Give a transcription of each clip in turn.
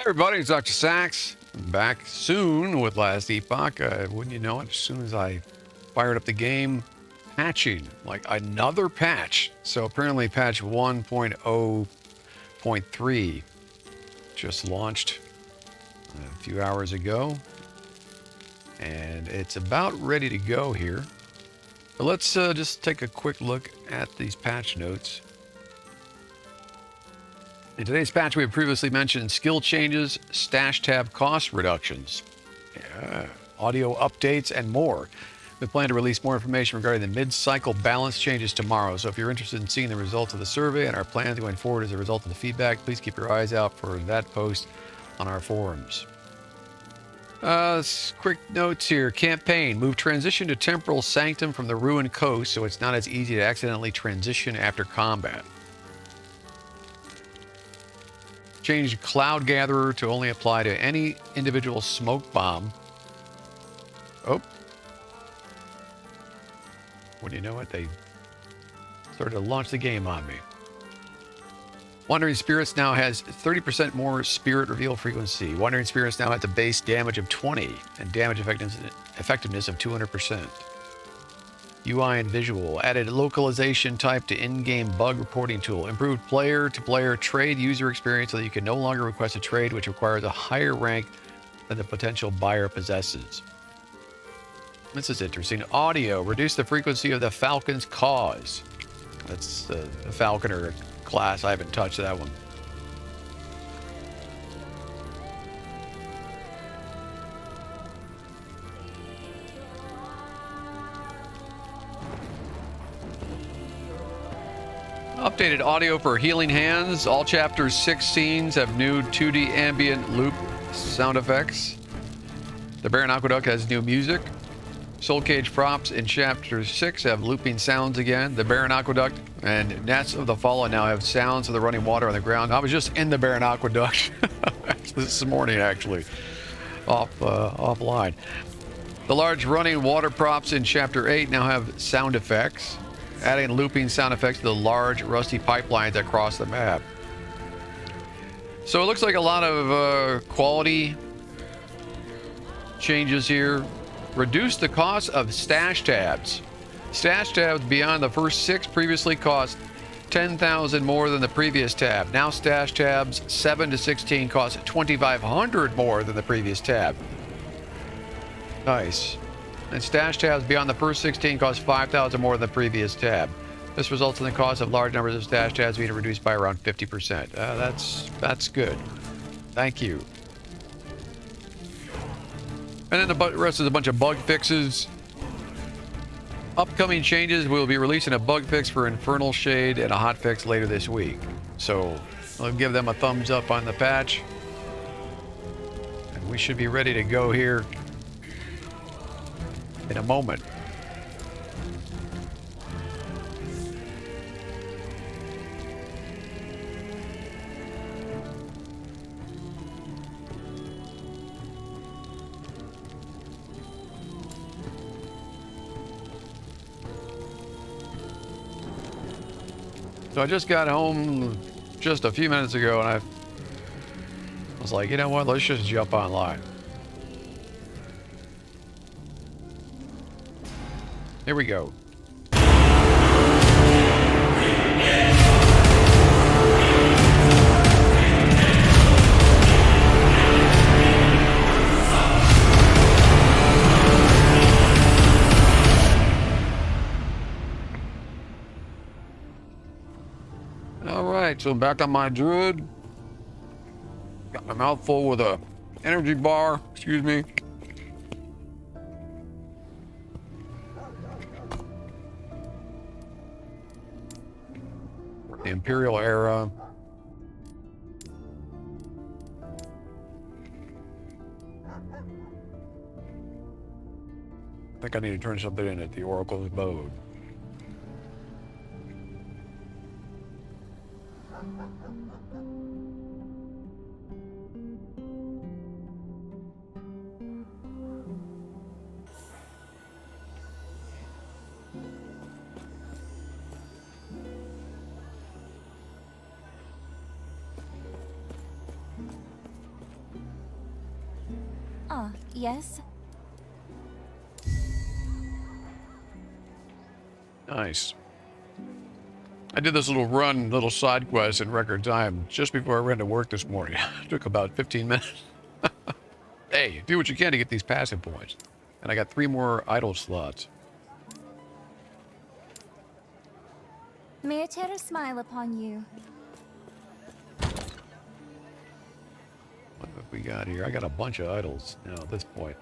Everybody, it's DoctorSax. Back soon with Last Epoch. Wouldn't you know it, as soon as I fired up the game, patching, like another patch. So apparently patch 1.0.3 just launched a few hours ago. And it's about ready to go here. But let's just take a quick look at these patch notes. In today's patch, we have previously mentioned skill changes, stash tab cost reductions, audio updates, and more. We plan to release more information regarding the mid-cycle balance changes tomorrow. So if you're interested in seeing the results of the survey and our plans going forward as a result of the feedback, please keep your eyes out for that post on our forums. Quick notes here. Campaign. Move transition to Temporal Sanctum from the Ruined Coast so it's not as easy to accidentally transition after combat. Change Cloud Gatherer to only apply to any individual smoke bomb. Oh. What do you know what? They started to launch the game on me. Wandering Spirits now has 30% more spirit reveal frequency. Wandering Spirits now has a base damage of 20 and damage effectiveness of 200%. UI and visual. Added localization type to in-game bug reporting tool. Improved player-to-player trade user experience so that you can no longer request a trade which requires a higher rank than the potential buyer possesses. This is interesting. Audio. Reduce the frequency of the Falcon's Cause. That's the Falconer class. I haven't touched that one. Updated audio for Healing Hands. All chapters 6 scenes have new 2D ambient loop sound effects. The Baron Aqueduct has new music. Soul Cage props in chapter 6 have looping sounds again. The Baron Aqueduct and Nets of the Fallen now have sounds of the running water on the ground. I was just in the Baron Aqueduct this morning, actually, offline. The large running water props in chapter 8 now have sound effects, adding looping sound effects to the large rusty pipelines that cross the map. So it looks like a lot of quality changes here. Reduce the cost of stash tabs. Stash tabs beyond the first 6 previously cost 10,000 more than the previous tab. Now stash tabs 7 to 16 cost 2,500 more than the previous tab. Nice. And stash tabs beyond the first 16 cost 5,000 more than the previous tab. This results in the cost of large numbers of stash tabs being reduced by around 50%. That's good. Thank you. And then the rest is a bunch of bug fixes. Upcoming changes, we'll be releasing a bug fix for Infernal Shade and a hot fix later this week. So I'll give them a thumbs up on the patch. And we should be ready to go here in a moment. So I just got home just a few minutes ago and I was like, you know what, let's just jump online. Here we go. Alright, so I'm back on my Druid. Got my mouth full with a energy bar, excuse me. The Imperial era. I think I need to turn something in at the Oracle's Abode. Ah, yes? Nice. I did this little side quest in record time just before I ran to work this morning. It took about 15 minutes. Hey, do what you can to get these passive points. And I got 3 more idle slots. May a terror smile upon you. What have we got here? I got a bunch of idols now at this point.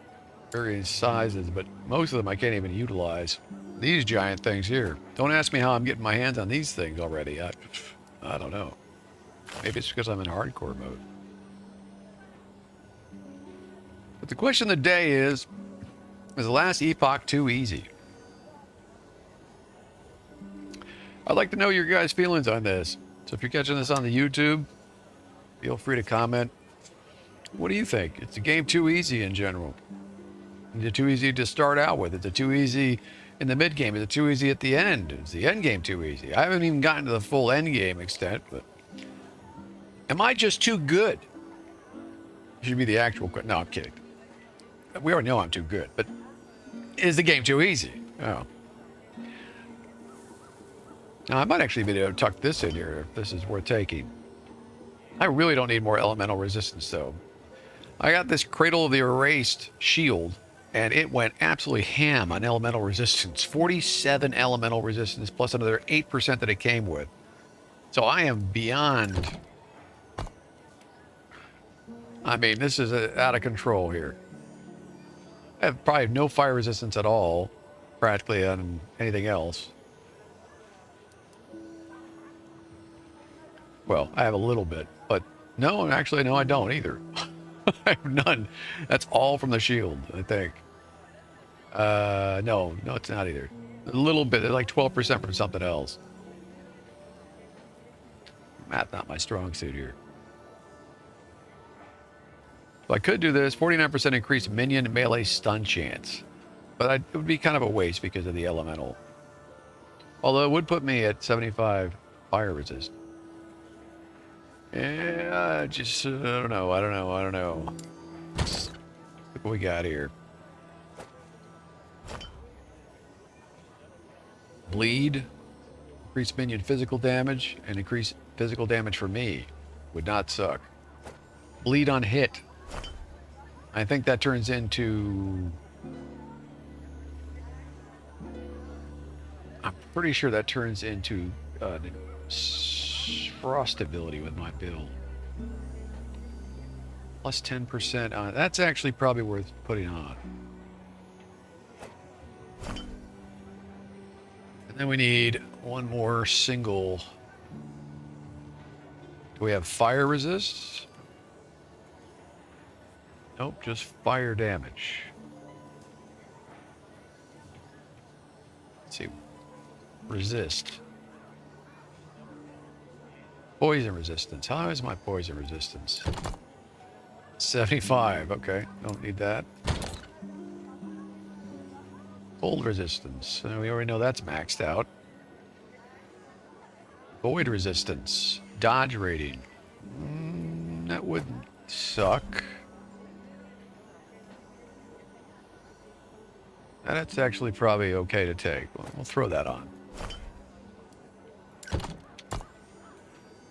Various sizes, but most of them I can't even utilize. These giant things here. Don't ask me how I'm getting my hands on these things already. I don't know. Maybe it's because I'm in hardcore mode. But the question of the day is the Last Epoch too easy? I'd like to know your guys' feelings on this. So if you're catching this on the YouTube, feel free to comment. What do you think? Is the game too easy in general? Is it too easy to start out with? Is it too easy in the mid game? Is it too easy at the end? Is the end game too easy? I haven't even gotten to the full end game extent, but am I just too good? Should be the actual question. No, I'm kidding. We already know I'm too good, but is the game too easy? Oh. Now, I might actually be able to tuck this in here if this is worth taking. I really don't need more elemental resistance, though. I got this Cradle of the Erased shield, and it went absolutely ham on elemental resistance. 47 elemental resistance, plus another 8% that it came with. So I am beyond... I mean, this is out of control here. I have probably no fire resistance at all, practically, on anything else. Well, I have a little bit, but no, actually, no, I don't either. I have none. That's all from the shield, I think. No, it's not either. A little bit, like 12% from something else. Math, not my strong suit here. So I could do this, 49% increased minion melee stun chance. But it would be kind of a waste because of the elemental. Although it would put me at 75 fire resist. Yeah, just, I don't know. Let's look what we got here. Bleed, increase minion physical damage, and increase physical damage for me. Would not suck. Bleed on hit. I think that turns into... I'm pretty sure that turns into frost ability with my build. Plus 10% on... That's actually probably worth putting on. And then we need one more single... Do we have fire resist? Nope, just fire damage. Let's see. Resist. Poison resistance. How is my poison resistance? 75. Okay, don't need that. Cold resistance. We already know that's maxed out. Void resistance. Dodge rating. That wouldn't suck. That's actually probably okay to take. We'll throw that on.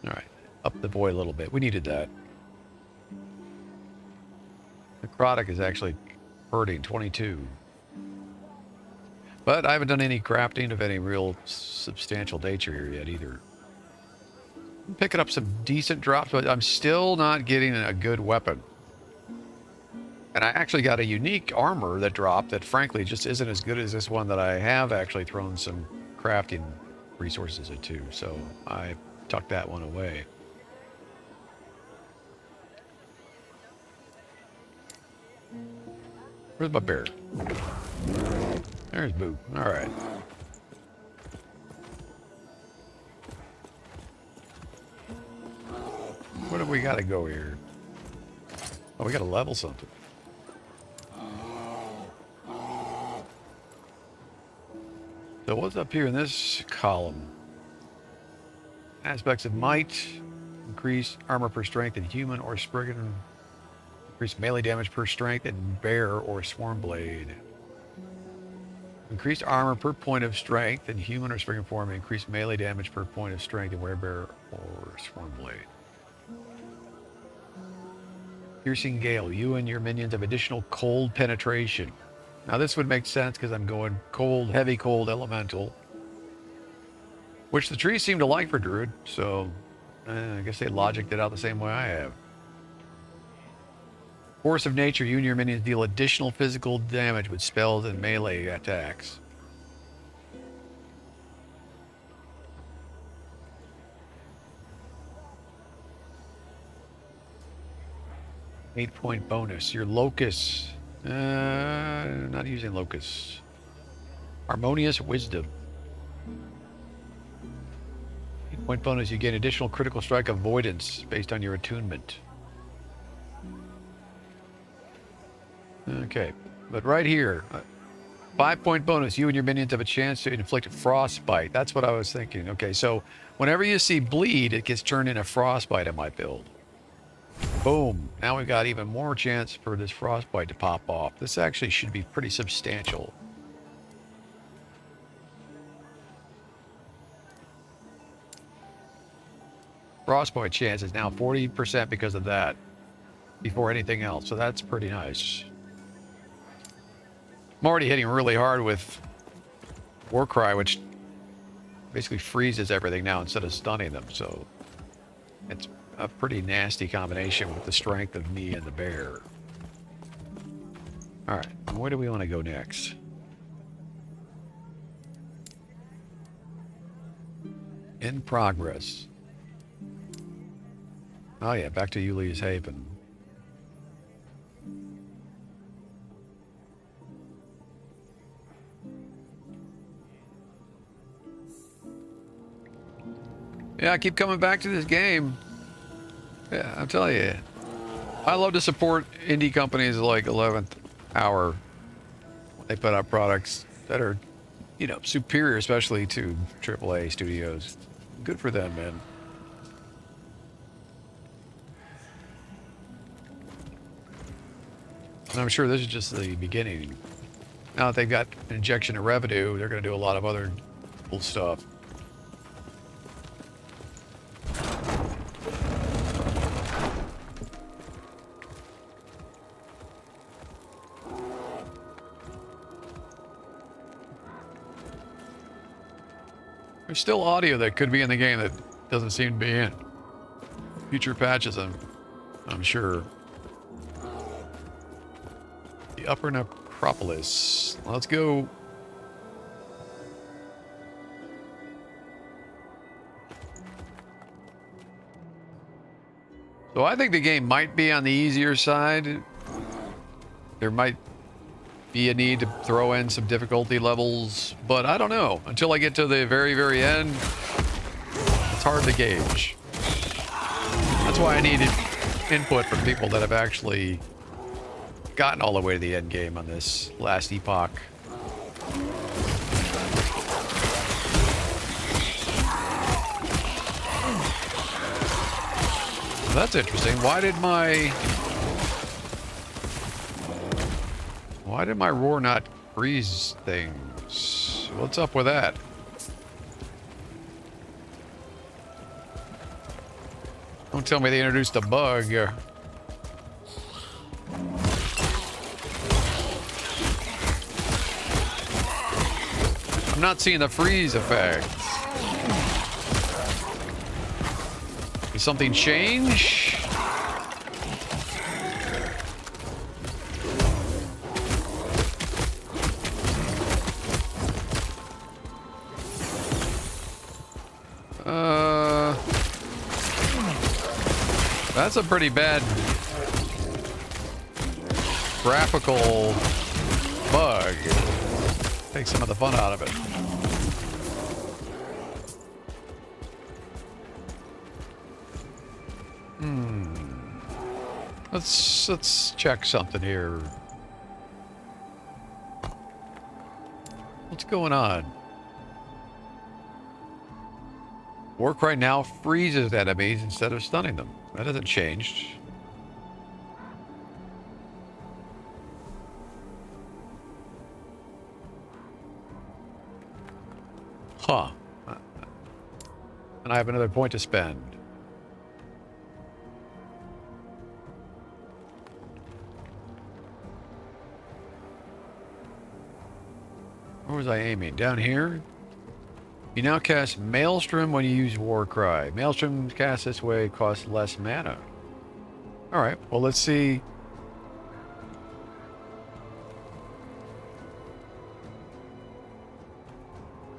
Alright, up the void a little bit. We needed that. Necrotic is actually hurting, 22. But I haven't done any crafting of any real substantial nature here yet either. I'm picking up some decent drops, but I'm still not getting a good weapon. And I actually got a unique armor that dropped that frankly just isn't as good as this one that I have actually thrown some crafting resources into. So I tucked that one away. Where's my bear? There's Boo. All right. Where do we got to go here? Oh, we got to level something. So what's up here in this column? Aspects of might, increase armor per strength in human or spriggan Increased melee damage per strength and bear or swarm blade. Increased armor per point of strength in human or spring form. Increased melee damage per point of strength in werebear or swarm blade. Piercing Gale. You and your minions have additional cold penetration. Now this would make sense because I'm going cold, heavy cold elemental. Which the trees seem to like for Druid, so I guess they logicked it out the same way I have. Force of Nature, you and your minions deal additional physical damage with spells and melee attacks. Eight-point bonus. Your Locus. Not using Locus. Harmonious Wisdom. 8-point bonus. You gain additional critical strike avoidance based on your attunement. Okay, but right here, 5-point bonus. You and your minions have a chance to inflict frostbite. That's what I was thinking. Okay, so whenever you see bleed, it gets turned into frostbite in my build. Boom. Now we've got even more chance for this frostbite to pop off. This actually should be pretty substantial. Frostbite chance is now 40% because of that, before anything else. So that's pretty nice. I'm already hitting really hard with Warcry, which basically freezes everything now instead of stunning them. So it's a pretty nasty combination with the strength of me and the bear. All right, where do we want to go next? In progress. Oh yeah, back to Yuli's Haven. Yeah, I keep coming back to this game. Yeah, I'll tell you. I love to support indie companies like 11th Hour. They put out products that are, you know, superior, especially to AAA studios. Good for them, man. And I'm sure this is just the beginning. Now that they've got an injection of revenue, they're going to do a lot of other cool stuff. There's still audio that could be in the game that doesn't seem to be in future patches, I'm sure. The Upper Necropolis. Let's go. So I think the game might be on the easier side. There might be a need to throw in some difficulty levels, but I don't know. Until I get to the very, very end, it's hard to gauge. That's why I needed input from people that have actually gotten all the way to the end game on this Last Epoch. That's interesting. Why did my roar not freeze things? What's up with that? Don't tell me they introduced a bug. I'm not seeing the freeze effect. Did something change? That's a pretty bad graphical bug. Take some of the fun out of it. Let's check something here. What's going on? Warcry now freezes enemies instead of stunning them. That hasn't changed. Huh. And I have another point to spend. Where was I aiming? Down here? You now cast Maelstrom when you use Warcry. Maelstrom cast this way costs less mana. Alright, well let's see.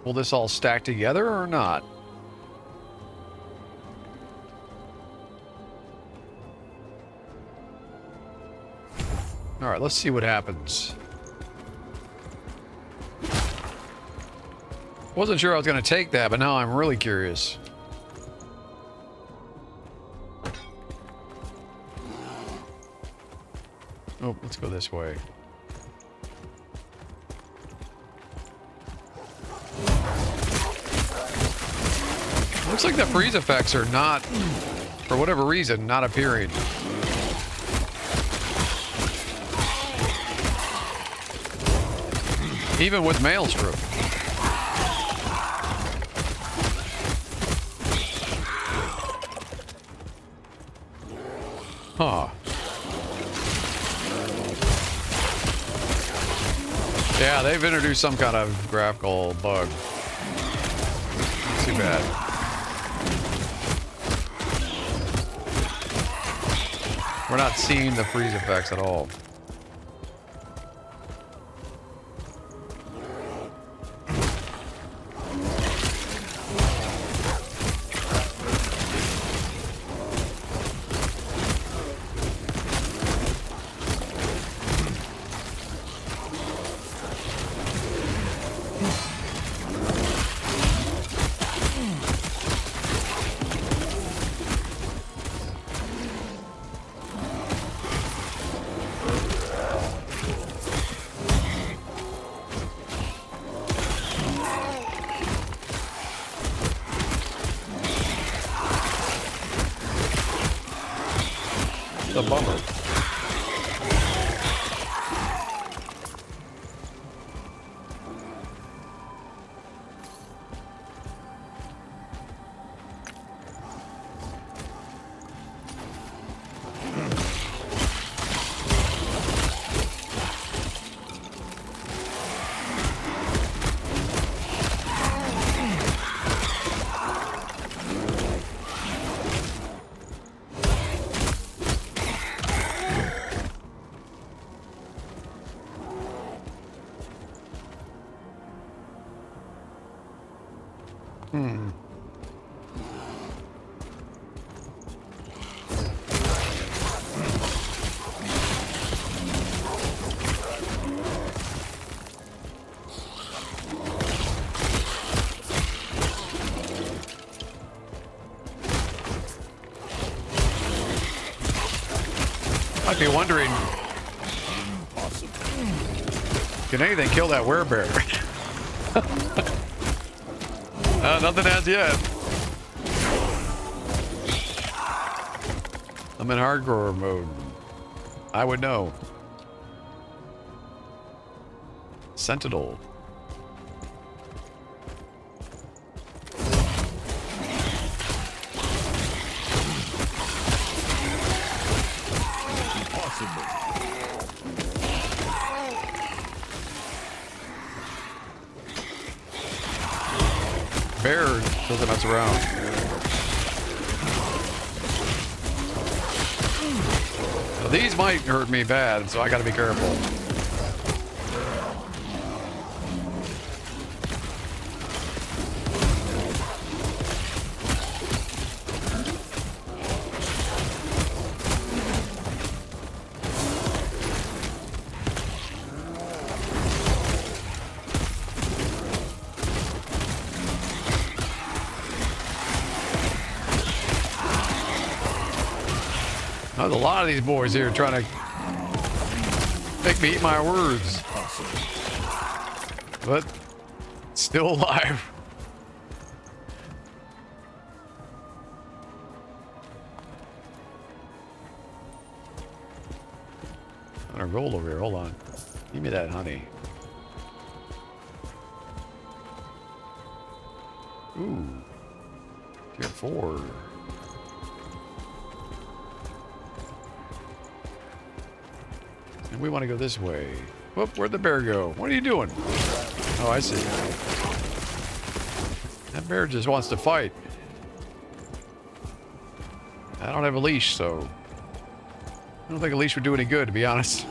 Will this all stack together or not? Alright, let's see what happens. Wasn't sure I was going to take that, but now I'm really curious. Oh, let's go this way. Looks like the freeze effects are not, for whatever reason, not appearing. Even with Maelstrom. Huh. Yeah, they've introduced some kind of graphical bug. Too bad. We're not seeing the freeze effects at all. A bummer. Might be wondering, can anything kill that werebear? Nothing has yet. I'm in hardcore mode. I would know. Sentinel. Bear doesn't mess around. Now, these might hurt me bad, so I gotta be careful. There's a lot of these boys here trying to make me eat my words. But still alive. 100 gold over here. Hold on. Give me that honey. Tier 4. And we want to go this way. Whoop, where'd the bear go? What are you doing? Oh, I see. That bear just wants to fight. I don't have a leash, so I don't think a leash would do any good, to be honest.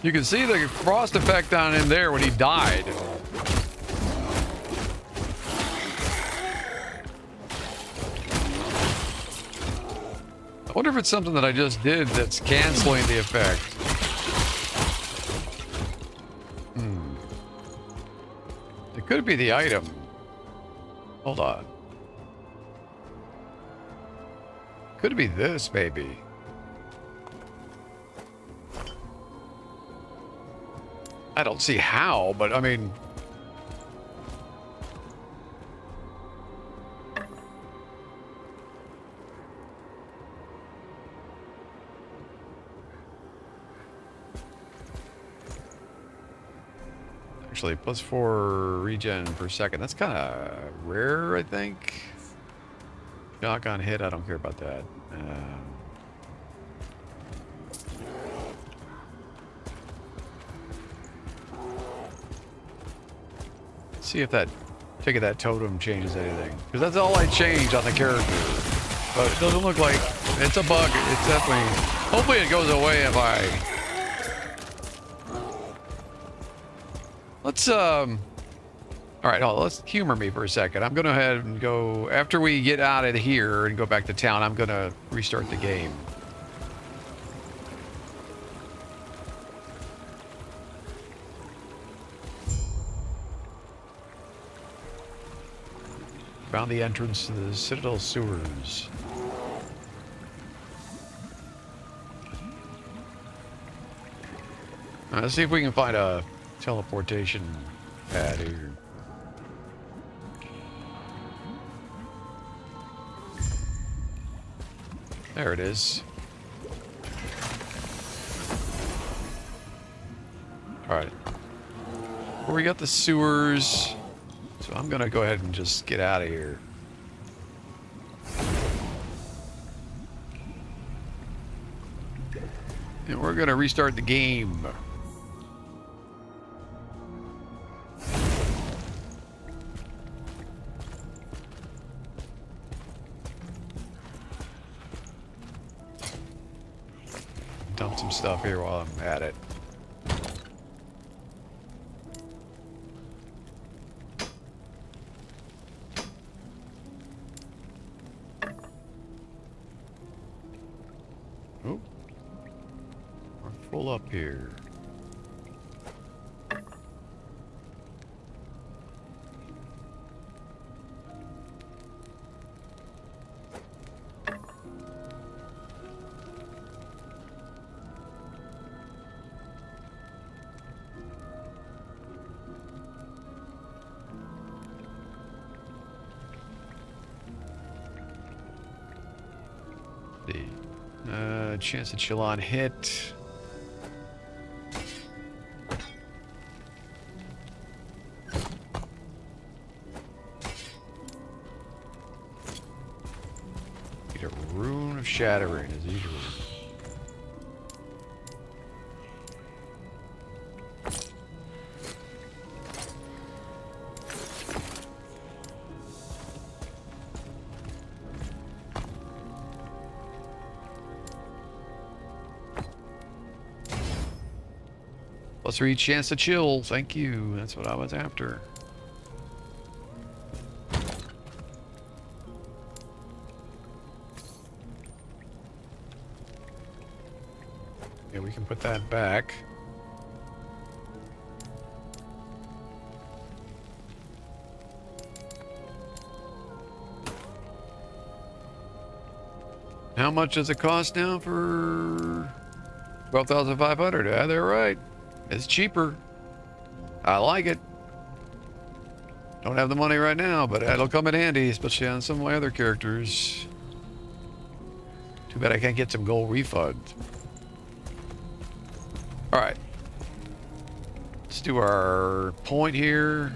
You can see the frost effect on him there when he died. I wonder if it's something that I just did that's canceling the effect. It could be the item. Hold on. Could be this, maybe. I don't see how, but I mean... Actually, +4 regen per second. That's kind of rare, I think. Shotgun hit, I don't care about that. See if that tick of that totem changes anything, because that's all I change on the character. But it doesn't look like it's a bug. It's definitely. Hopefully, it goes away if I. Let's All right, let's humor me for a second. I'm gonna go ahead and go after we get out of here and go back to town. I'm gonna restart the game. Found the entrance to the Citadel sewers. Let's see if we can find a teleportation pad here. There it is. All right. Well, we got the sewers. So I'm gonna go ahead and just get out of here. And we're gonna restart the game. Dump some stuff here while I'm at it. Full up here. The chance to chill on hit. Shattering as usual. +3 chance to chill. Thank you. That's what I was after. Yeah, we can put that back. How much does it cost now for 12,500? Yeah, they're right. It's cheaper. I like it. Don't have the money right now, but it'll come in handy, especially on some of my other characters. Too bad I can't get some gold refunds. All right. Let's do our point here.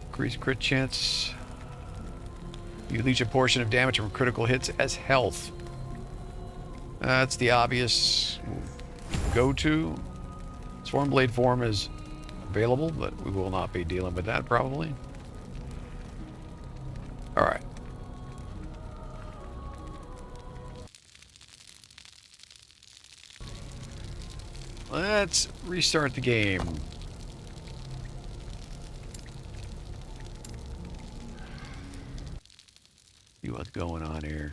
Increase crit chance. You leech a portion of damage from critical hits as health. That's the obvious go-to. Swarmblade form is available, but we will not be dealing with that probably. All right. Let's restart the game. See what's going on here.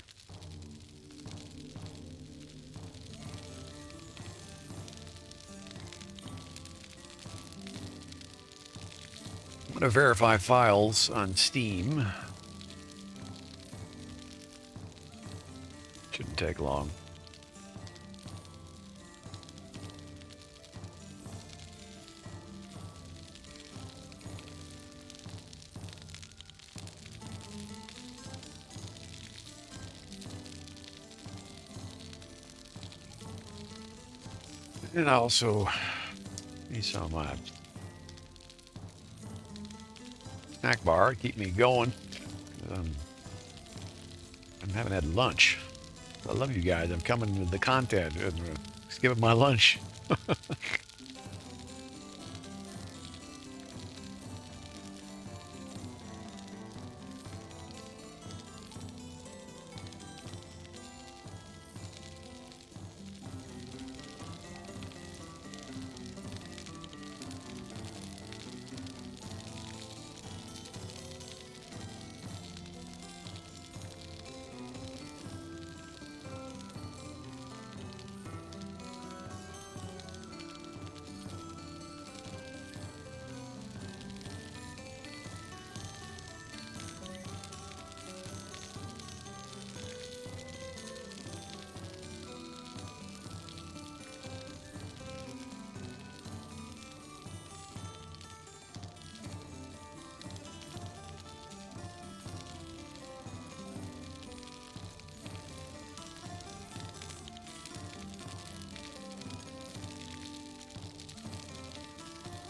I'm going to verify files on Steam. Shouldn't take long. And I also need some of my snack bar to keep me going. I haven't had lunch. I love you guys. I'm coming with the content. Just give it my lunch.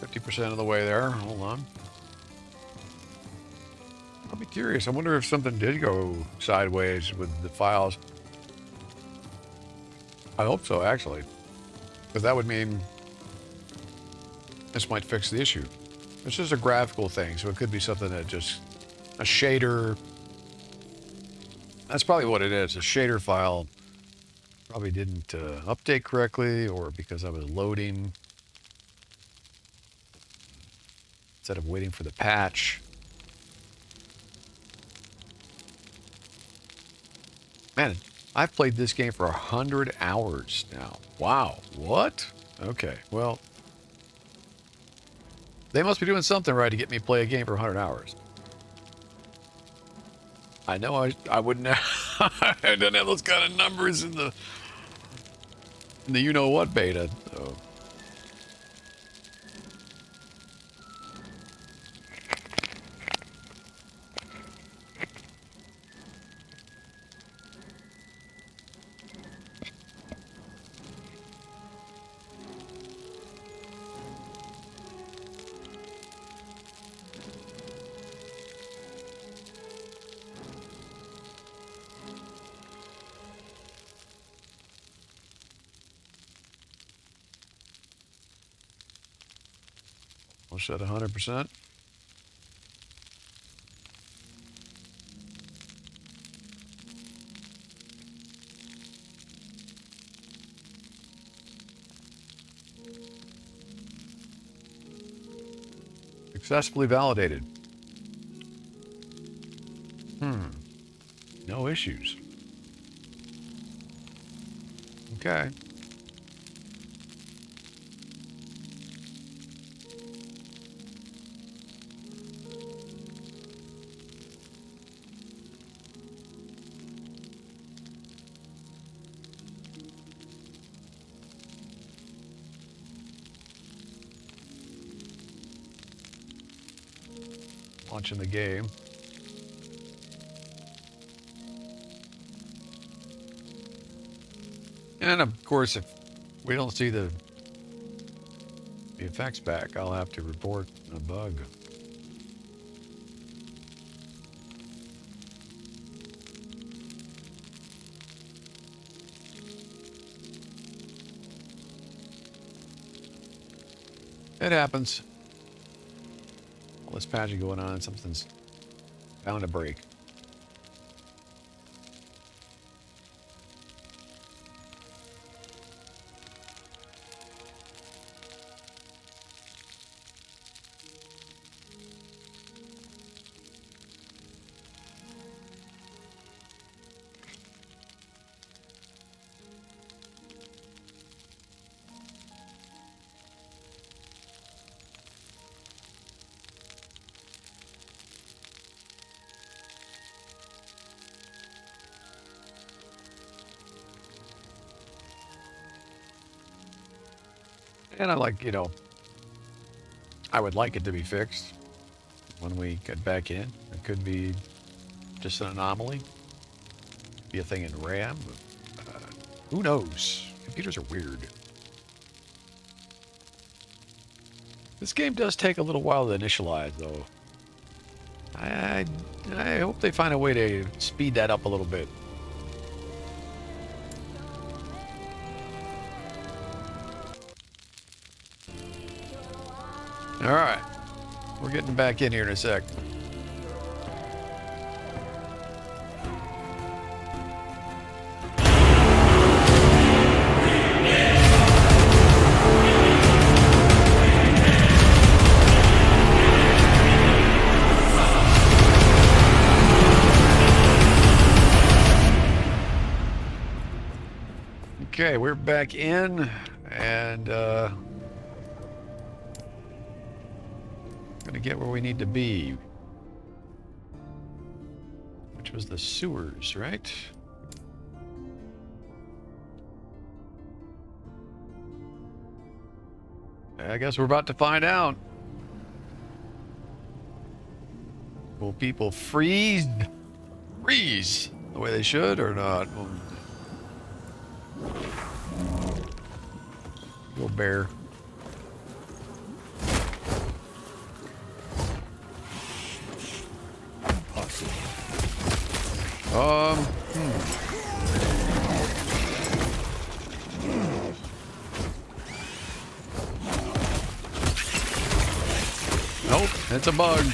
50% of the way there. Hold on. I'll be curious. I wonder if something did go sideways with the files. I hope so, actually. Because that would mean this might fix the issue. It's just a graphical thing, so it could be something that just... a shader... That's probably what it is. A shader file probably didn't update correctly, or because I was loading instead of waiting for the patch. Man, I've played this game for 100 hours now. Wow. What? Okay, well, they must be doing something right to get me to play a game for 100 hours. I know I wouldn't have, I didn't have those kind of numbers in the you-know-what beta, so. We'll set 100%. Successfully validated. No issues. Okay. launching the game. And of course, if we don't see the effects back, I'll have to report a bug. It happens. All this patching going on, something's bound to break. And I like, you know, I would like it to be fixed when we get back in. It could be just an anomaly. Be a thing in RAM. Who knows? Computers are weird. This game does take a little while to initialize, though. I hope they find a way to speed that up a little bit. All right, we're getting back in here in a sec. Okay, we're back in, and gonna get where we need to be, which was the sewers, right? I guess we're about to find out. Will people freeze the way they should or not? Go bear. Nope, it's a bug.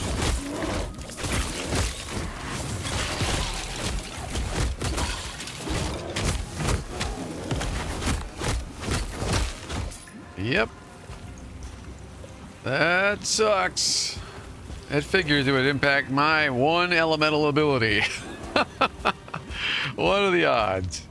Yep. That sucks. It figures it would impact my one elemental ability. What are the odds?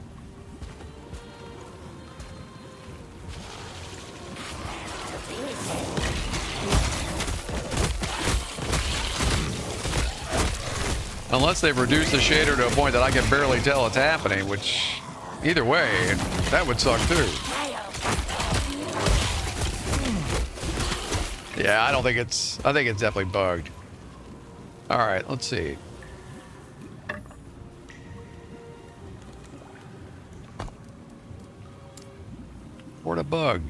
Unless they've reduced the shader to a point that I can barely tell it's happening, which either way, that would suck too. Yeah, I think it's definitely bugged. All right, let's see. Report a bug.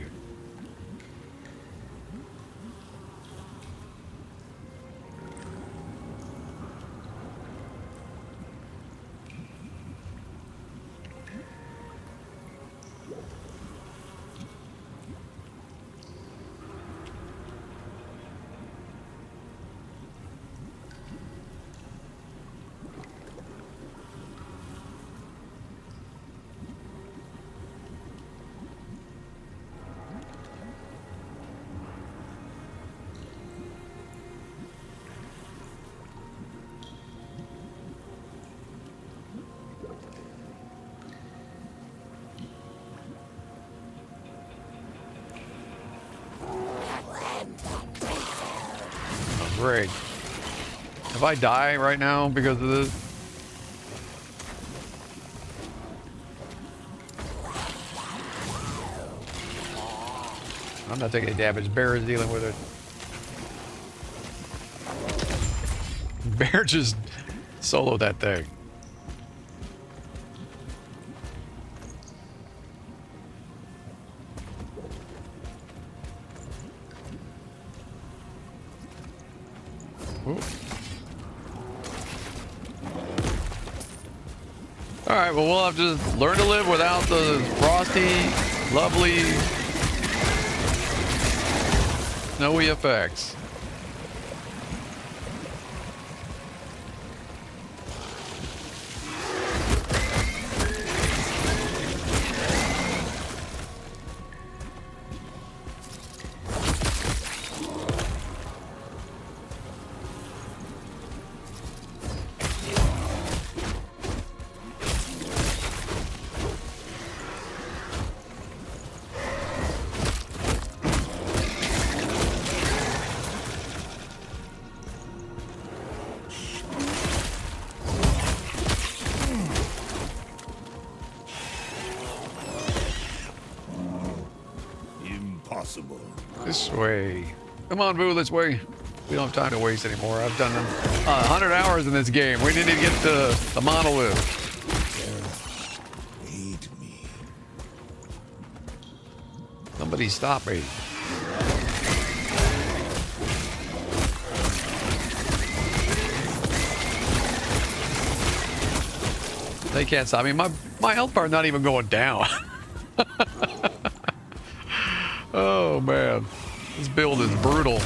Great. If I die right now because of this? I'm not taking any damage. Bear is dealing with it. Bear just soloed that thing. Ooh. All right, well, we'll have to learn to live without the frosty, lovely, snowy effects. This way. Come on, Boo, this way. We don't have time to waste anymore. I've done 100 hours in this game. We need to get to the monolith. Aid me. Somebody stop me. They can't stop me. My health bar not even going down. Oh man, this build is brutal.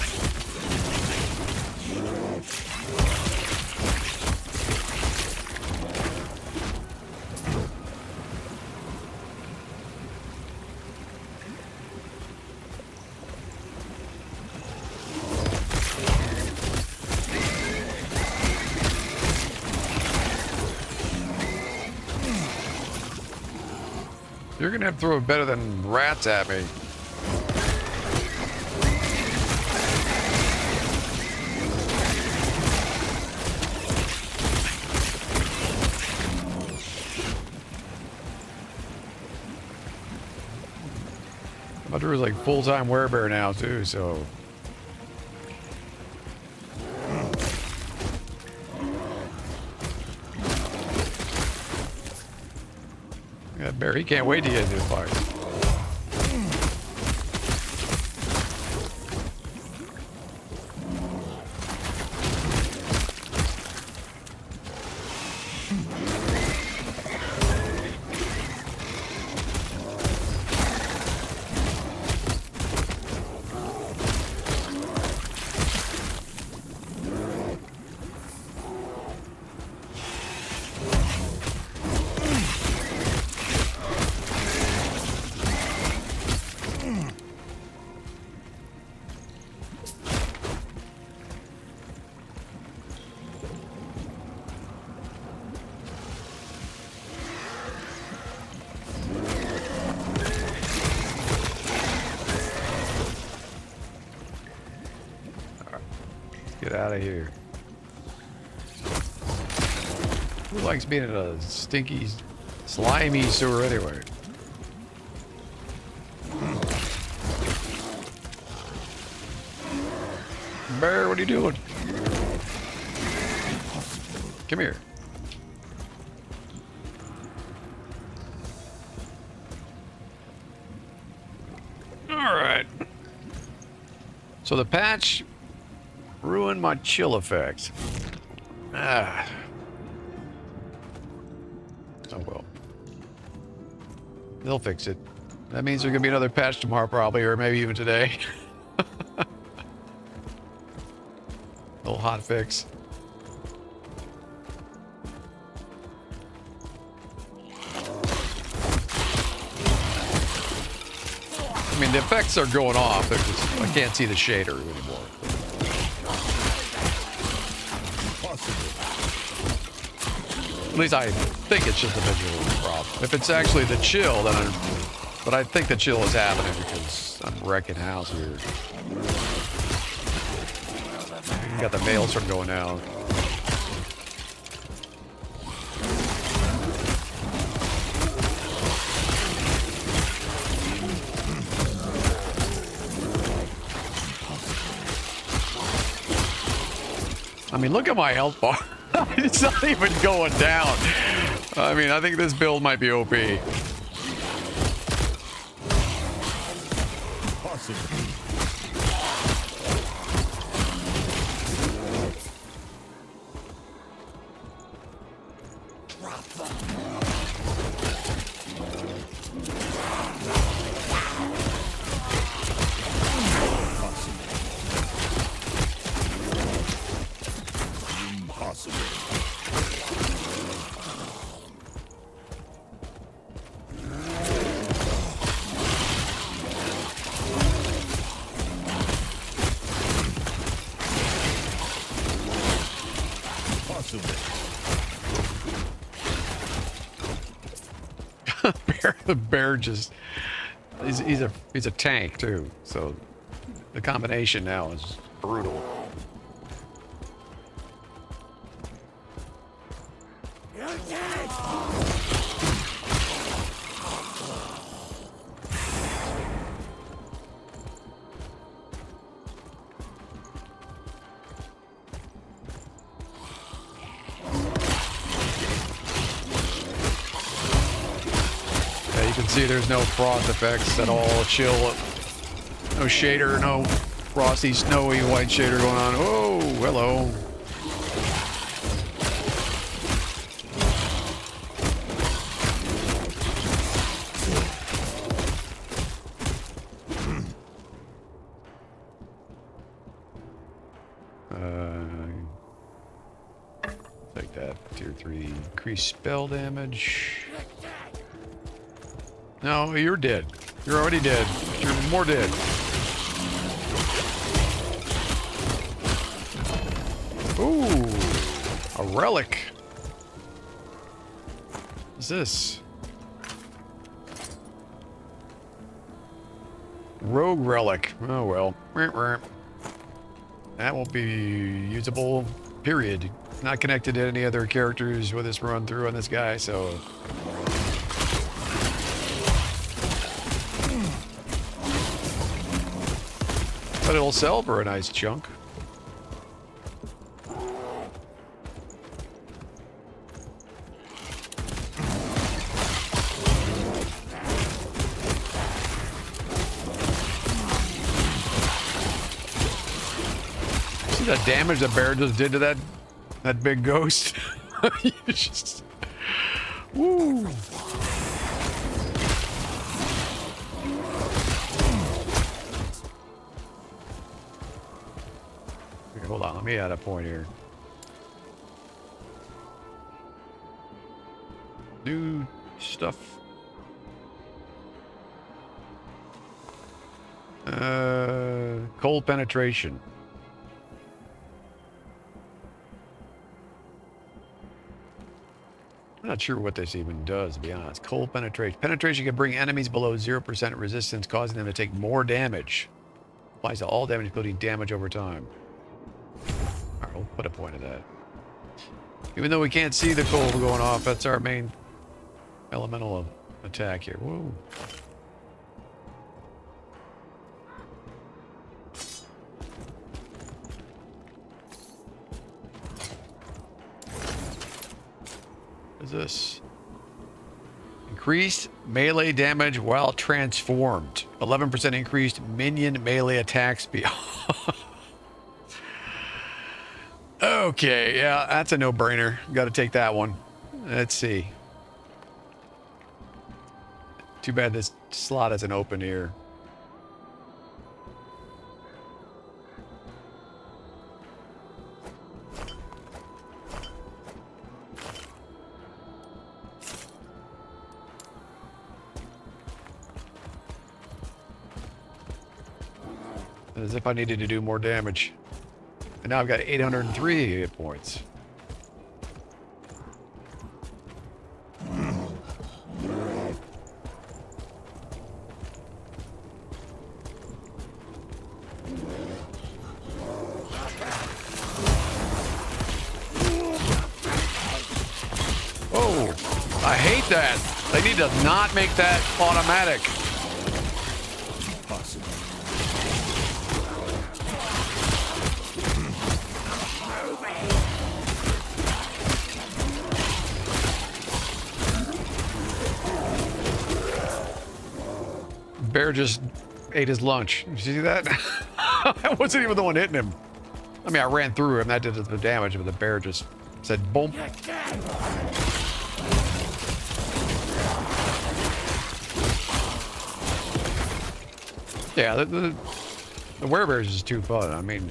You're gonna have to throw it better than rats at me. My Drew's like full-time werebear now too, so. Yeah, Bear, he can't wait to get into the fight. Get out of here. Who likes being in a stinky, slimy sewer anyway? Bear, what are you doing? Come here. All right. So the patch ruined my chill effect. Ah. Oh well. They'll fix it. That means there's gonna be another patch tomorrow probably, or maybe even today. Little hot fix. I mean, the effects are going off. They're just, I can't see the shader anymore. At least I think it's just a visual problem. If it's actually the chill, then but I think the chill is happening because I'm wrecking house here. You got the maelstrom going down. I mean, look at my health bar. It's not even going down. I mean, I think this build might be OP. The bear just he's a tank too, so the combination now is brutal. See, there's no frost effects at all. Chill. No shader, no frosty, snowy white shader going on. Oh, hello. Take that. Tier 3. Increase spell damage. No, you're dead. You're already dead. You're more dead. Ooh, a relic. What's this? Rogue relic. Oh well. That won't be usable, period. Not connected to any other characters with this run through on this guy, so... But it'll sell for a nice chunk. See the damage the bear just did to that big ghost? Just, woo. Hold on, let me add a point here. New stuff. Cold penetration. I'm not sure what this even does, to be honest. Cold penetration. Penetration can bring enemies below 0% resistance, causing them to take more damage. Applies to all damage, including damage over time. Alright, we'll put a point of that. Even though we can't see the cold going off, that's our main elemental attack here. Whoa. What is this? Increased melee damage while transformed. 11% increased minion melee attack speed. Okay, yeah, that's a no-brainer. Got to take that one. Let's see. Too bad this slot isn't open here. As if I needed to do more damage. And now I've got 803 hit points. Oh, I hate that. They need to not make that automatic. bear just ate his lunch. Did you see that? I wasn't even the one hitting him. I mean, I ran through him. That did the damage, but the bear just said, boom. Yeah, the werebear is just too fun. I mean,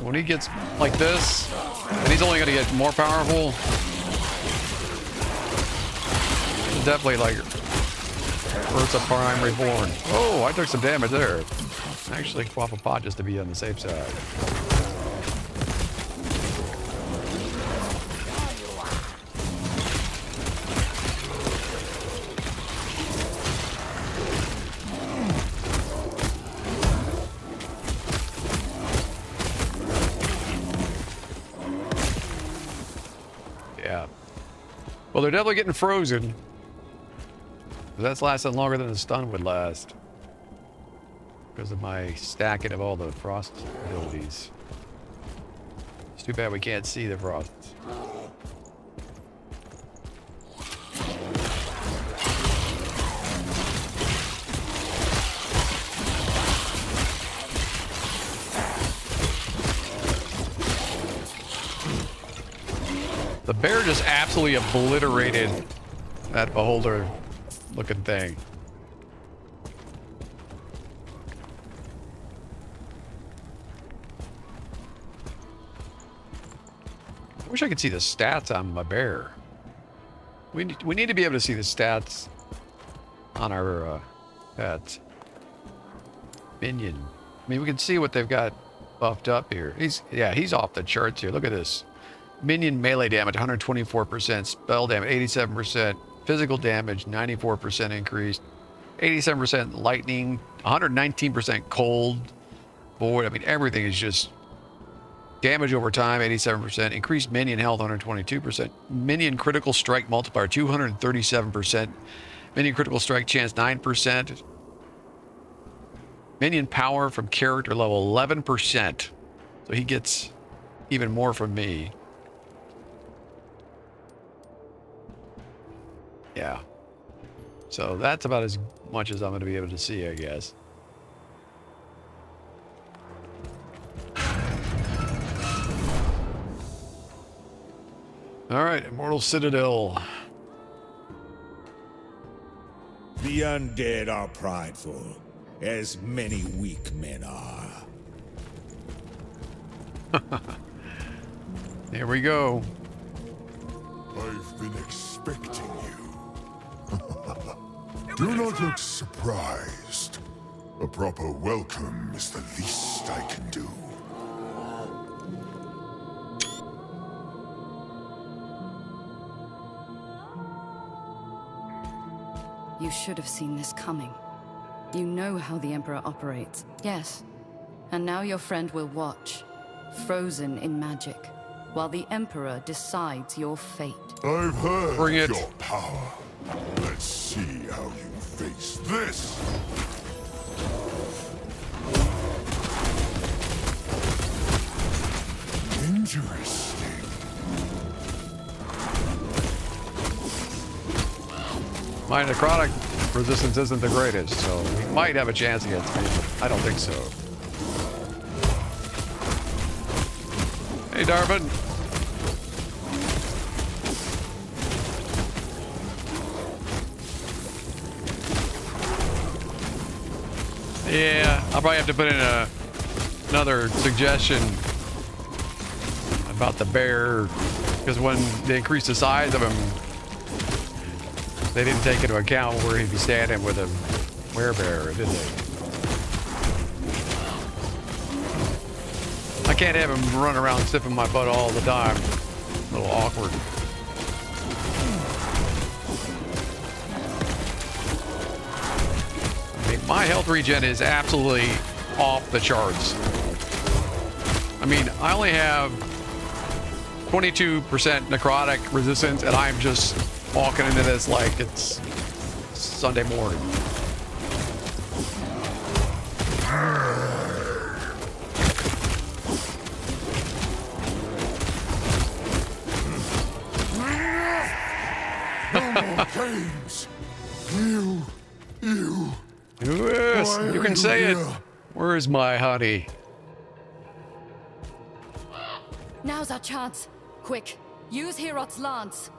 when he gets like this, and he's only going to get more powerful, definitely like Earth's a Prime Reborn. Oh, I took some damage there. Actually, swap a pot just to be on the safe side. Yeah. Well, they're definitely getting frozen. That's lasting longer than the stun would last. Because of my stacking of all the frost abilities. It's too bad we can't see the frost. The bear just absolutely obliterated that beholder looking thing. I wish I could see the stats on my bear. We need to be able to see the stats on our pets. Minion. I mean, we can see what they've got buffed up here. He's off the charts here. Look at this. Minion melee damage 124%, spell damage 87%, physical damage 94% increased, 87% lightning, 119% cold, void. I mean, everything is just damage over time 87%, increased minion health 122%, minion critical strike multiplier 237%, minion critical strike chance 9%, minion power from character level 11%. So he gets even more from me. Yeah. So that's about as much as I'm going to be able to see, I guess. All right, Immortal Citadel. The undead are prideful, as many weak men are. Here we go. I've been expecting you. Do not look surprised. A proper welcome is the least I can do. You should have seen this coming. You know how the Emperor operates. Yes. And now your friend will watch, frozen in magic, while the Emperor decides your fate. I've heard Bring it. your power. Let's see how you face this. Interesting. My necrotic resistance isn't the greatest, so we might have a chance against me, but I don't think so. Hey, Darvin. Yeah, I'll probably have to put in another suggestion about the bear, because when they increased the size of him, they didn't take into account where he'd be standing with a werebear, did they? I can't have him run around sniffing my butt all the time. A little awkward. I mean, my health regen is absolutely off the charts. I mean, I only have 22% necrotic resistance, and I'm just walking into this like it's Sunday morning. No more games. You. Yes. didn't say it. Where's my honey? Now's our chance. Quick, use Herot's lance.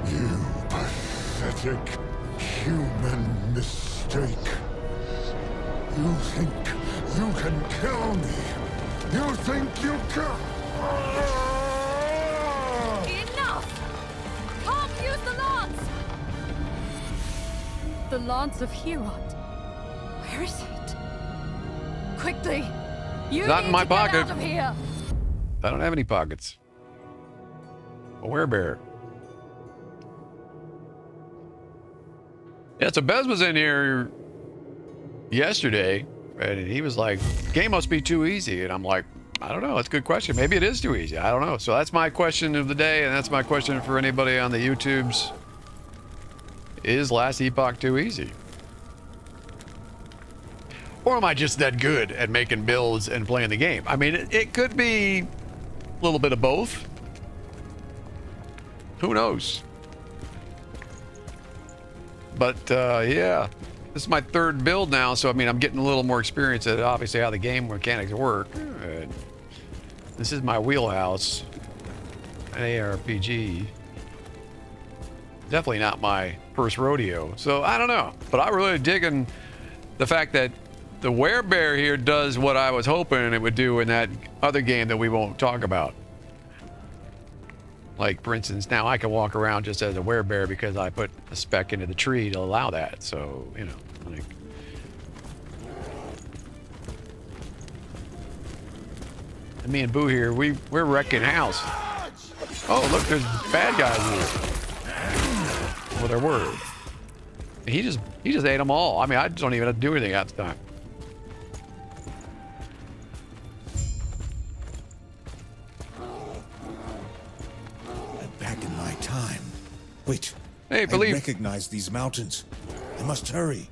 You pathetic human mistake. You think you can kill me? You think you can? Enough! Can't use the lance! The lance of Herot. Where is it? Quickly! You Not need in my to get pocket. out of here! I don't have any pockets. A werebear. Yeah, so Bez was in here yesterday, and he was like, game must be too easy. And I'm like, I don't know. That's a good question. Maybe it is too easy. I don't know. So that's my question of the day, and that's my question for anybody on the YouTubes. Is Last Epoch too easy? Or am I just that good at making builds and playing the game? I mean, it could be a little bit of both. Who knows? But yeah, this is my third build now, so I mean, I'm getting a little more experience at obviously how the game mechanics work. This is my wheelhouse, an ARPG. Definitely not my first rodeo, so I don't know. But I'm really digging the fact that the werebear here does what I was hoping it would do in that other game that we won't talk about. Like, for instance, now I can walk around just as a werebear because I put a spec into the tree to allow that. So, you know, like... And me and Boo here, we're wrecking house. Oh, look, there's bad guys here. Well, there were. He just ate them all. I mean, I just don't even have to do anything at the time. Back in my time. Wait. Hey, I believe. recognize these mountains. I must hurry.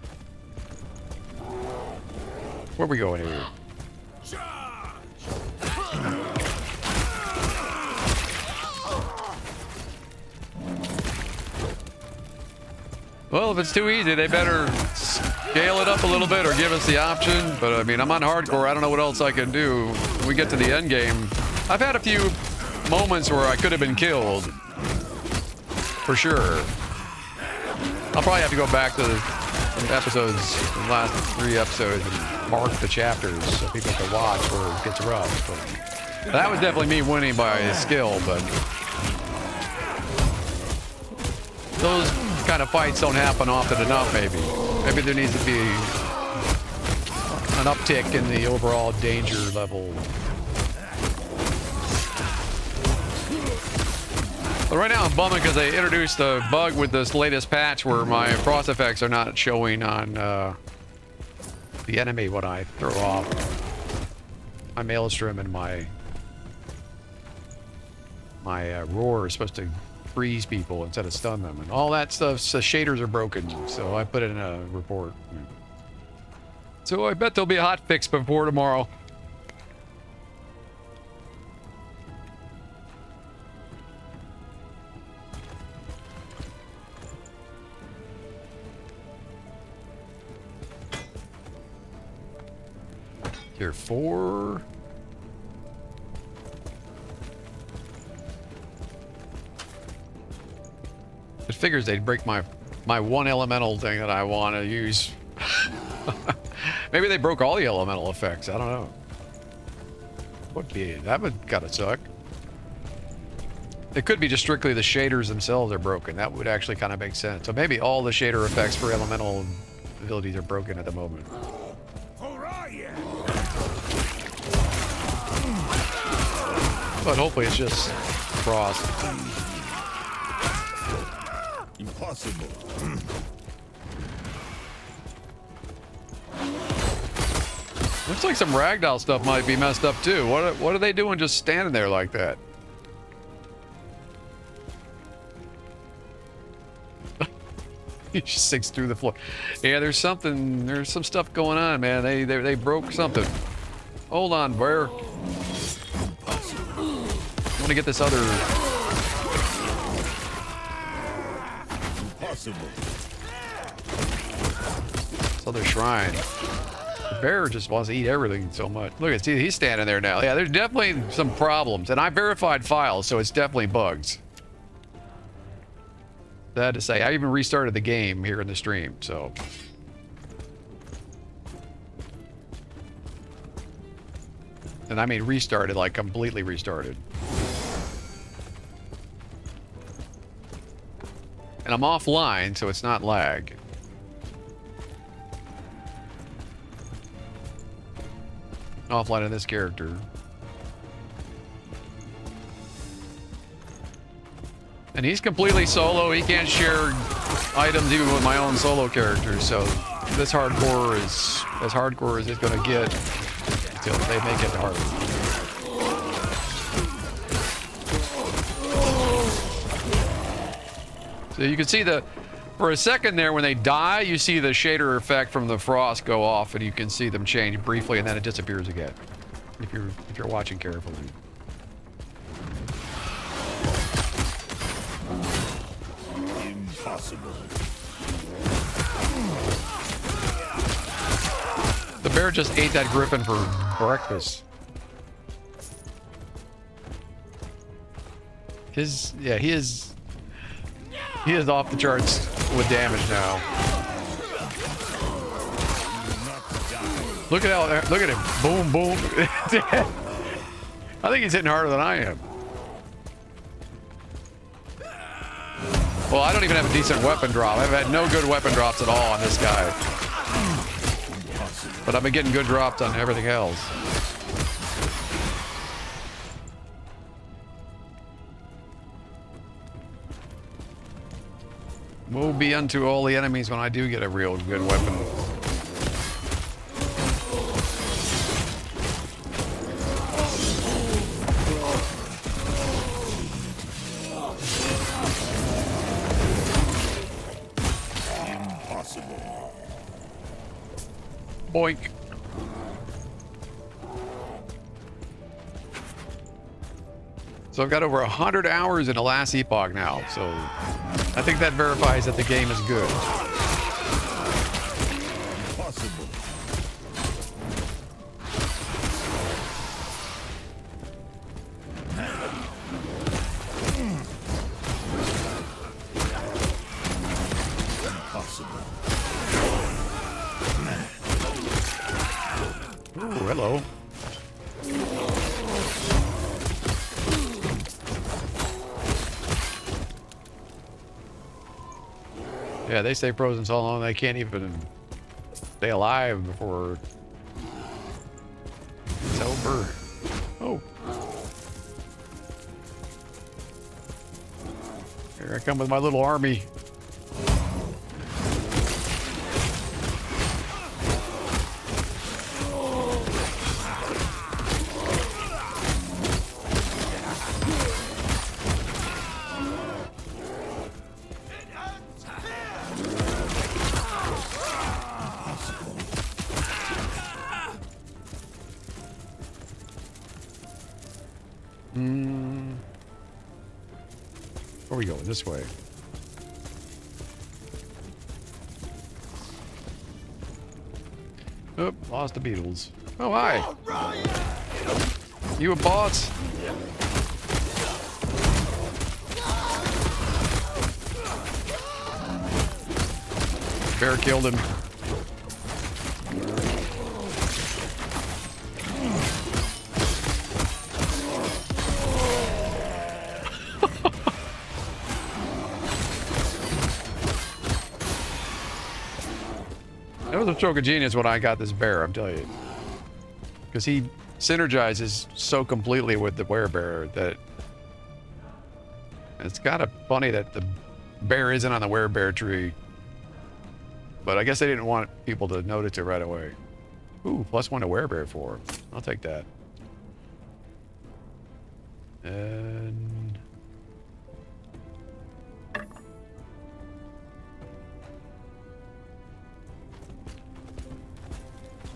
Where are we going here? Well, if it's too easy, they better scale it up a little bit or give us the option. But I mean, I'm on hardcore. I don't know what else I can do. When we get to the end game, I've had a few moments where I could have been killed. For sure. I'll probably have to go back to the episodes, the last 3 episodes, and mark the chapters so people can watch where it gets rough. But that was definitely me winning by skill, but those kind of fights don't happen often enough, maybe. Maybe there needs to be an uptick in the overall danger level. But right now I'm bumming because they introduced a bug with this latest patch where my frost effects are not showing on the enemy when I throw off my maelstrom, and my roar is supposed to freeze people instead of stun them, and all that stuff. So shaders are broken, so I put it in a report. So I bet there'll be a hot fix before tomorrow. Tier 4. It figures they'd break my one elemental thing that I want to use. Maybe they broke all the elemental effects. I don't know. That would gotta suck. It could be just strictly the shaders themselves are broken. That would actually kind of make sense. So maybe all the shader effects for elemental abilities are broken at the moment. But hopefully it's just frost. Impossible. Looks like some ragdoll stuff might be messed up too. What are they doing just standing there like that? He just sinks through the floor. Yeah, there's some stuff going on, man. They broke something. Hold on, bear. I want to get this other. Impossible. other shrine. The bear just wants to eat everything so much. Look at, see, he's standing there now. Yeah, there's definitely some problems, and I verified files, so it's definitely bugs. Sad to say, I even restarted the game here in the stream, so. And I mean restarted, like completely restarted. And I'm offline, so it's not lag. Offline of this character. And he's completely solo. He can't share items even with my own solo character. So this hardcore is as hardcore as it's going to get until they make it hard. So you can see for a second there when they die, you see the shader effect from the frost go off, and you can see them change briefly, and then it disappears again. If you're watching carefully. Impossible. The bear just ate that griffin for breakfast. He is off the charts with damage now. Look at him. Boom, boom. I think he's hitting harder than I am. Well, I don't even have a decent weapon drop. I've had no good weapon drops at all on this guy. But I've been getting good drops on everything else. Woe be unto all the enemies when I do get a real good weapon. Impossible. Boink. So I've got over 100 hours in the Last Epoch now, so I think that verifies that the game is good. Impossible. Ooh, hello. Yeah, they stay frozen so long they can't even stay alive before it's over. Oh. Here I come with my little army. Where are we going? This way. Oh, lost the beetles. Oh, hi. You a boss? Bear killed him. That was a stroke of genius when I got this bear, I'm telling you. Because he synergizes so completely with the werebear that it's kind of funny that the bear isn't on the werebear tree. But I guess they didn't want people to notice it right away. Ooh, +1 to werebear for. I'll take that. And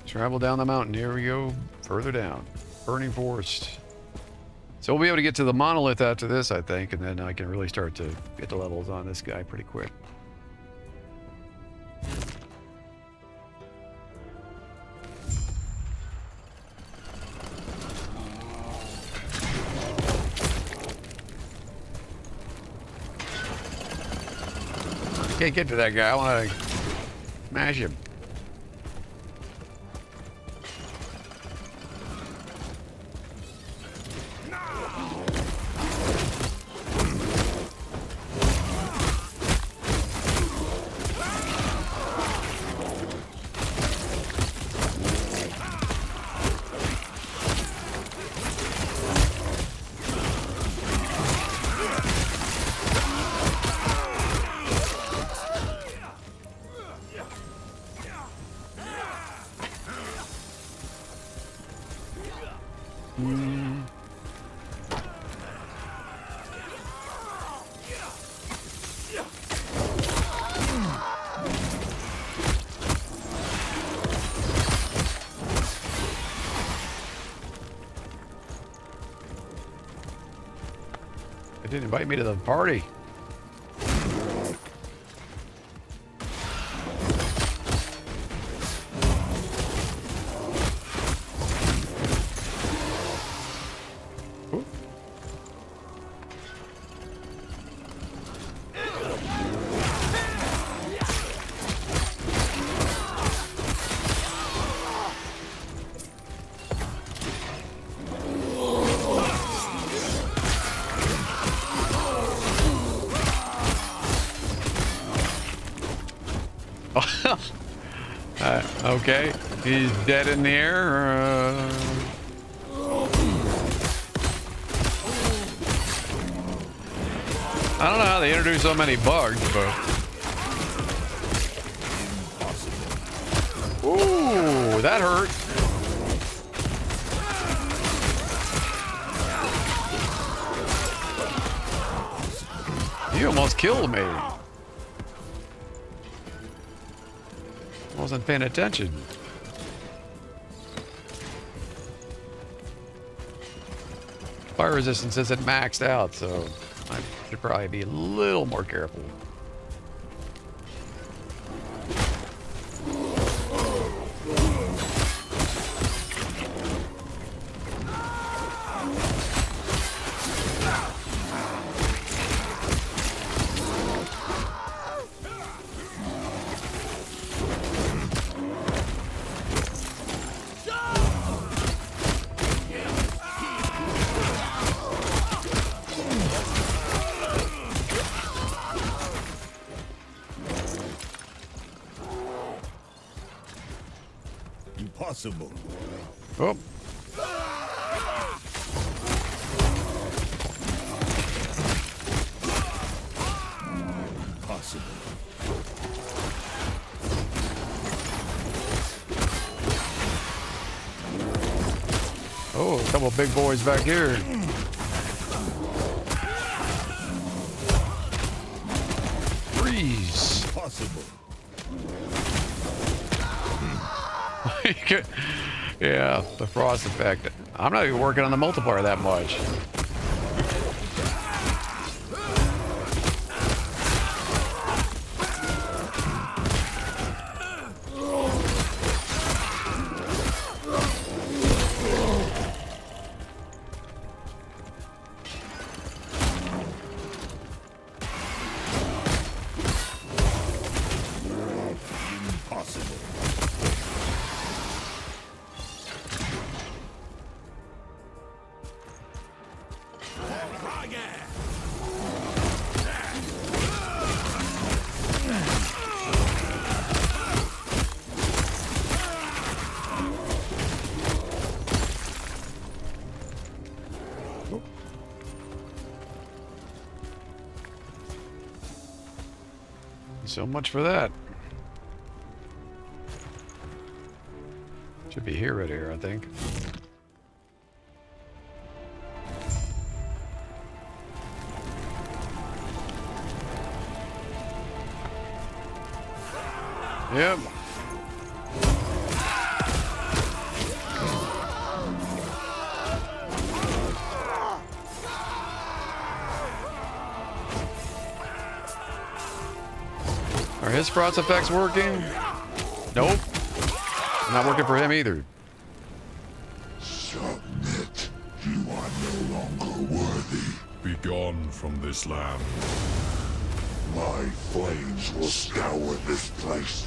travel down the mountain. Here we go. Further down. Burning Forest. So we'll be able to get to the monolith after this, I think, and then I can really start to get the levels on this guy pretty quick. Can't get to that guy. I want to smash him. They didn't invite me to the party. Ooh. Okay, he's dead in the air. I don't know how they introduce so many bugs, but... Ooh, that hurt. You almost killed me. Wasn't paying attention. Fire resistance isn't maxed out, so I should probably be a little more careful. Impossible. Oh. Impossible. Oh, a couple of big boys back here. Freeze. Impossible. Yeah, the frost effect. I'm not even working on the multiplier that much. So much for that. Should be here, right here, I think. Yep. Are his frost effects working? Nope. Not working for him either. Submit. You are no longer worthy. Be gone from this land. My flames will scour this place.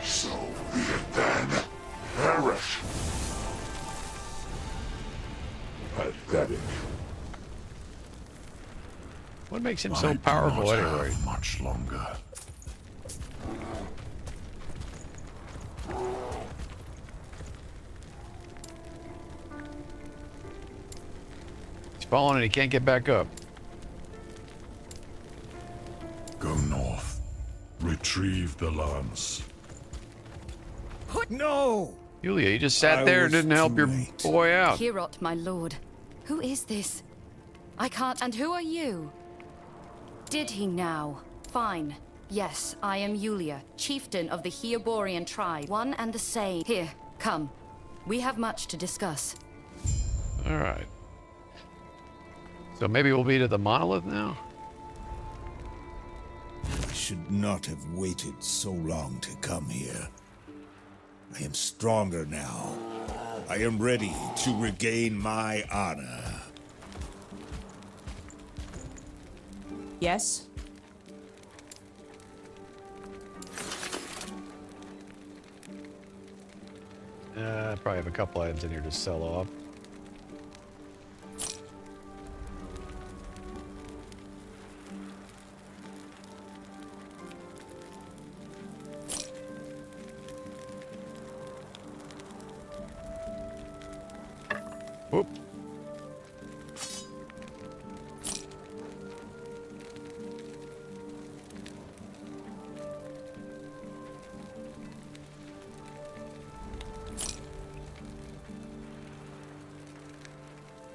So be it then. Perish! Pathetic. What makes him I so do powerful not anyway? have much longer. He's falling and he can't get back up. Go north. Retrieve the lance. No! Yulia, you just sat I there and was didn't help too your late. boy out. Hirot, my lord. Who is this? I can't. And who are you? Did he now? Fine. Yes, I am Yulia, chieftain of the Hyoborian tribe. One and the same. Here, come. We have much to discuss. All right. So maybe we'll be to the monolith now? I should not have waited so long to come here. I am stronger now. I am ready to regain my honor. Yes? I probably have a couple items in here to sell off. Whoop.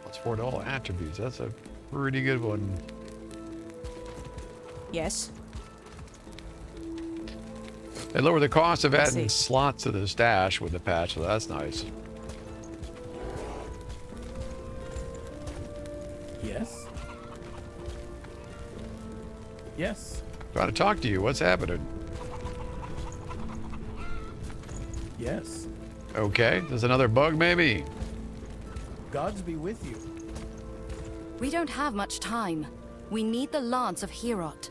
Let's afford all attributes. That's a pretty good one. Yes? They lower the cost of I adding see. slots to the stash with the patch, so that's nice. Yes? Yes. Trying to talk to you. What's happening? Yes. Okay. There's another bug, maybe? Gods be with you. We don't have much time. We need the Lance of Hirot.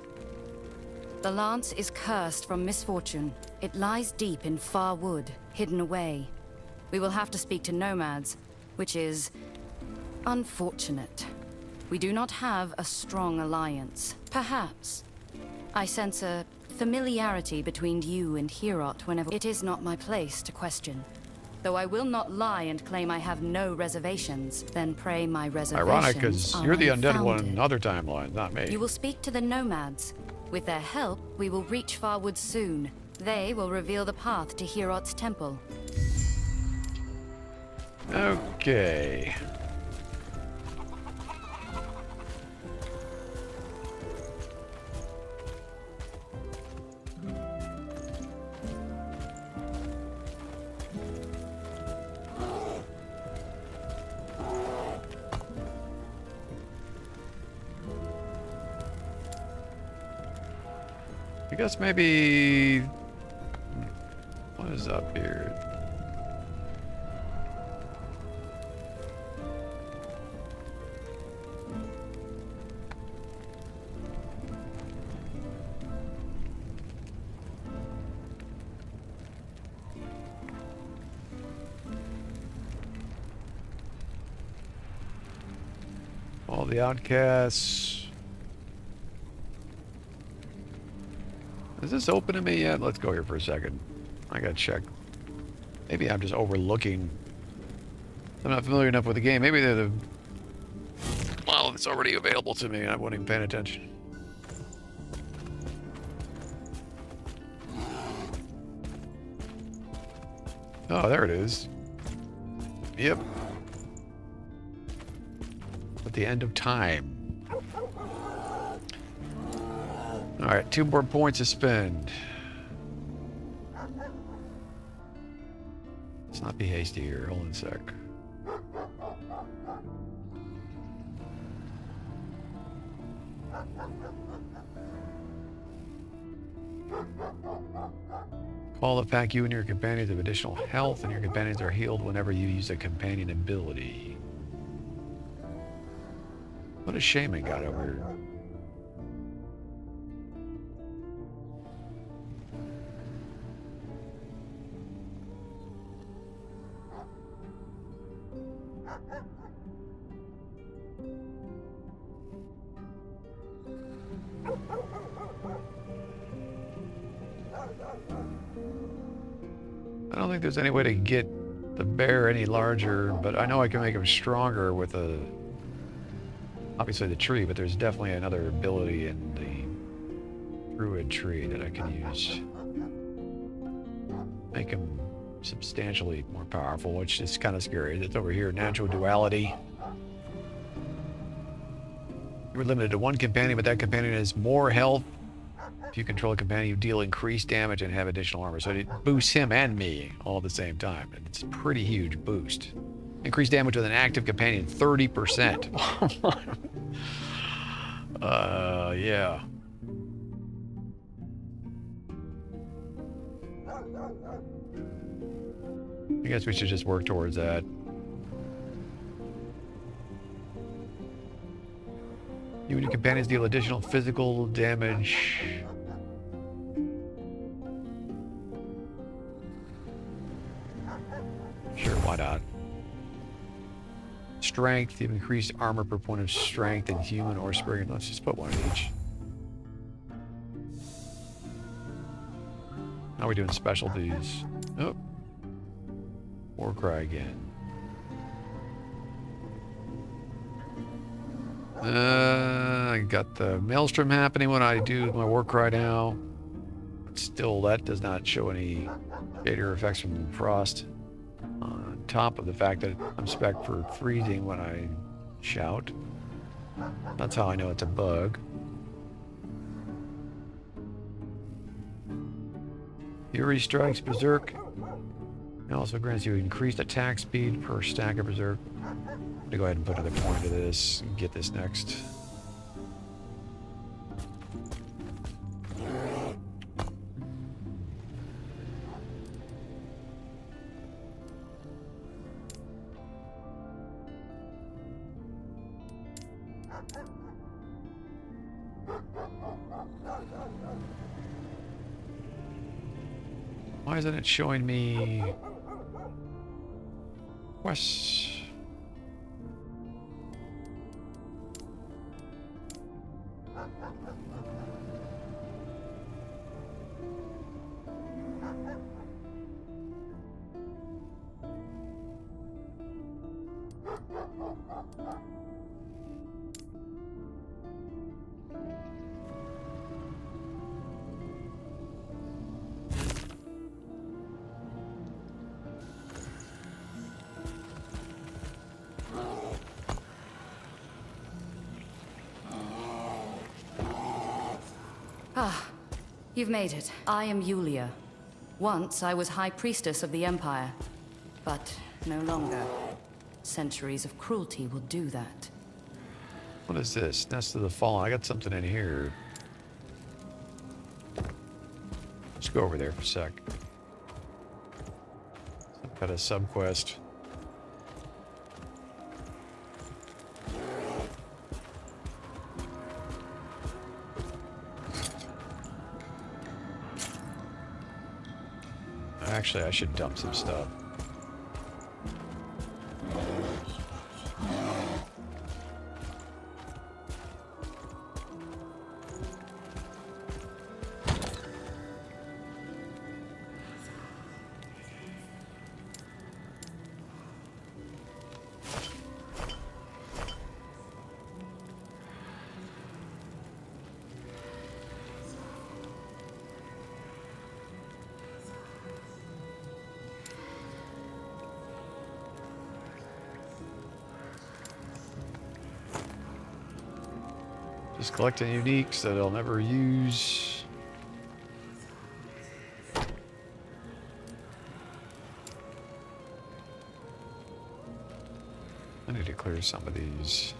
The Lance is cursed from misfortune. It lies deep in far wood, hidden away. We will have to speak to nomads, which is unfortunate. We do not have a strong alliance. Perhaps. I sense a familiarity between you and Hirot whenever... It is not my place to question. Though I will not lie and claim I have no reservations, then pray my reservations Ironic, because are you're the undead one unfounded. in other timelines, not me. You will speak to the nomads. With their help, we will reach Farwood soon. They will reveal the path to Hirot's temple. Okay. I guess maybe... What is up here? All the outcasts. Is this open to me yet? Let's go here for a second. I gotta check. Maybe I'm just overlooking. I'm not familiar enough with the game. Maybe they're the... Well, it's already available to me and I wasn't even paying attention. Oh, there it is. Yep. At the end of time. Alright, 2 more points to spend. Let's not be hasty here. Hold on a sec. Call the pack you and your companions have additional health, and your companions are healed whenever you use a companion ability. What has Shaman got over here? I don't think there's any way to get the bear any larger, but I know I can make him stronger with obviously the tree, but there's definitely another ability in the Druid tree that I can use. Make him substantially more powerful, which is kind of scary. It's over here, natural duality. You are limited to one companion, but that companion has more health. If you control a companion, you deal increased damage and have additional armor. So it boosts him and me all at the same time. And it's a pretty huge boost. Increased damage with an active companion, 30%. Yeah. I guess we should just work towards that. You and your companions deal additional physical damage. Sure, why not? Strength, you have increased armor per point of strength in human or spirit. Let's just put one of each. How are we doing specialties? Oh. Warcry again. I got the Maelstrom happening when I do my Warcry now. But still, that does not show any shader effects from frost. On top of the fact that I'm spec for freezing when I shout. That's how I know it's a bug. Fury strikes Berserk. It also grants you increased attack speed per stack of Berserk. I'm gonna go ahead and put another point to this and get this next. Why isn't it showing me quests? Ah, you've made it. I am Yulia. Once I was High Priestess of the Empire, but no longer. Centuries of cruelty will do that. What is this? Nest of the Fallen. I got something in here. Let's go over there for a sec. I've got a sub-quest. Actually, I should dump some stuff. Just collecting uniques that I'll never use. I need to clear some of these.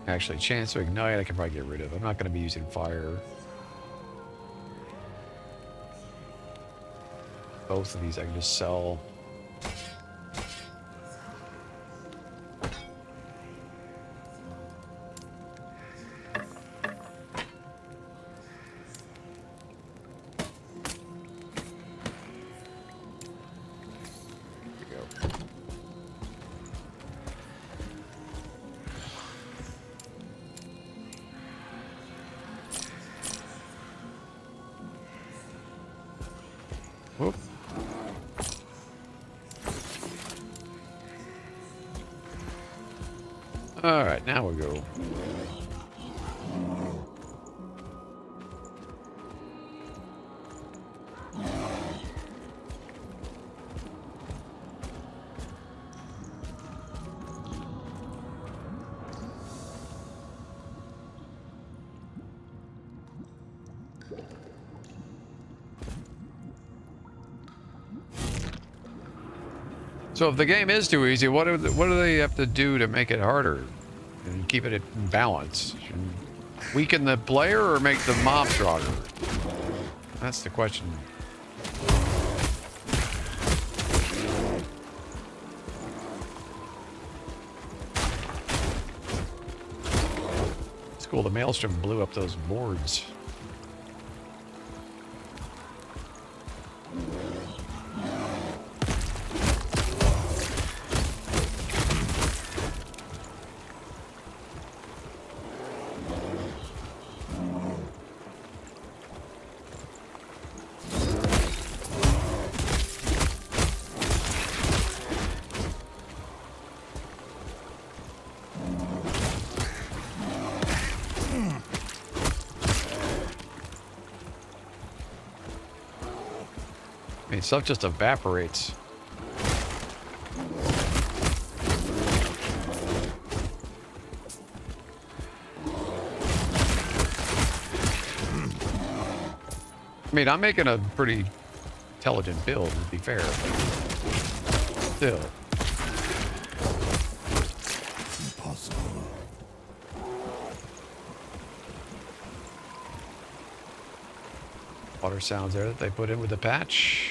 Actually, chance to ignite I can probably get rid of. I'm not going to be using fire. Both of these I can just sell. All right, now we'll go. So if the game is too easy, what do they have to do to make it harder and keep it in balance? Weaken the player or make the mob stronger? That's the question. It's cool. The Maelstrom blew up those boards. I mean, stuff just evaporates. I mean, I'm making a pretty intelligent build, to be fair. Still. Impossible. Water sounds there that they put in with the patch.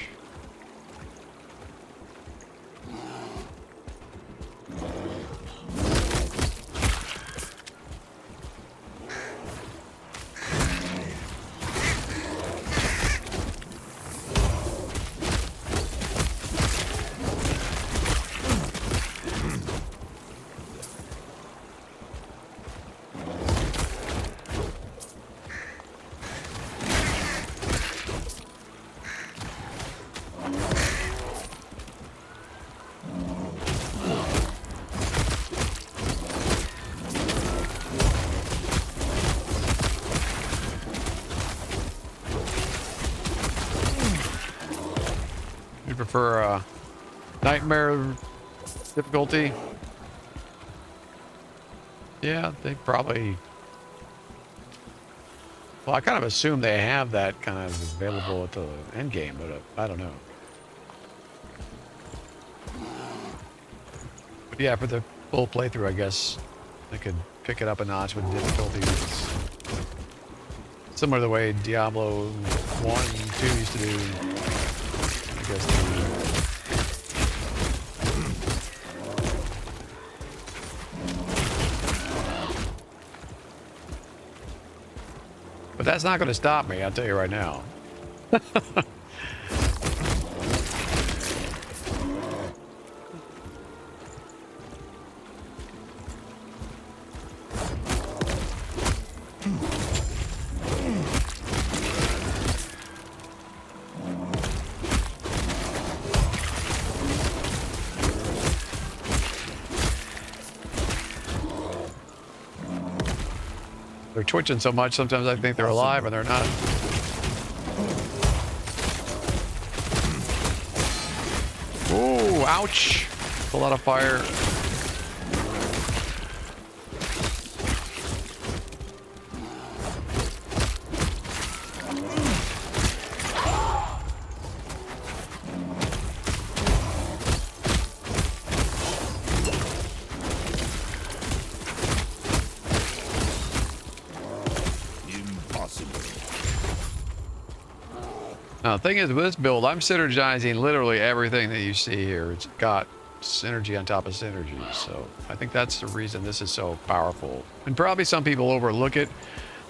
You prefer nightmare difficulty? Yeah, they probably. Well, I kind of assume they have that kind of available at the end game, but I don't know. But yeah, for the full playthrough, I guess I could pick it up a notch with difficulties. Similar to the way Diablo 1 and 2 used to do. I guess. But that's not going to stop me, I'll tell you right now. They're twitching so much, sometimes I think they're alive and they're not. Ooh, ouch. A lot of fire. Now, the thing is, with this build, I'm synergizing literally everything that you see here. It's got synergy on top of synergy, so I think that's the reason this is so powerful. And probably some people overlook it.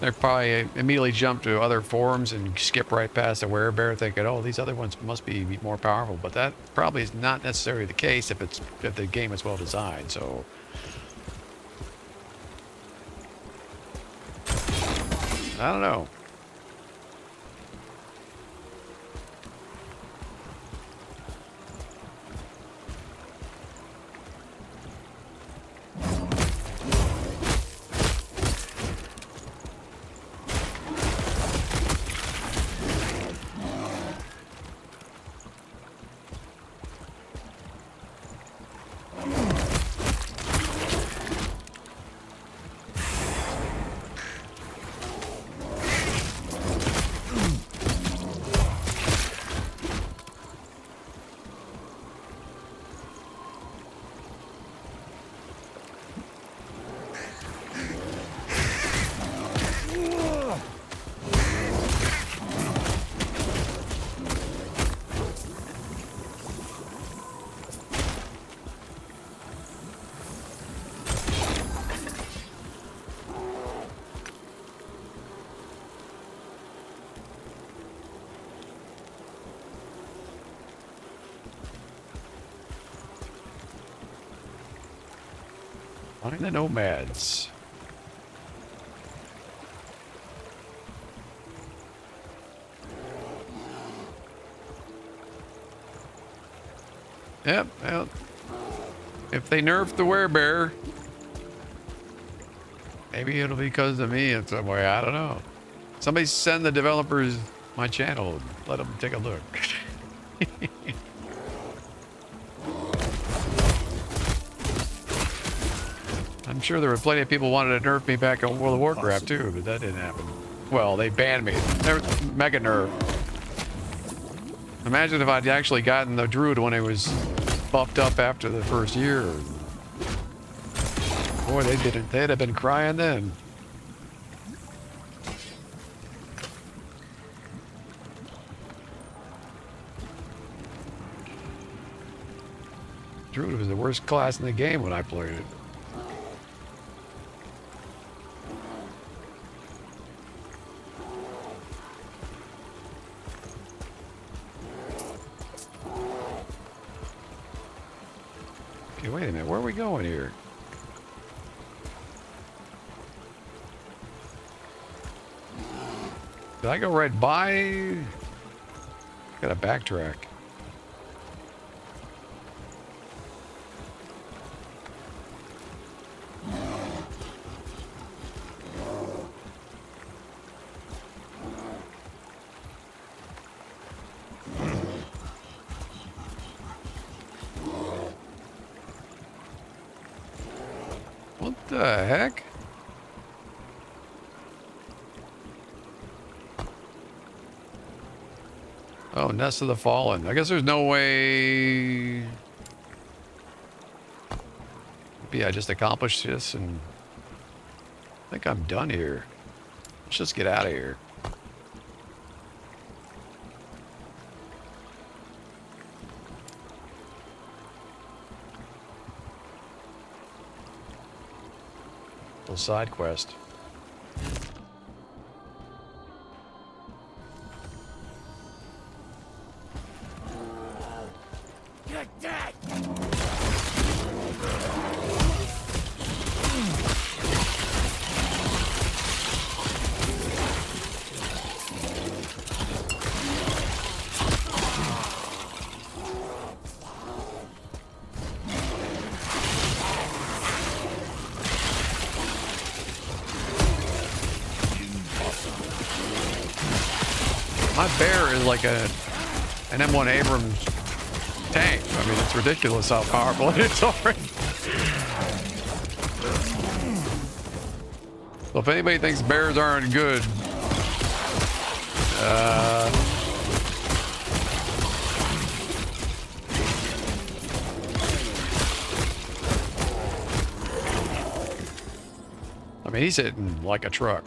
They probably immediately jump to other forums and skip right past the werebear, thinking, "Oh, these other ones must be more powerful." But that probably is not necessarily the case if the game is well designed. So, I don't know. Find the nomads. Yep, well, if they nerf the werebear, maybe it'll be because of me in some way. I don't know. Somebody send the developers my channel and let them take a look. I'm sure there were plenty of people who wanted to nerf me back on World of Warcraft too, but that didn't happen. Well, they banned me. Mega nerf. Imagine if I'd actually gotten the Druid when it was buffed up after the first year. Boy, they didn't. They'd have been crying then. Druid was the worst class in the game when I played it. Okay, wait a minute. Where are we going here? Did I go right by? Gotta backtrack. What the heck? Oh, Nest of the Fallen. I guess there's no way... Maybe I just accomplished this and... I think I'm done here. Let's just get out of here. Little side quest. My bear is like an M1 Abrams tank. I mean, it's ridiculous how powerful it is already. So if anybody thinks bears aren't good, I mean, he's hitting like a truck.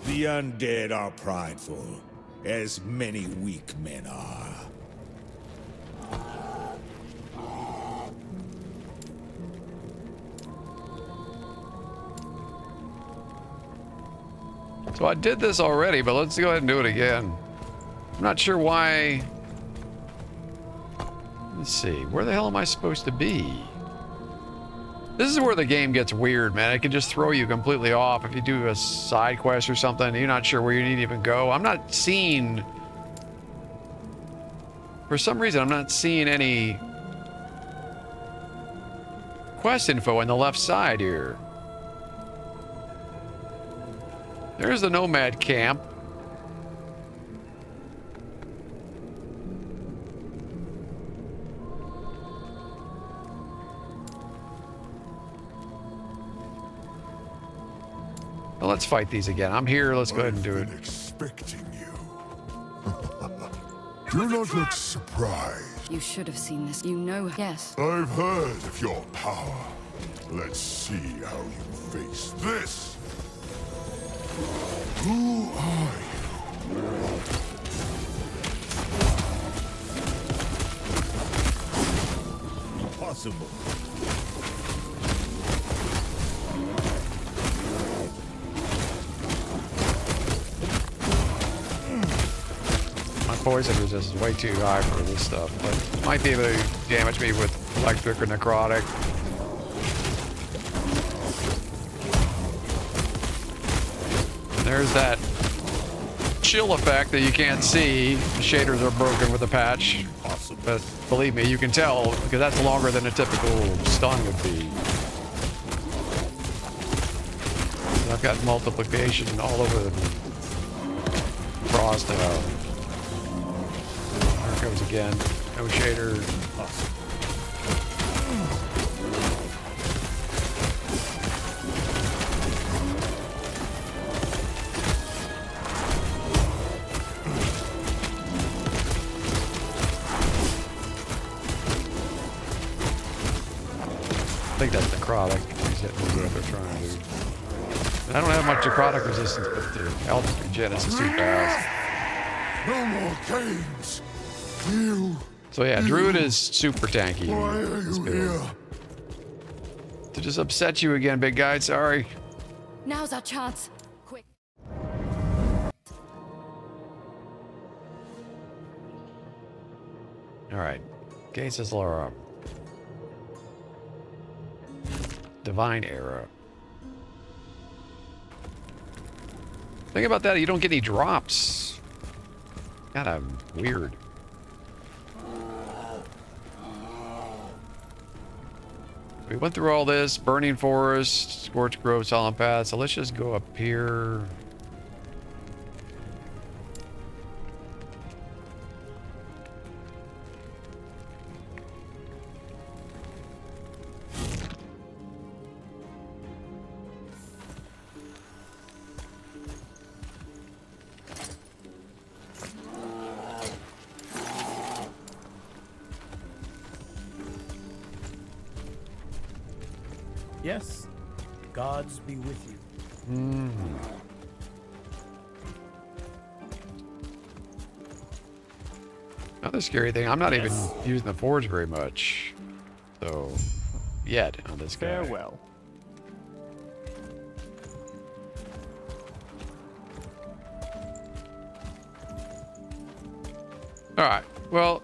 The undead are prideful, as many weak men are. So I did this already, but let's go ahead and do it again. I'm not sure why. Let's see. Where the hell am I supposed to be? This is where the game gets weird, man. It can just throw you completely off if you do a side quest or something and you're not sure where you need to even go. I'm not seeing... For some reason, I'm not seeing any quest info on the left side here. There's the nomad camp. Well, let's fight these again. I'm here. Let's go ahead and do it. I've been expecting you. Do not look surprised. You should have seen this. You know, yes. I've heard of your power. Let's see how you face this. Who are you? Impossible. poison resistance is way too high for this stuff, but might be able to damage me with electric or necrotic. And there's that chill effect that you can't see. The shaders are broken with the patch. Awesome. But believe me, you can tell because that's longer than a typical stun would be. I've got multiplication all over the frost out. There it goes again. No shader. Awesome. I think that's necrotic. He's hitting what they're trying to do. And I don't have much necrotic resistance, but the health regenesis is too fast. No more games. You. So yeah, Druid is super tanky. Why are This you build. here? To just upset you again, big guy. Sorry. Now's our chance. Quick. All right. Cases Laura. Divine Era. Think about that. You don't get any drops. Kinda weird. We went through all this. Burning Forest, Scorched Grove, Solemn Path. So let's just go up here. Yes. Gods be with you. Another scary thing, I'm not even using the forge very much. So, yet on this guy. Farewell. Alright, well.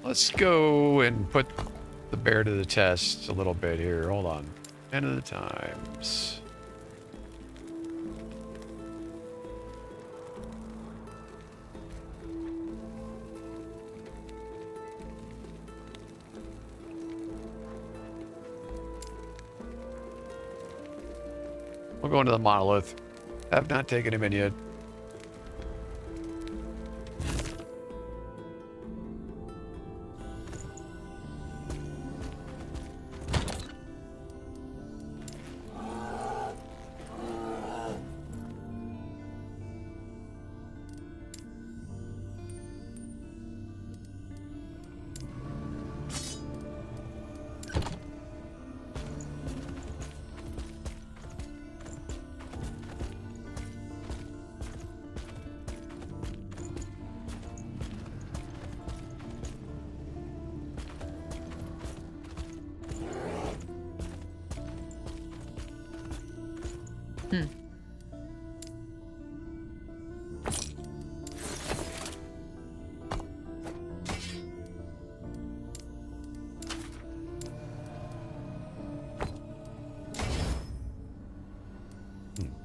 Let's go and put the bear to the test a little bit here. Hold on. 10 of the times. We'll go into the monolith. Have not taken him in yet.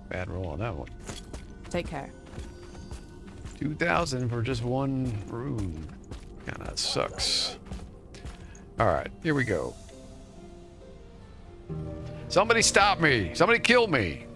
Bad roll on that one. Take care. 2,000 for just one rune. Kinda sucks. Alright, here we go. Somebody stop me! Somebody kill me!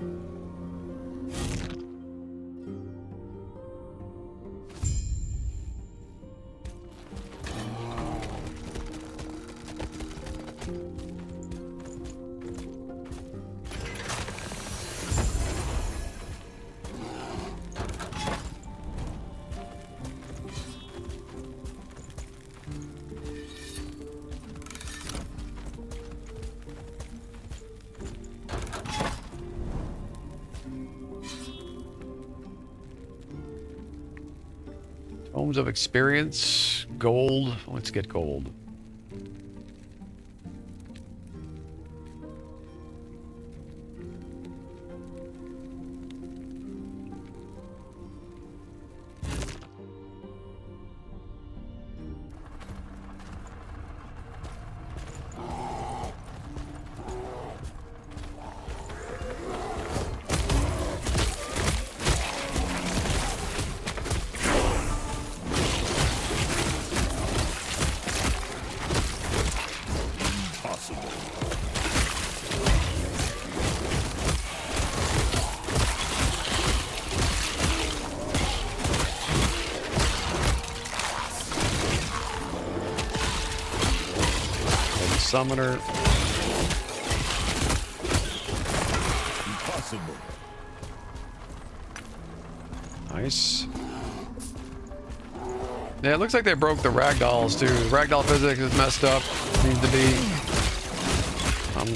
Tomes of Experience, gold. Let's get gold. Impossible. And summoner. Impossible. Nice. Yeah, it looks like they broke the ragdolls too. The ragdoll physics is messed up. Needs to be.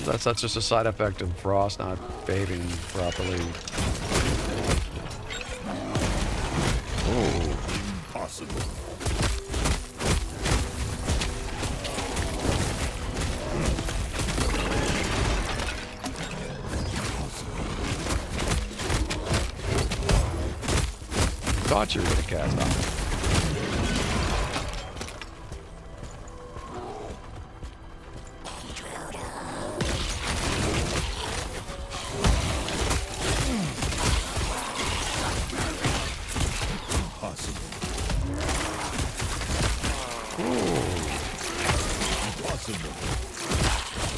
That's just a side effect of Frost not behaving properly. Oh. Impossible. Thought you were gonna cast off.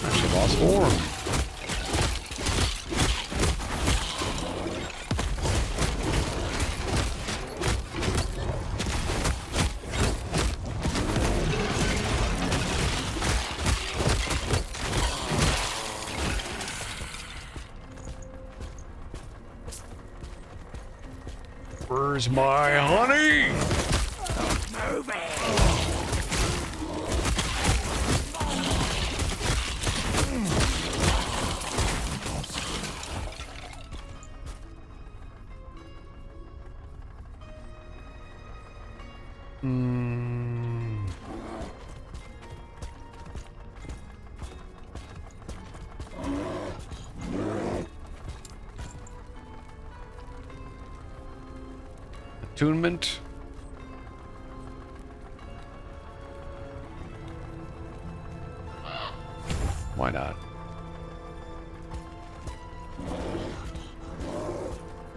Actually lost form. Where's my honey? Move it. Attunement. Why not?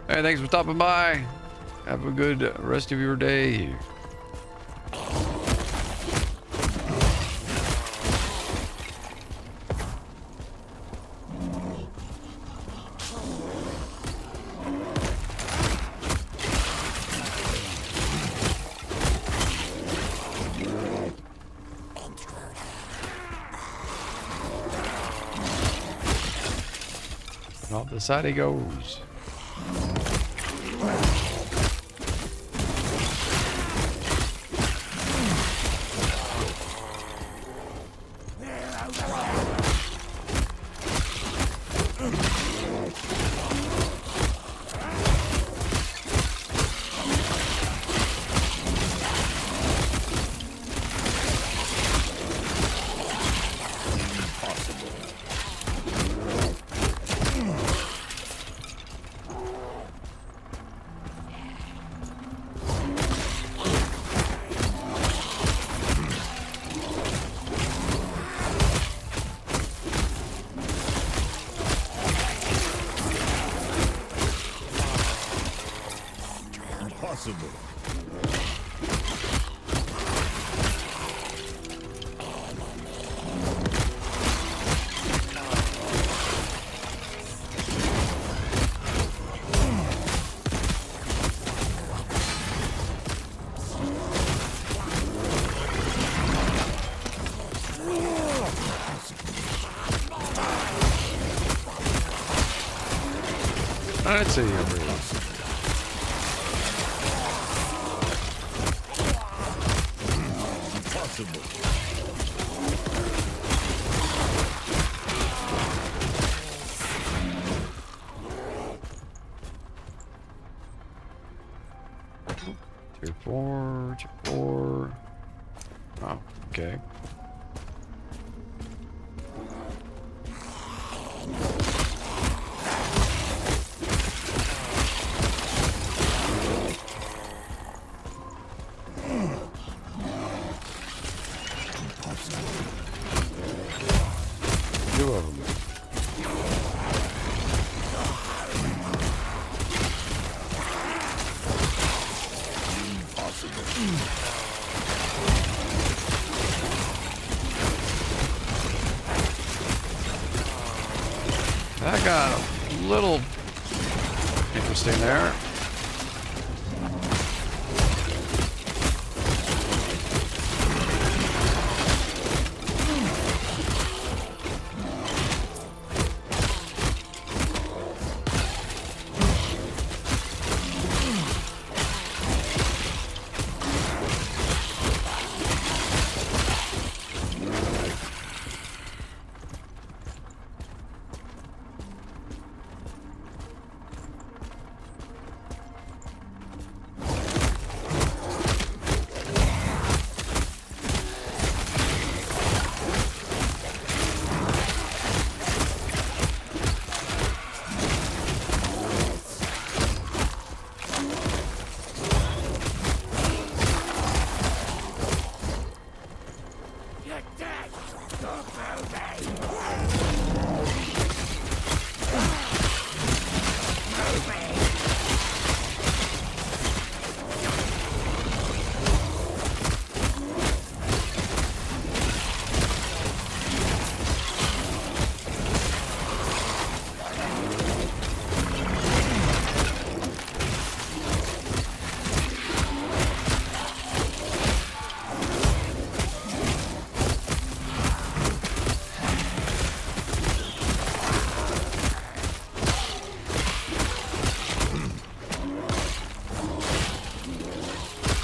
Hey, thanks for stopping by. Have a good rest of your day. Off the side he goes. I'd say you're pretty. Impossible. 4, 4. Oh, okay. Two of them. That got a little interesting there.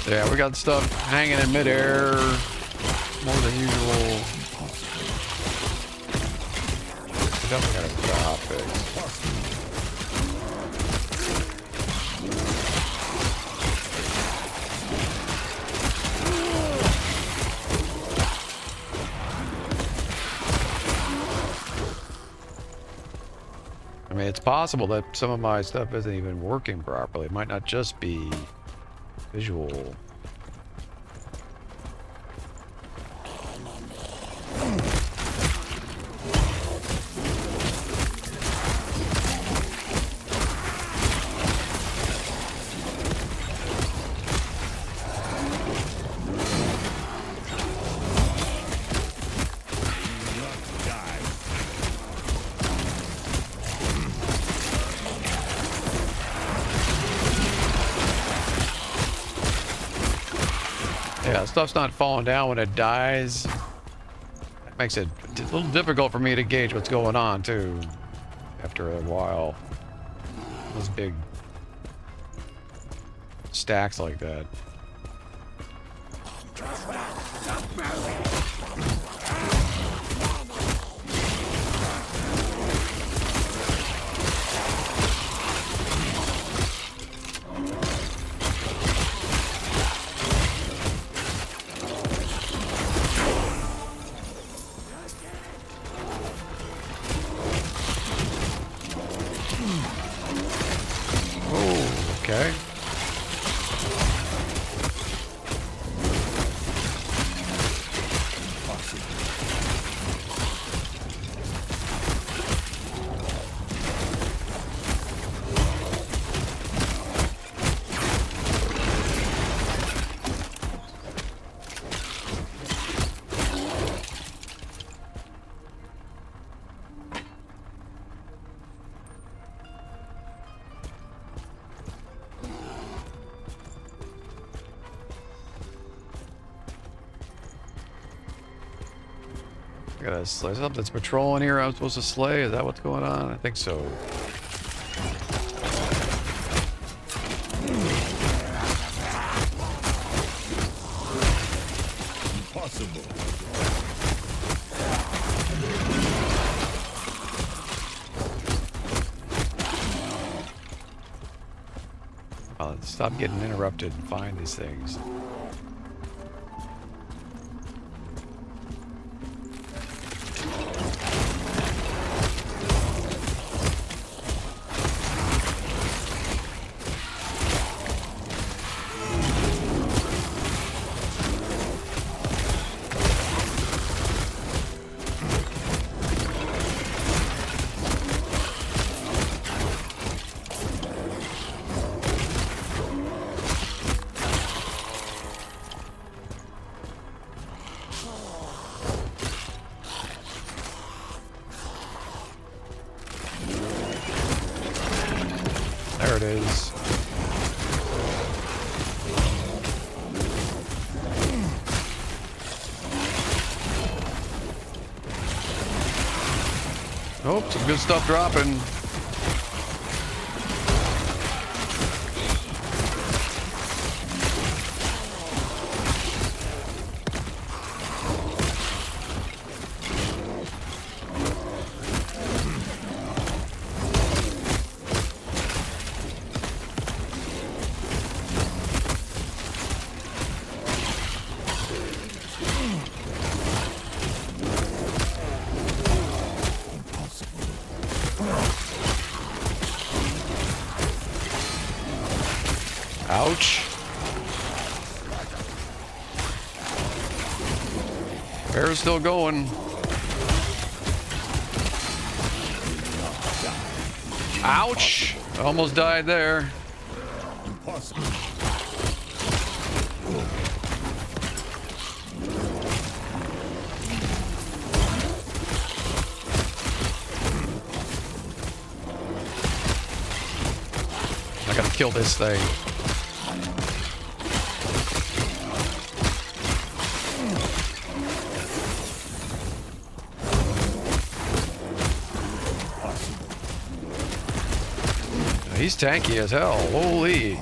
Yeah, we got stuff hanging in midair more than usual. We definitely gotta put a hotfix. I mean, it's possible that some of my stuff isn't even working properly. It might not just be visual. Yeah, stuff's not falling down when it dies. That makes it a little difficult for me to gauge what's going on, too, after a while. Those big stacks like that. Okay. I gotta slay something that's patrolling here. I'm supposed to slay. Is that what's going on? I think so. Impossible. I'll stop getting interrupted and find these things. it is. Oh, some good stuff dropping. Ouch. Bear's still going. Ouch. Almost died there. Impossible. I gotta kill this thing. He's tanky as hell. Holy.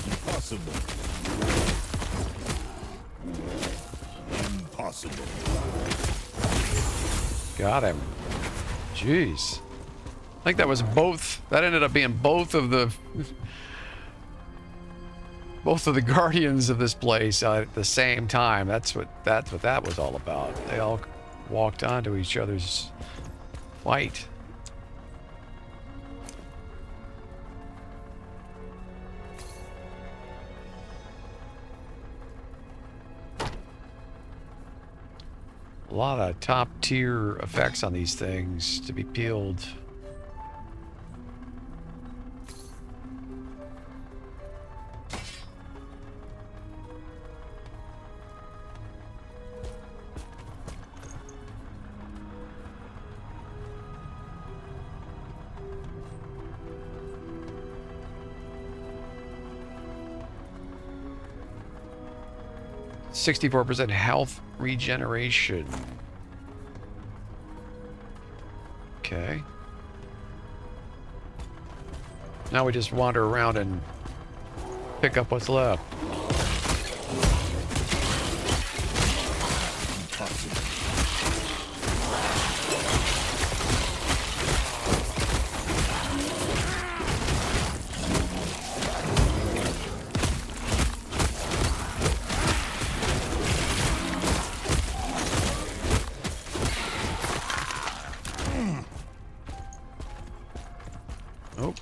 Impossible. Impossible. Got him. Jeez. I think that was both. That ended up being both of the guardians of this place at the same time. That's what that was all about. They all walked onto each other's fight. A lot of top tier effects on these things to be peeled. %64 health regeneration. Okay. Now we just wander around and pick up what's left. Oh.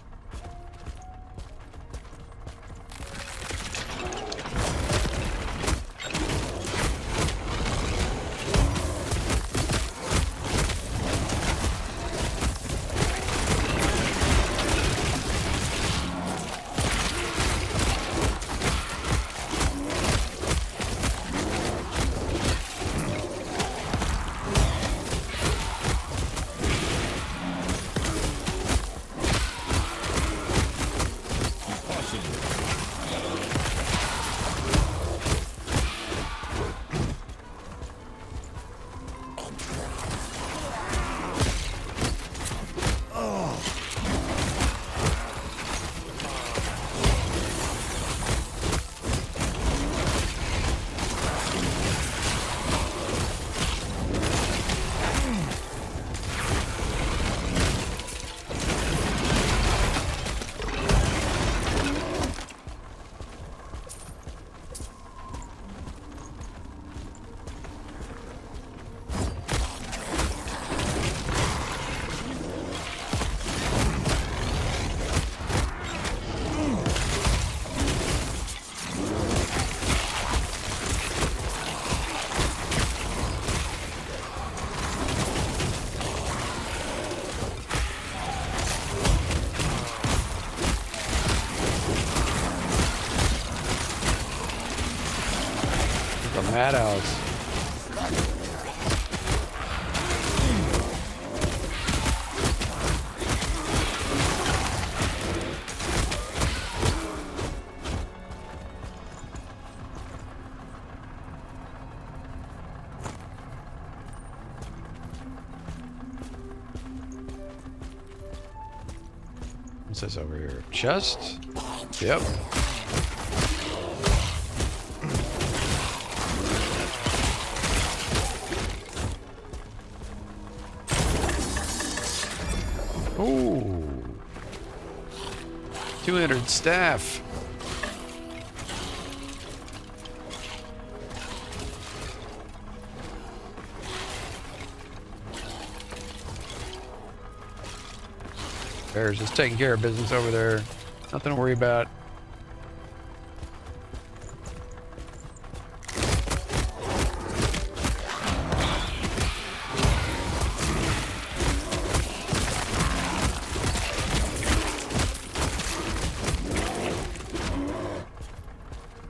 Madhouse. What's this over here? Chest? Yep. Ooh. 200 staff. Bear's just taking care of business over there. Nothing to worry about.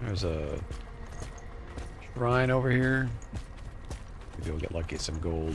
There's a shrine over here. Maybe we'll get lucky, some gold.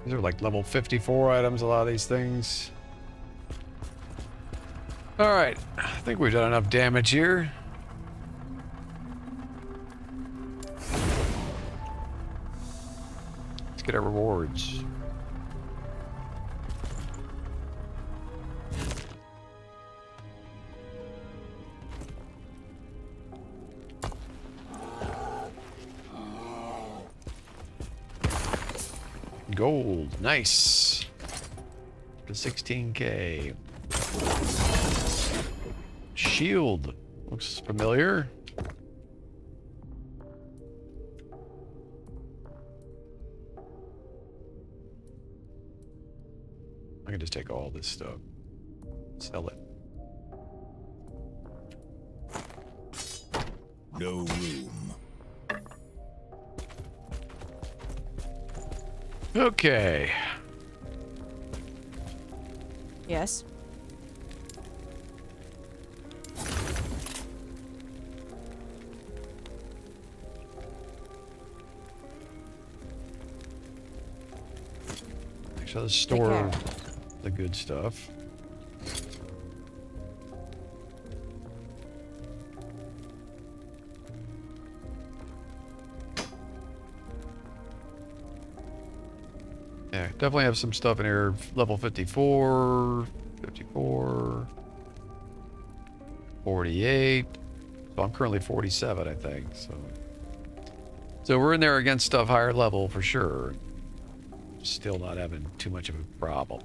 These are like level 54 items, a lot of these things. Alright, I think we've done enough damage here. Let's get our rewards. Gold, nice. To 16K. Shield, looks familiar. I can just take all this stuff, sell it. No room. Okay. Yes. Actually, let's store the good stuff. Yeah, definitely have some stuff in here. Level 54, 54, 48. So I'm currently 47, I think. So we're in there against stuff higher level for sure. Still not having too much of a problem.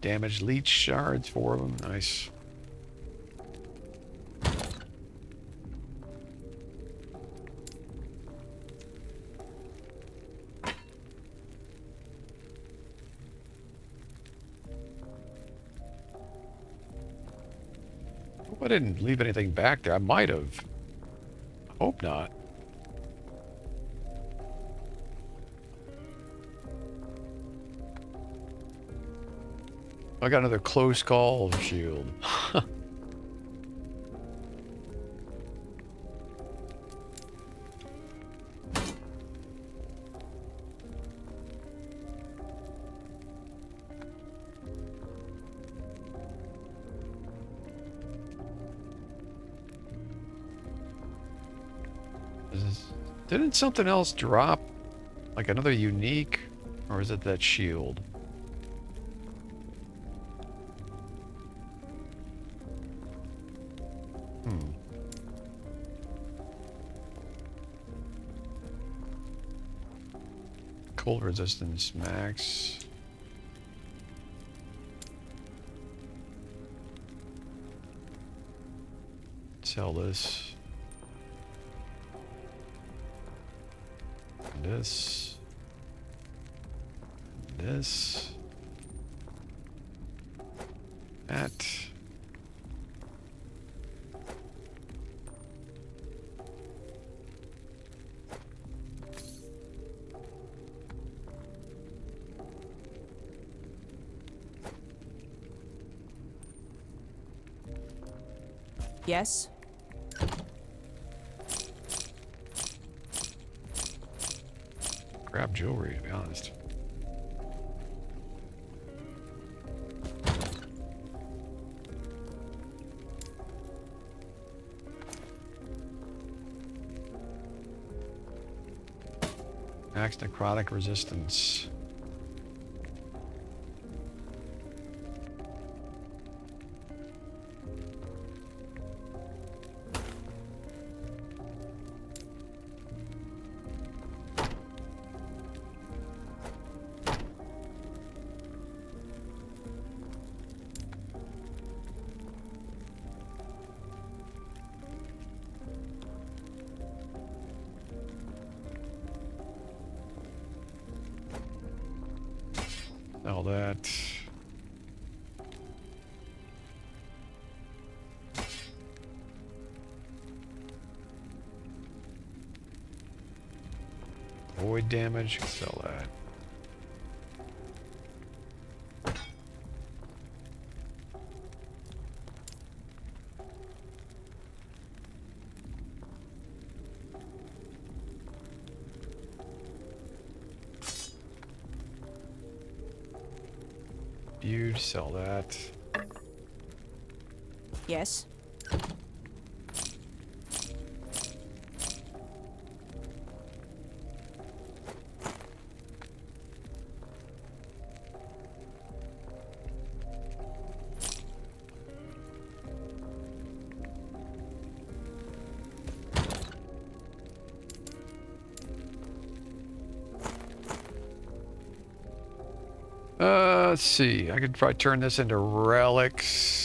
damage leech shards, 4 of them. Nice. Hope I didn't leave anything back there. I might have. Hope not. I got another close call shield. Didn't something else drop? Like another unique? Or is it that shield? Cold resistance max. Sell this. This. This. That. Yes? Grab jewelry, to be honest. Max necrotic resistance. All that. Void damage, sell that. You'd sell that. Yes? Let's see. I could probably turn this into relics.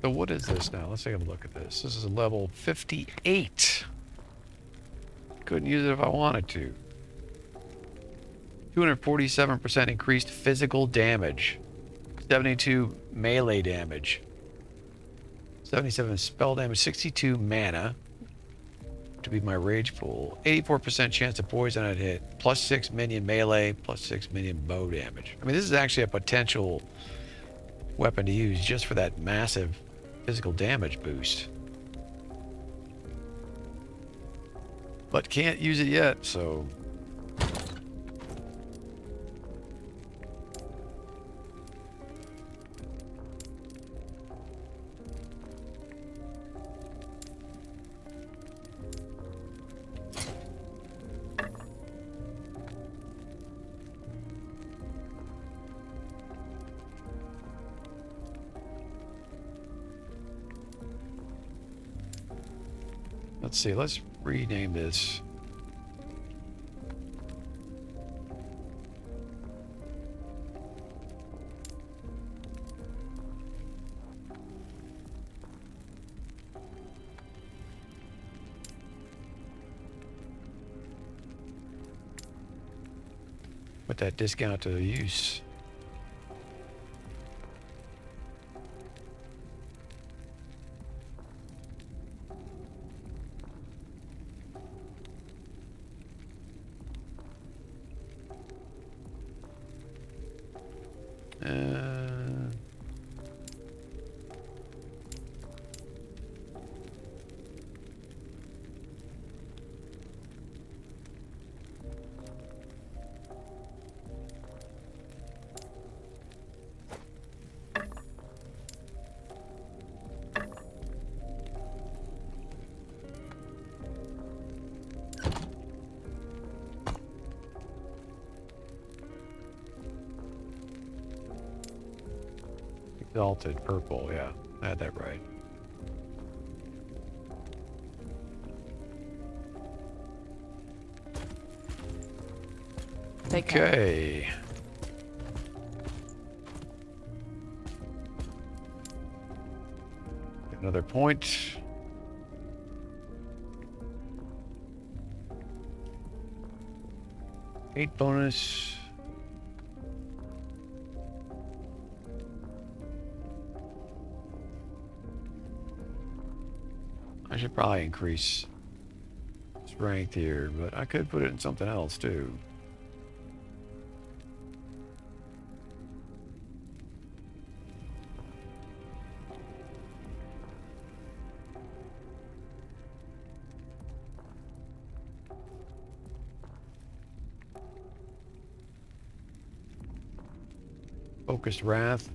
So what is this now? Let's take a look at this. This is a level 58. Couldn't use it if I wanted to. 247% increased physical damage. 72 melee damage. 77 spell damage. 62 mana. to be my rage pool. 84% chance of poison I'd hit. Plus 6 minion melee, plus 6 minion bow damage. I mean, this is actually a potential weapon to use just for that massive physical damage boost. But can't use it yet, so... Let's see, let's rename this. Put that discount to use. Exalted purple, yeah, I had that right. Take care. Okay. Another point. Eight bonus. I should probably increase strength here, but I could put it in something else too. Focused Wrath.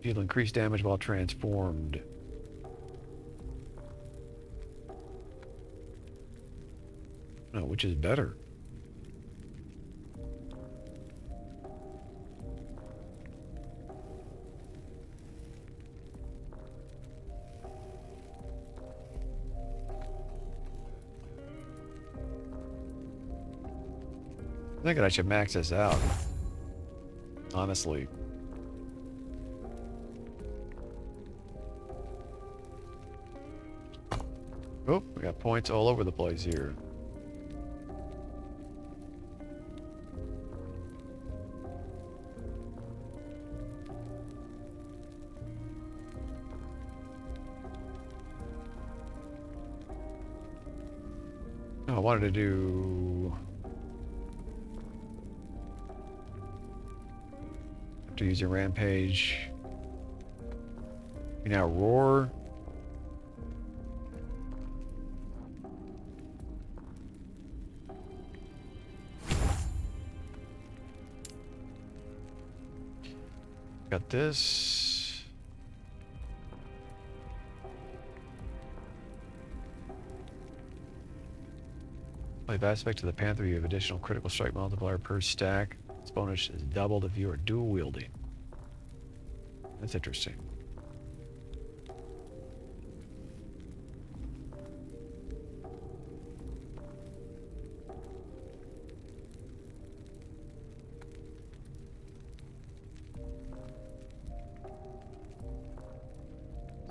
Deal increased damage while transformed. No, which is better? I think I should max this out. Honestly. Oh, we got points all over the place here. Oh, I wanted to do... After using Rampage. You now Roar. Got this. Life aspect to the Panther, you have additional critical strike multiplier per stack. This bonus is doubled if you are dual wielding. That's interesting.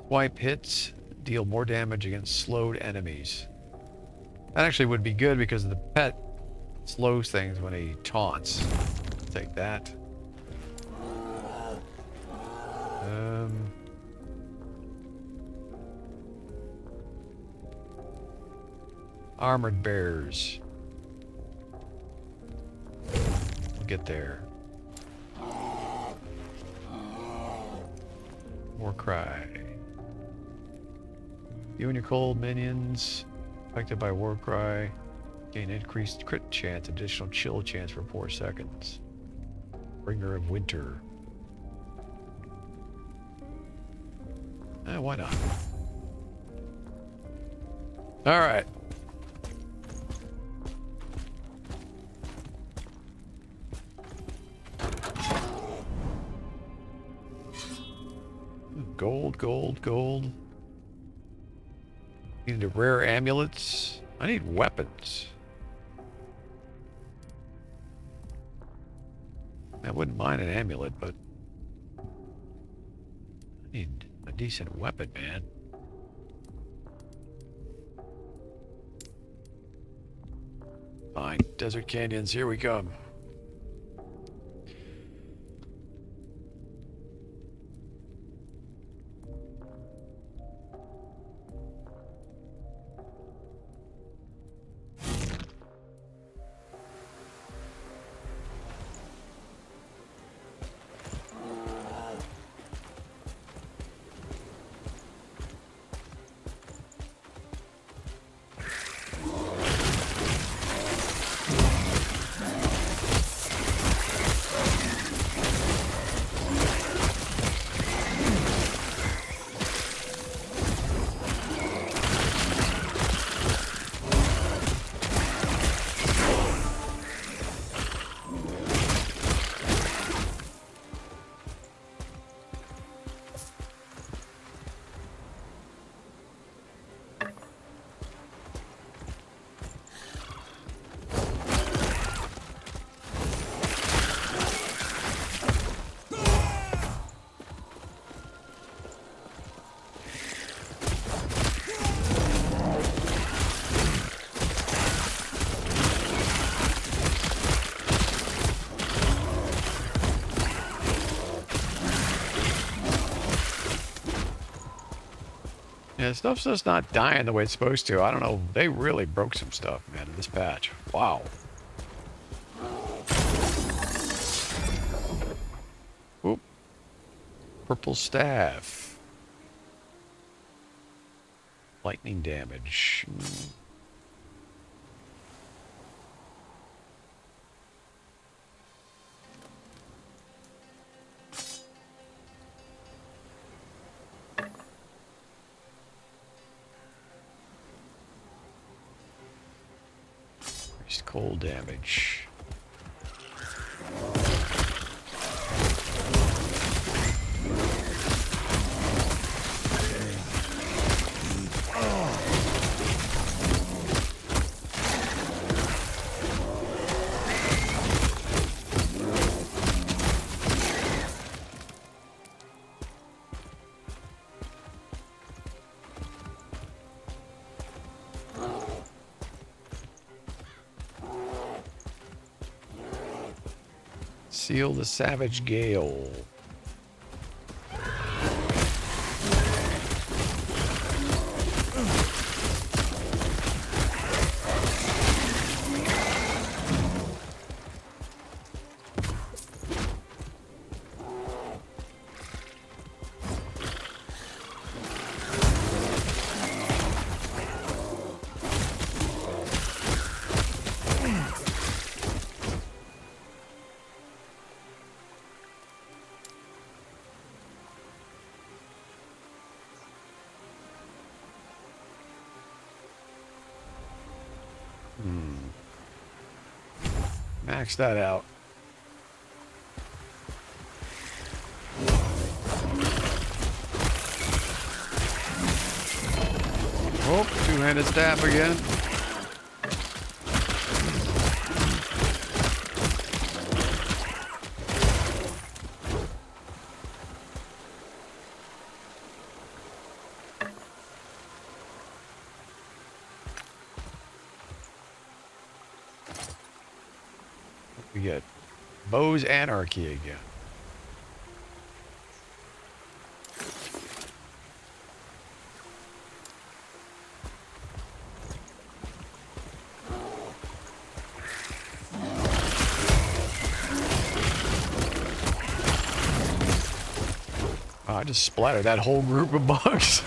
Swipe hits deal more damage against slowed enemies. That actually would be good because the pet slows things when he taunts. Take that. Armored bears. We'll get there. War cry. You and your cold minions affected by war cry gain increased crit chance, additional chill chance for 4 seconds. Bringer of winter. Why not? All right. Gold, gold, gold. Need the rare amulets. I need weapons. I wouldn't mind an amulet, but I need a decent weapon, man. Fine. Desert Canyons, here we come. Yeah, stuff's just not dying the way it's supposed to. I don't know. They really broke some stuff, man, in this patch. Wow. Oop. Purple staff. Lightning damage. Cold damage. Seal the Savage Gale. Max that out. Oh, two-handed staff again. We get Bo's Anarchy again. I just splattered that whole group of bugs.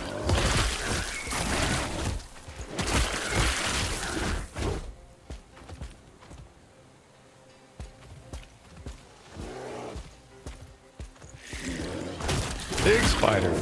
Big spider.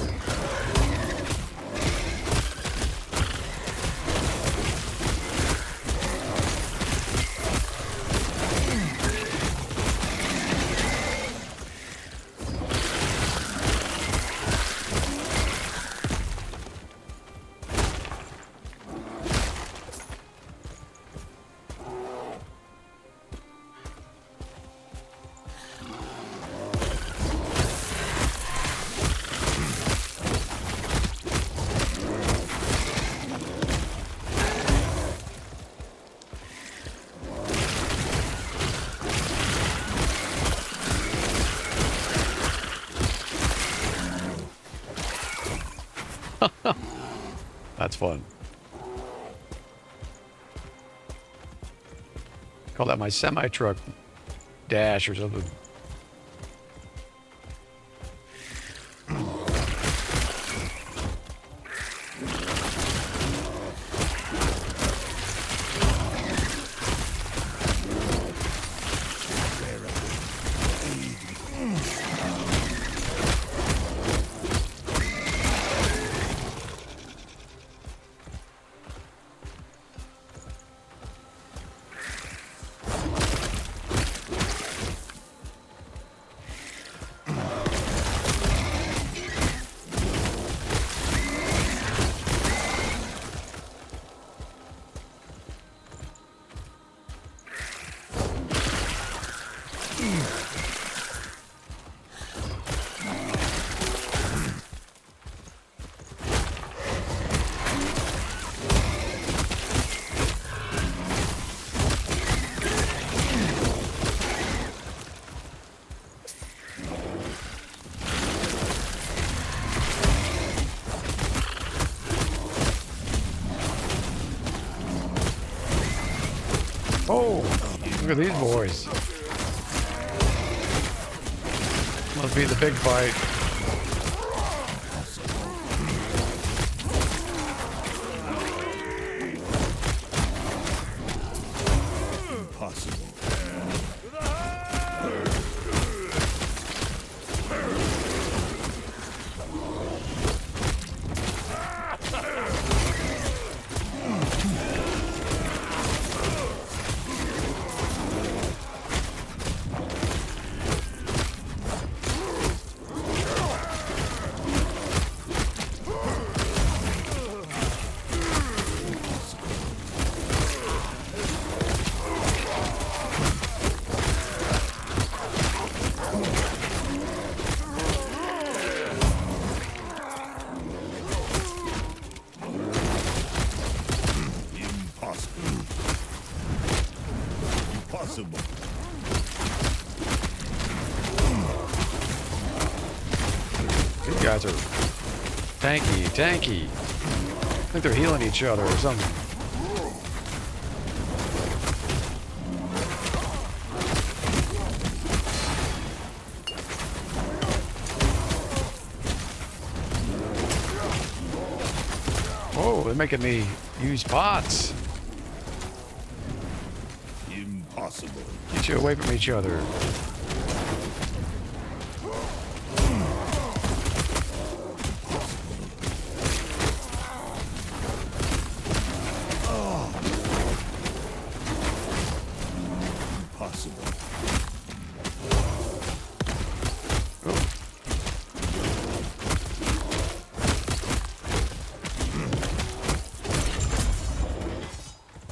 That's fun. Call that my semi-truck dash or something. Oh, look at these boys. Must be the big fight. Impossible. Impossible. These guys are tanky. I think they're healing each other or something. Oh, they're making me use pots. Impossible. Get you away from each other. Impossible. Oh.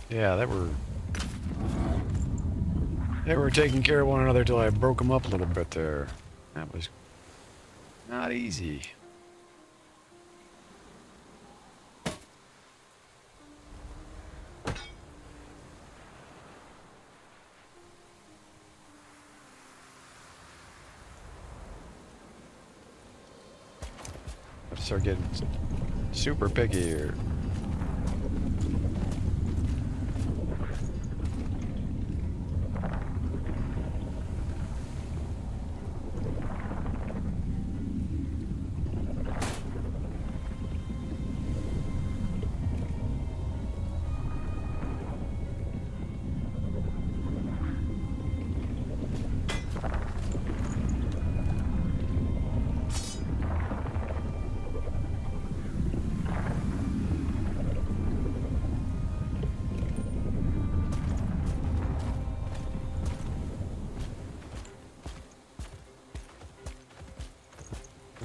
Yeah, they were taking care of one another till I broke them up a little bit there. That was not easy. Have to start getting super picky here.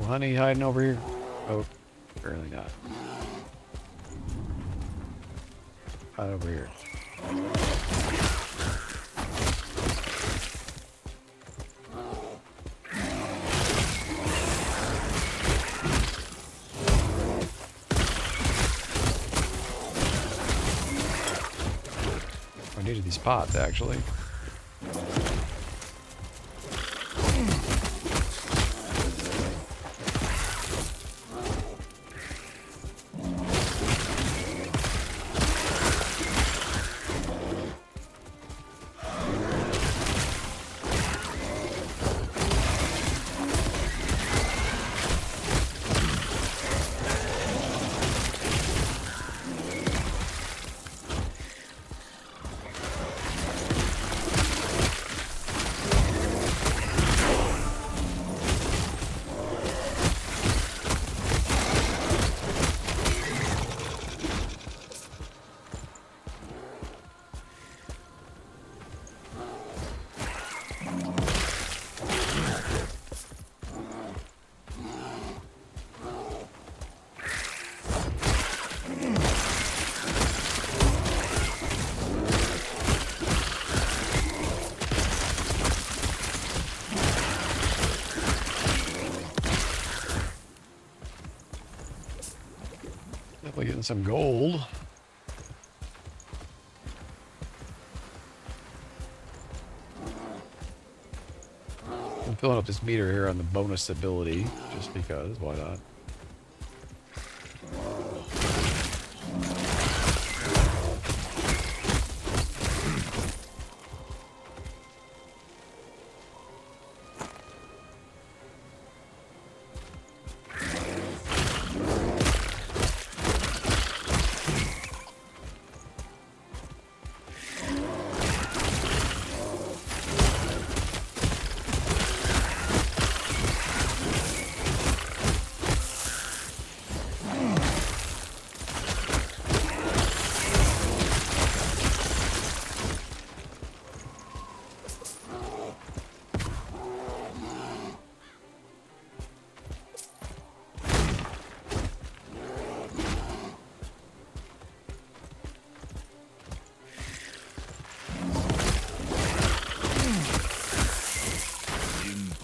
honey hiding over here? Oh, apparently not. Hide over here. I needed these pots, actually. Definitely getting some gold. I'm filling up this meter here on the bonus ability, just because, why not?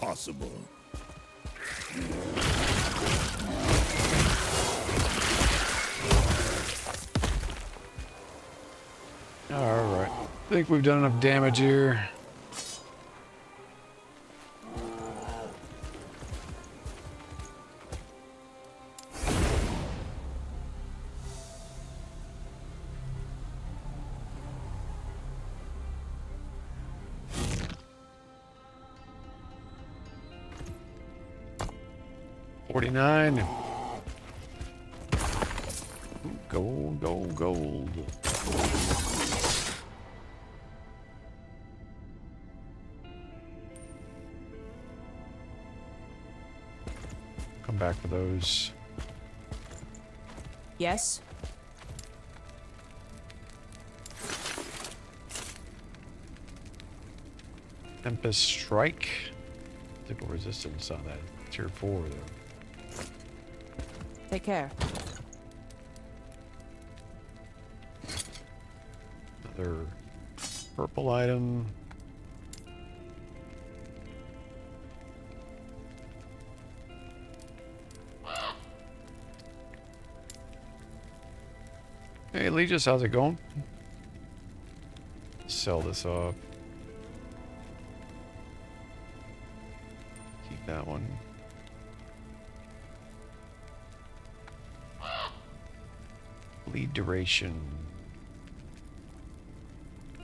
Impossible. Alright. I think we've done enough damage here. $49. Gold, gold, gold. Come back for those. Yes? Tempest Strike. Physical resistance on that. Tier 4 though. Take care. Another purple item. Hey, Legis, how's it going? Sell this off. Keep that one. Lead duration.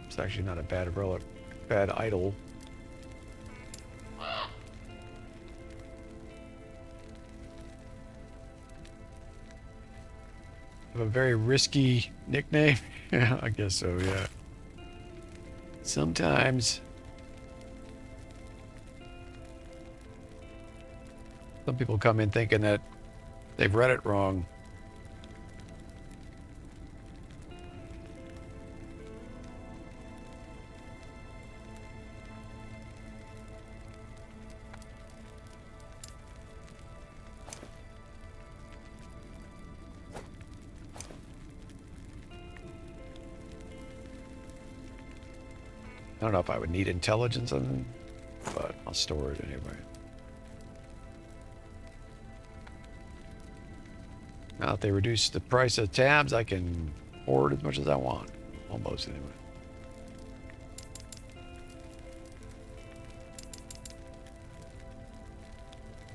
It's actually not a bad relic, bad idol. Have a very risky nickname. Yeah, I guess so. Yeah. Sometimes. Some people come in thinking that they've read it wrong. I don't know if I would need intelligence on, but I'll store it anyway. Now if they reduce the price of tabs, I can hoard as much as I want. Almost anyway.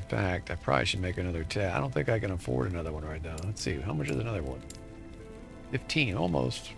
In fact, I probably should make another tab. I don't think I can afford another one right now. Let's see, how much is another one? 15, almost.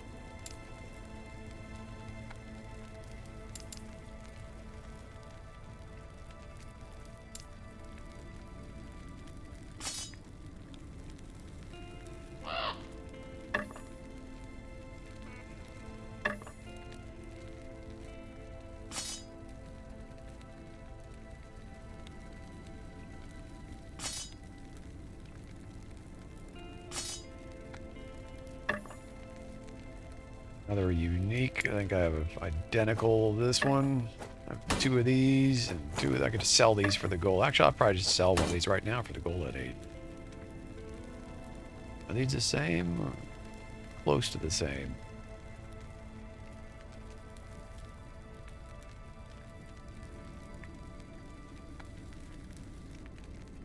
Another unique. I think I have identical this one. I have 2 of these and 2 of I could just sell these for the gold. Actually, I'll probably just sell one of these right now for the gold at 8. Are these the same? Or close to the same.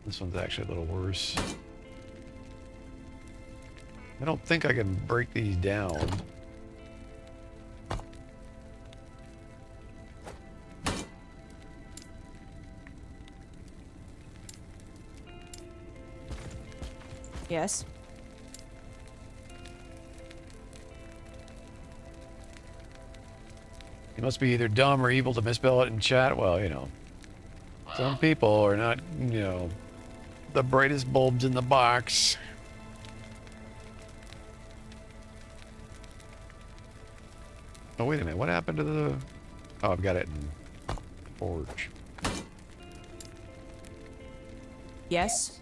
This one's actually a little worse. I don't think I can break these down. Yes. You must be either dumb or evil to misspell it in chat. Well, you know, some people are not, you know, the brightest bulbs in the box. Oh, wait a minute. What happened to the... Oh, I've got it in Forge. Yes.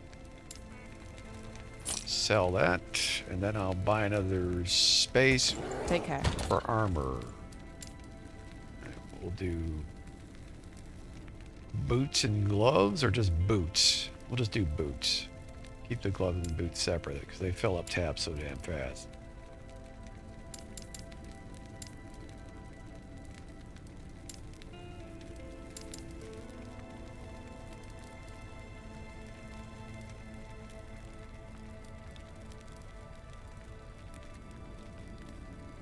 Sell that, and then I'll buy another space Take care. for armor. We'll do boots and gloves, or just boots? We'll just do boots. Keep the gloves and boots separate, because they fill up tabs so damn fast.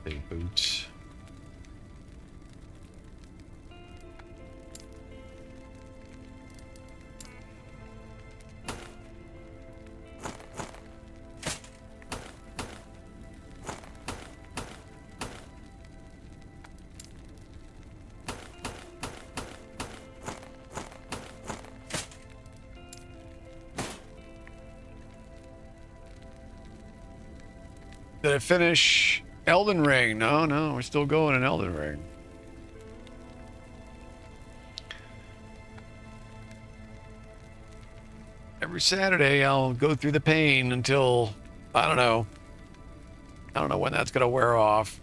Big boots. Did it finish Elden Ring? No, we're still going in Elden Ring. Every Saturday I'll go through the pain until, I don't know when that's gonna wear off.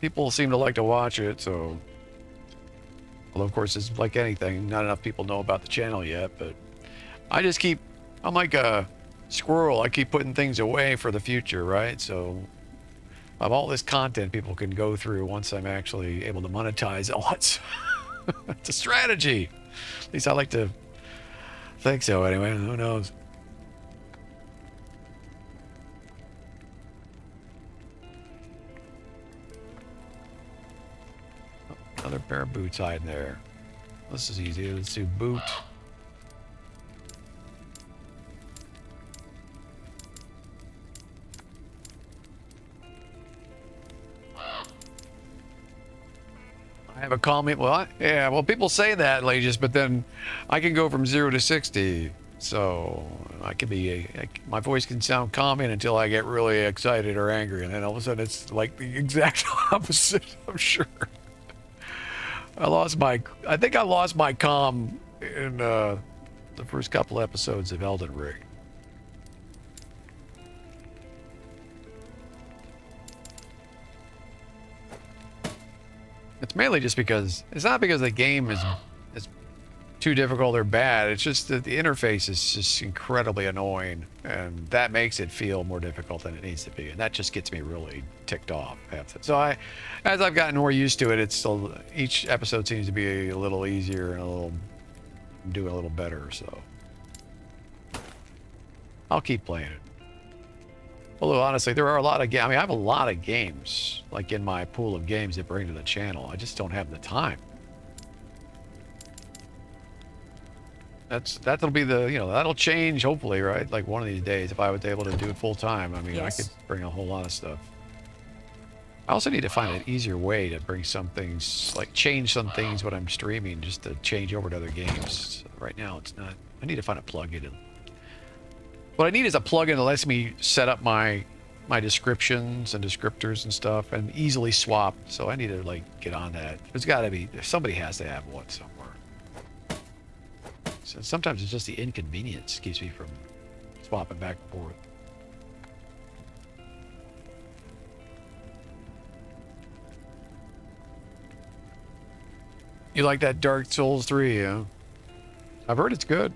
People seem to like to watch it, so. Although of course it's like anything, not enough people know about the channel yet, but I just keep, I'm like a squirrel, I keep putting things away for the future, right? So I have all this content people can go through once I'm actually able to monetize all it. It's a strategy. At least I like to think so anyway. Who knows? Oh, another pair of boots hiding there. This is easy. Let's do boot. I have a comment. Well, yeah, well, people say that, Lages, but then I can go from 0 to 60. So I can be, my voice can sound calming until I get really excited or angry. And then all of a sudden it's like the exact opposite, I'm sure. I think I lost my calm in the first couple episodes of Elden Ring. It's mainly just because, it's not because the game is too difficult or bad. It's just that the interface is just incredibly annoying, and that makes it feel more difficult than it needs to be, and that just gets me really ticked off. So as I've gotten more used to it, it's still, each episode seems to be a little easier and doing a little better. So I'll keep playing it. Although honestly, there are a lot of games. I mean, I have a lot of games like in my pool of games that bring to the channel. I just don't have the time. That'll be the, you know, that'll change hopefully, right? Like one of these days, if I was able to do it full time, I mean, Yes. I could bring a whole lot of stuff. I also need to find an easier way to bring some things, like change some things when I'm streaming, just to change over to other games. Right now, it's not. I need to find a plugin. What I need is a plugin that lets me set up my descriptions and descriptors and stuff and easily swap. So I need to like get on that. There's got to be, somebody has to have one somewhere. So sometimes it's just the inconvenience keeps me from swapping back and forth. You like that Dark Souls 3, huh? I've heard it's good.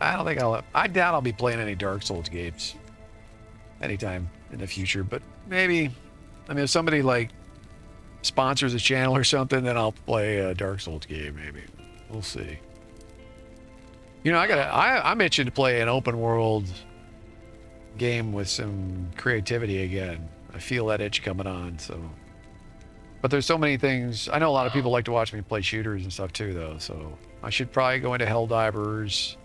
I don't think I doubt I'll be playing any Dark Souls games anytime in the future, but maybe, I mean, if somebody like sponsors a channel or something, then I'll play a Dark Souls game, maybe. We'll see. You know, I'm itching to play an open world game with some creativity again. I feel that itch coming on, so. But there's so many things. I know a lot of people like to watch me play shooters and stuff too, though, so I should probably go into Helldivers.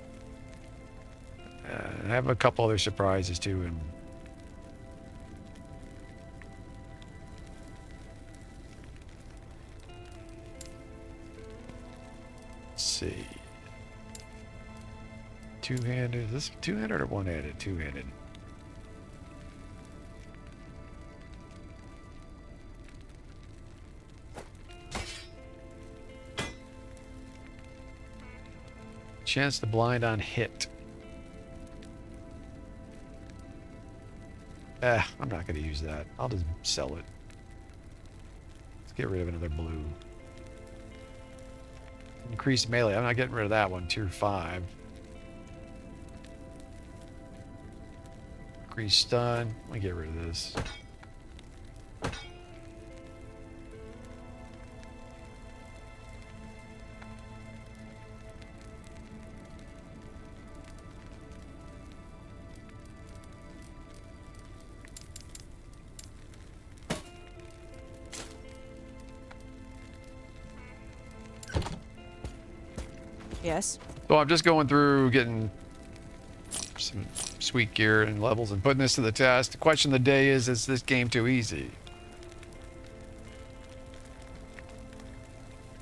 I have a couple other surprises too, and let's see. Two-handed. Is this two-handed or one-handed? Two-handed. Chance to blind on hit. I'm not going to use that. I'll just sell it. Let's get rid of another blue. Increased melee. I'm not getting rid of that one. Tier 5. Increased stun. Let me get rid of this. Yes. So I'm just going through getting some sweet gear and levels and putting this to the test. The question of the day is this game too easy?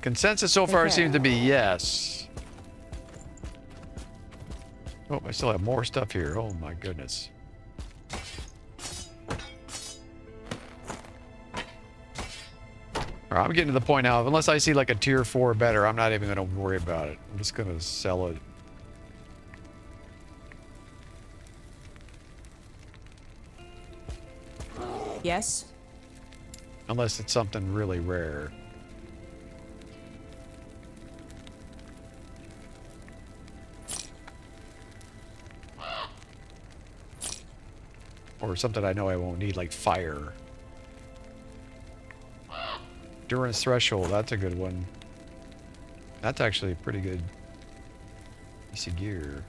Consensus so far seems to be yes. Oh, I still have more stuff here. Oh my goodness. All right, I'm getting to the point now, unless I see like a tier 4 better, I'm not even going to worry about it. I'm just going to sell it. Yes. Unless it's something really rare. Or something I know I won't need, like fire. Endurance threshold, that's a good one. That's actually a pretty good piece of gear.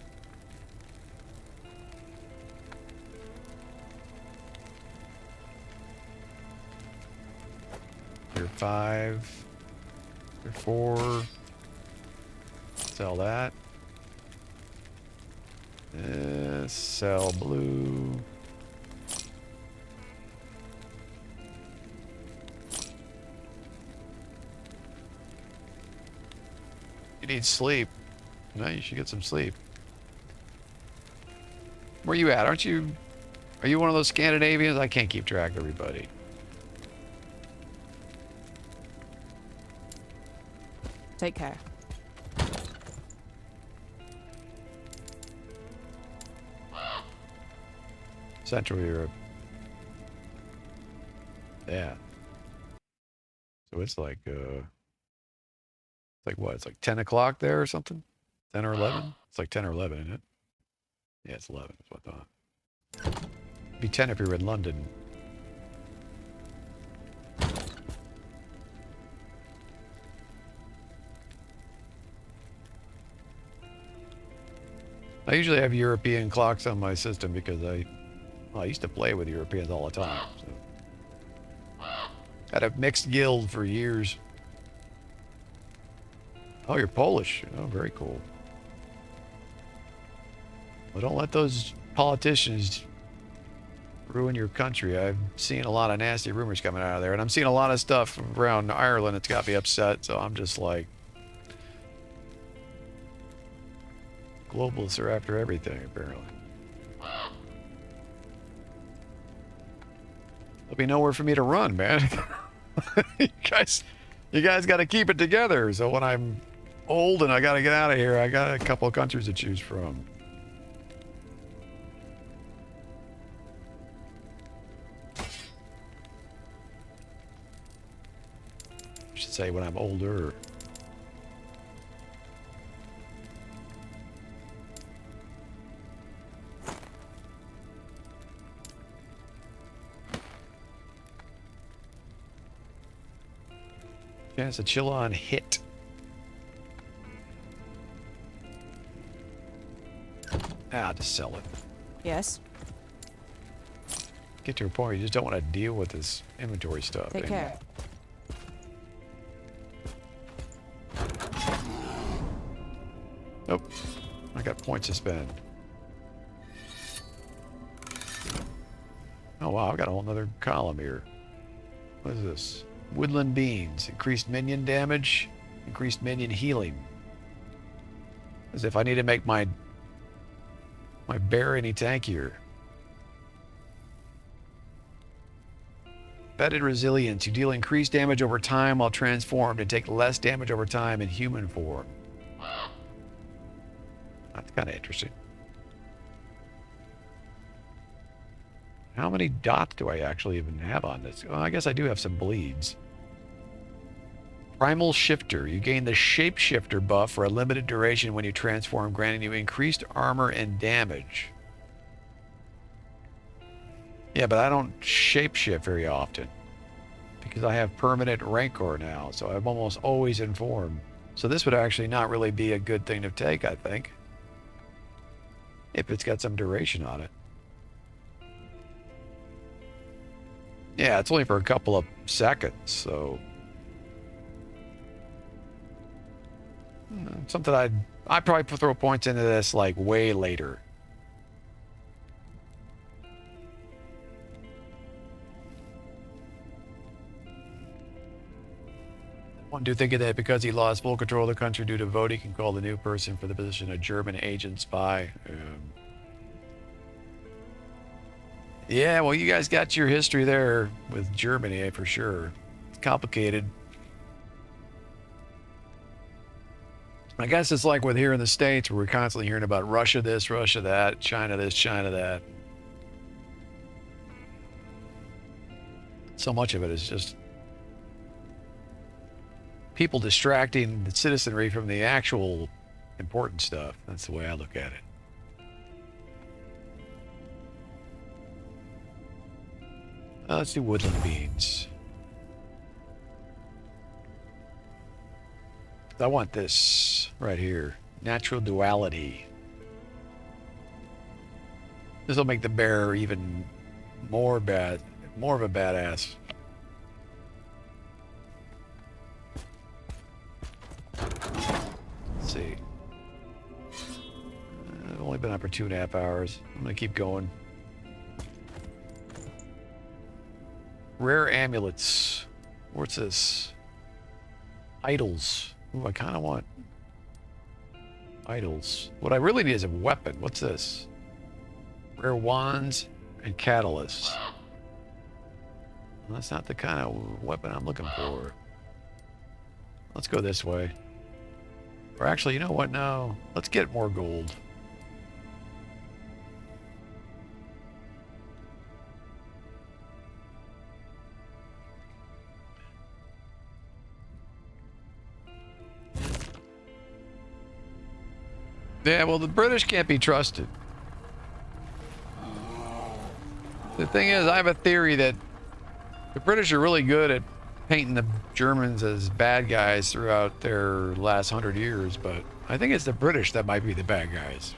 Tier 5. Tier 4. Sell that. Sell blue. You need sleep. No, you should get some sleep. Where you at? Aren't you... Are you one of those Scandinavians? I can't keep track of everybody. Take care. Central Europe. Yeah. So it's like, It's like what? It's like 10 o'clock there or something? 10 or 11? It's like 10 or 11, isn't it? Yeah, it's 11. That's what I thought. It'd be 10 if you were in London. I usually have European clocks on my system because I used to play with Europeans all the time. So. Had a mixed guild for years. Oh, you're Polish. Oh, very cool. Well, don't let those politicians ruin your country. I've seen a lot of nasty rumors coming out of there, and I'm seeing a lot of stuff around Ireland that's got me upset, so I'm just like, globalists are after everything, apparently. There'll be nowhere for me to run, man. you guys got to keep it together. So when I'm old and I got to get out of here, I got a couple of countries to choose from. I should say when I'm older. Yeah, it's a chill on hit. Just sell it. Yes. Get to a point where you just don't want to deal with this inventory stuff. Take care. Nope. I got points to spend. Oh wow, I've got a whole nother column here. What is this? Woodland beans. Increased minion damage. Increased minion healing. As if I need to make my bear any tankier. Embedded resilience. You deal increased damage over time while transformed and take less damage over time in human form. That's kind of interesting. How many dots do I actually even have on this? Well, I guess I do have some bleeds. Primal Shifter. You gain the Shapeshifter buff for a limited duration when you transform, granting you increased armor and damage. Yeah, but I don't shapeshift very often because I have permanent Rancor now, so I'm almost always in form. So this would actually not really be a good thing to take, I think, if it's got some duration on it. Yeah, it's only for a couple of seconds, so something I'd probably throw points into this like way later. One dude thinking that because he lost full control of the country due to vote, he can call the new person for the position a German agent spy. Yeah, well, you guys got your history there with Germany, for sure. It's complicated. I guess it's like with here in the States where we're constantly hearing about Russia this, Russia that, China this, China that. So much of it is just people distracting the citizenry from the actual important stuff. That's the way I look at it. Let's do woodland beans. I want this right here. Natural duality. This will make the bear even more of a badass. Let's see. I've only been up for 2.5 hours. I'm gonna keep going. Rare amulets. What's this? Idols. Ooh, I kind of want idols. What I really need is a weapon. What's this? Rare wands and catalysts. Well, that's not the kind of weapon I'm looking for. Let's go this way. Or actually, you know what? No. Let's get more gold. Yeah, well, the British can't be trusted. The thing is, I have a theory that the British are really good at painting the Germans as bad guys throughout their last 100 years, but I think it's the British that might be the bad guys.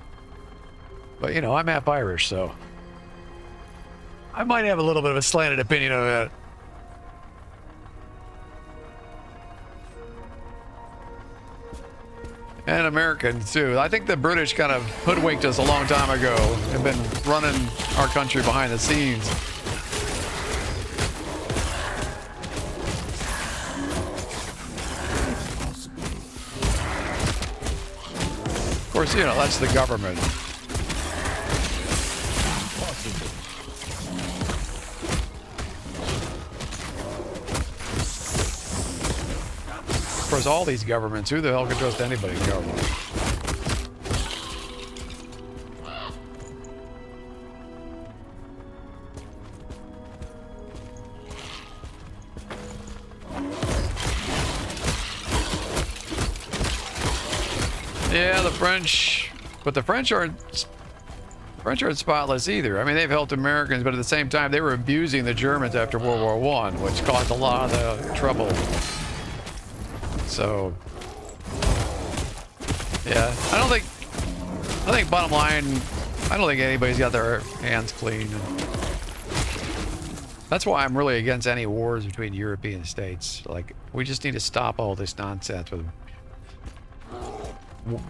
But, you know, I'm half Irish, so I might have a little bit of a slanted opinion of that. And Americans, too. I think the British kind of hoodwinked us a long time ago and been running our country behind the scenes. Of course, you know, that's the government. Of course, all these governments, who the hell can trust anybody in government? Yeah, the French, but the French aren't spotless either. I mean, they've helped Americans, but at the same time, they were abusing the Germans after World War I, which caused a lot of the trouble. So, yeah, I think bottom line, I don't think anybody's got their hands clean. That's why I'm really against any wars between European states. Like, we just need to stop all this nonsense with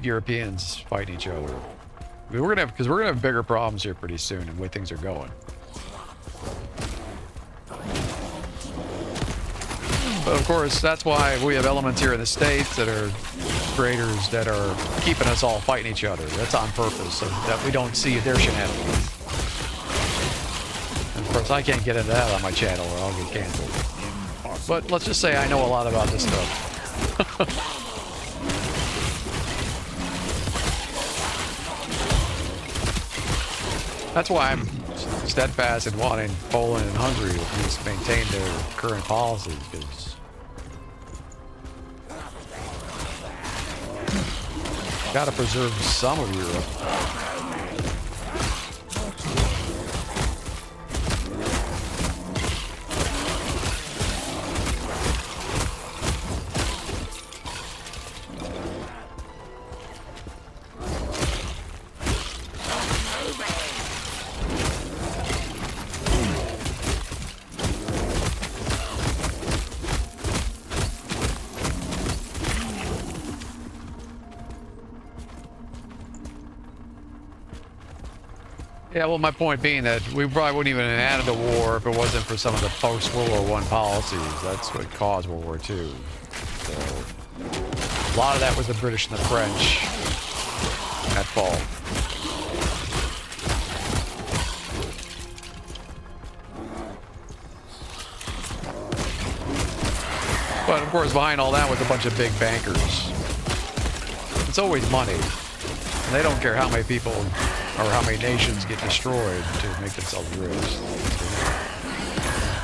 Europeans fighting each other. I mean, we're gonna have bigger problems here pretty soon, and the way things are going. But of course, that's why we have elements here in the States that are creators that are keeping us all fighting each other. That's on purpose, so that we don't see their shenanigans. And of course, I can't get into that on my channel or I'll get canceled. But let's just say I know a lot about this stuff. That's why I'm steadfast in wanting Poland and Hungary to at least maintain their current policies, because gotta preserve some of Europe. Yeah, well, my point being that we probably wouldn't even have added a war if it wasn't for some of the post-World War I policies. That's what caused World War II. So, a lot of that was the British and the French at fault. But, of course, behind all that was a bunch of big bankers. It's always money. And they don't care how many people or how many nations get destroyed to make themselves rich.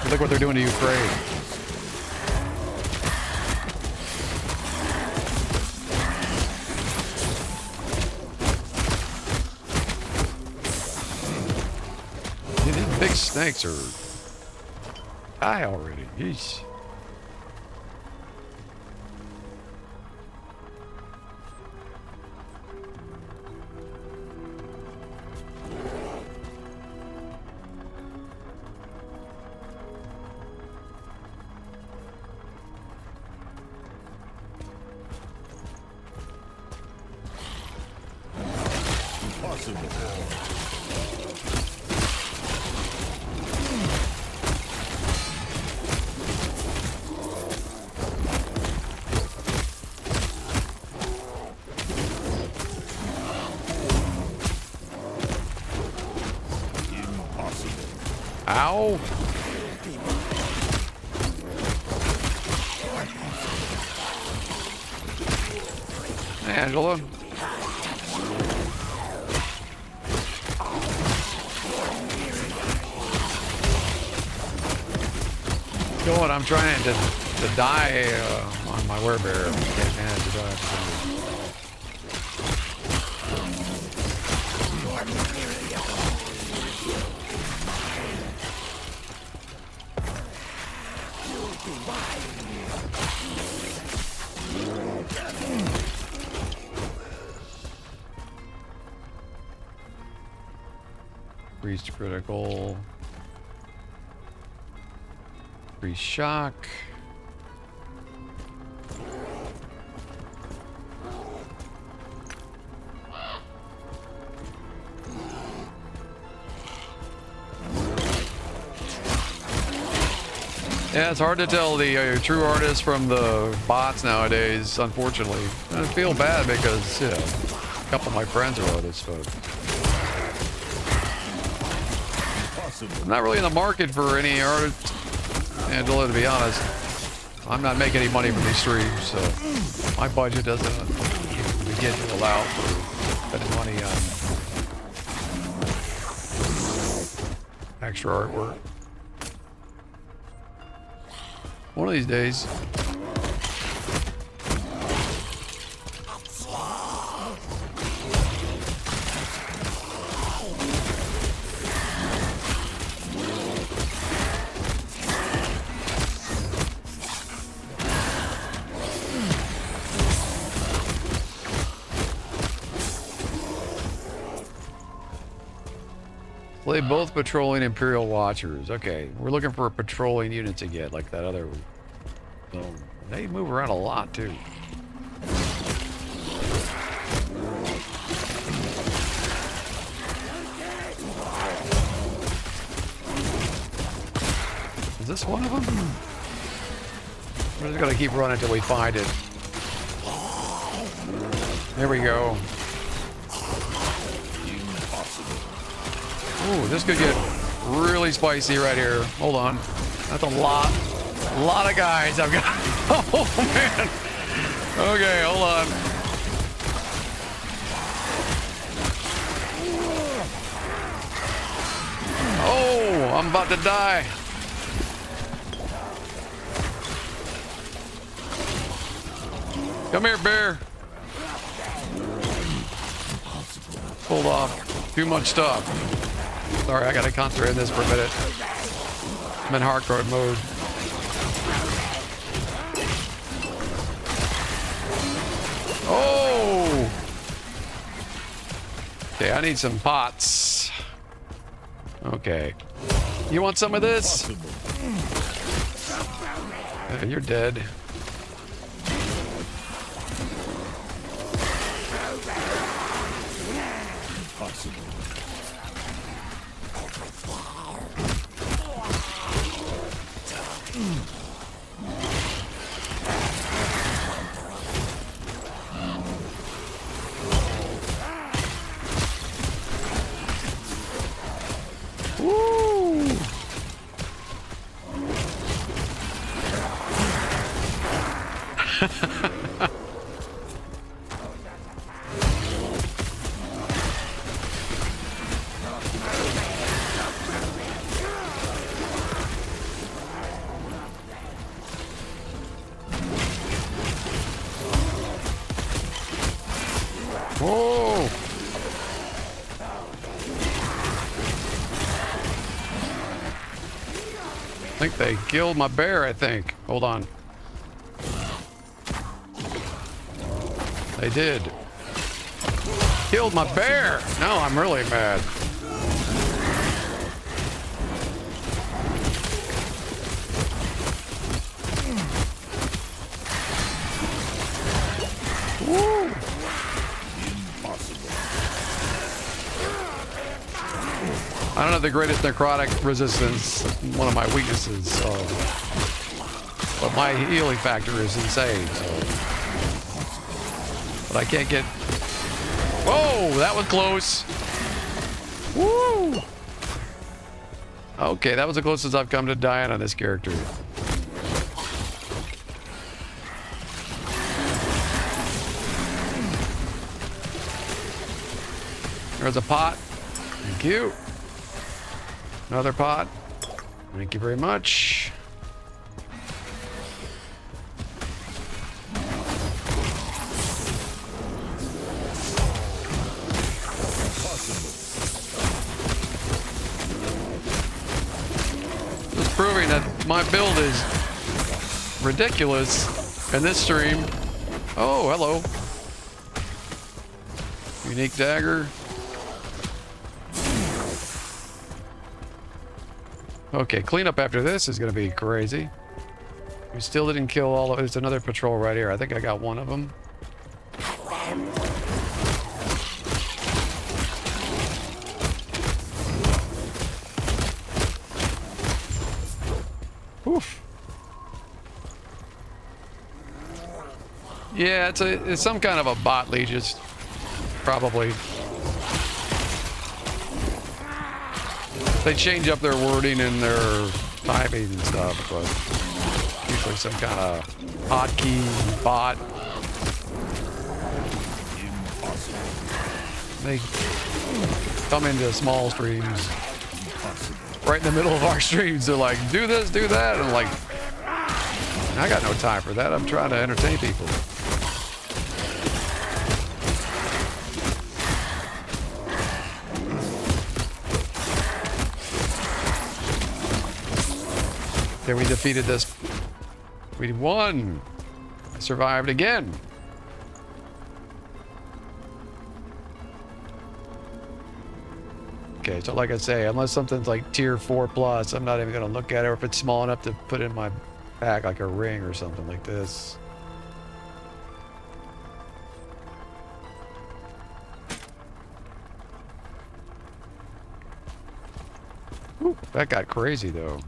Look what they're doing to Ukraine. These big snakes are die already. Yeesh. Ow! Angela. Going, I'm trying to die on my werebear. Can't manage to die. Increased critical. Increased shock. Yeah, it's hard to tell the true artists from the bots nowadays, unfortunately. I feel bad because, you know, a couple of my friends are artists, but I'm not really in the market for any art, Angela, to be honest. I'm not making any money from these streams, so my budget doesn't begin to allow for spending money on extra artwork. One of these days. Play both patrolling Imperial Watchers. Okay, we're looking for a patrolling unit to get, like that other. So they move around a lot too. Is this one of them? We're just gonna keep running until we find it. There we go. Ooh, this could get really spicy right here. Hold on. That's a lot of guys I've got. Oh, man. Okay, hold on. Oh, I'm about to die. Come here, bear. Hold off. Too much stuff. Sorry, I gotta concentrate on this for a minute. I'm in hardcore mode. Oh! Okay, I need some pots. Okay. You want some of this? You're dead. Woo! Whoa! I think they killed my bear, I think. Hold on. They did. Killed my bear! Now I'm really mad. Woo! I don't have the greatest necrotic resistance, one of my weaknesses, so. But my healing factor is insane, so. But I can't get. Whoa, that was close. Woo! Okay, that was the closest I've come to dying on this character. There's a pot. Thank you. Another pot. Thank you very much. Just proving that my build is ridiculous in this stream. Oh, hello. Unique dagger. Okay, cleanup after this is going to be crazy. We still didn't kill all of it. There's another patrol right here. I think I got one of them. Oof. Yeah, it's some kind of a bot legist, probably. They change up their wording and their timing and stuff, but usually some kind of hotkey bot. They come into small streams, right in the middle of our streams. They're like, do this, do that. And I'm like, I got no time for that. I'm trying to entertain people. Okay, we defeated this. We won. I survived again. Okay, so like I say, unless something's like tier 4+, I'm not even gonna look at it, or if it's small enough to put in my pack, like a ring or something like this. Ooh, that got crazy though.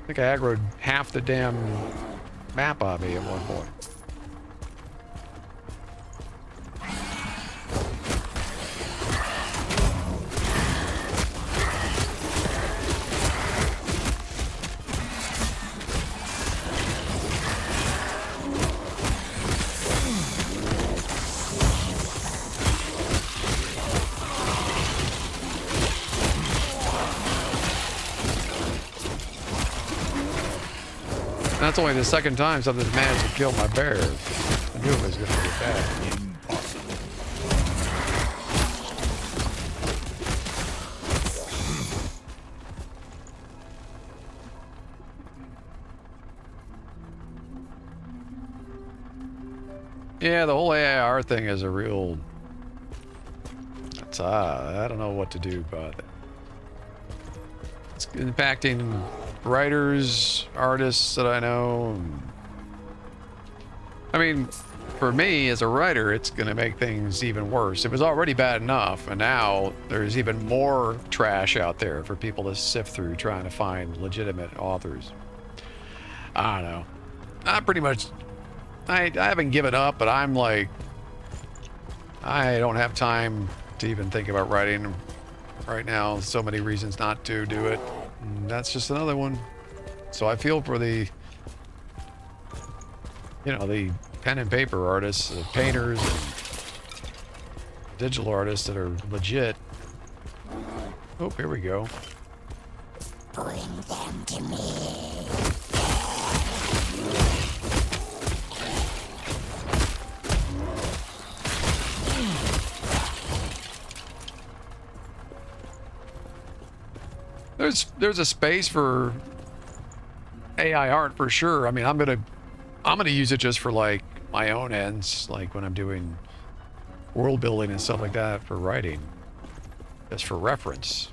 I think I aggroed half the damn map on me at one point. That's only the second time something's managed to kill my bear. I knew it was going to be bad. Impossible. Yeah, the whole AIR thing is a real... It's, I don't know what to do about it. It's impacting writers, artists that I know. I mean, for me as a writer, it's going to make things even worse. It was already bad enough, and now there's even more trash out there for people to sift through trying to find legitimate authors. I don't know. I pretty much... I haven't given up, but I'm like... I don't have time to even think about writing right now. So many reasons not to do it. And that's just another one. So I feel for the, you know, the pen and paper artists, the painters, and digital artists that are legit. Oh, here we go. Bring them to me. There's a space for AI art for sure. I mean, I'm gonna use it just for like my own ends, like when I'm doing world building and stuff like that for writing, just for reference.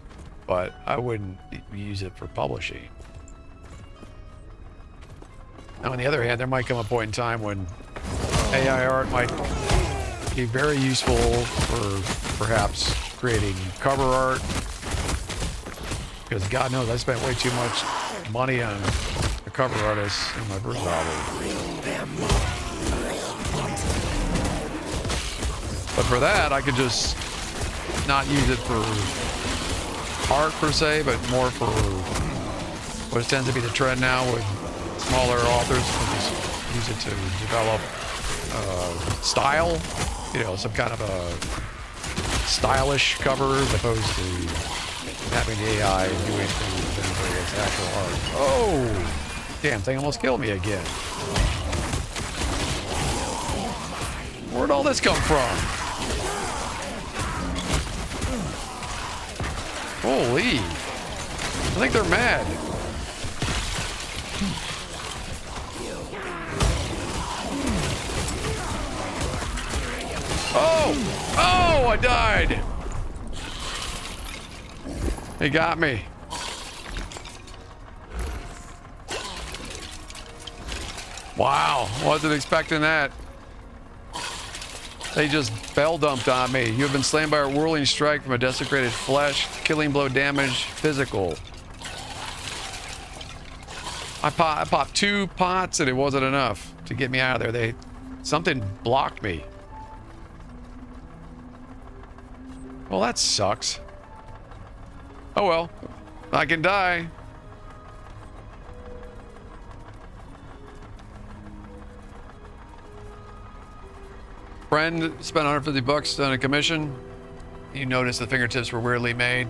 But I wouldn't use it for publishing. Now, on the other hand, there might come a point in time when AI art might be very useful for perhaps creating cover art. Because God knows I spent way too much money on the cover artists in my first novel. But for that, I could just not use it for art per se, but more for what tends to be the trend now with smaller authors. Just use it to develop style, you know, some kind of a stylish cover as opposed to having the AI do anything with its actual art. Oh! Damn thing almost killed me again. Where'd all this come from? Holy. I think they're mad. Oh! Oh, I died! He got me. Wow, wasn't expecting that. They just bell dumped on me. You have been slain by a whirling strike from a desecrated flesh. Killing blow damage, physical. I popped 2 pots and it wasn't enough to get me out of there. Something blocked me. Well, that sucks. Oh well, I can die. Friend spent 150 bucks on a commission. You notice the fingertips were weirdly made.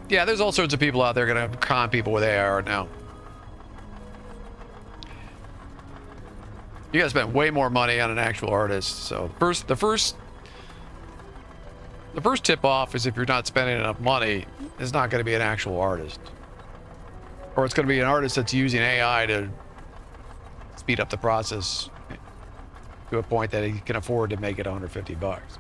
Yeah, there's all sorts of people out there gonna con people with AR now. You guys spent way more money on an actual artist. So the first tip off is if you're not spending enough money, it's not going to be an actual artist, or it's going to be an artist that's using AI to speed up the process to a point that he can afford to make it 150 bucks.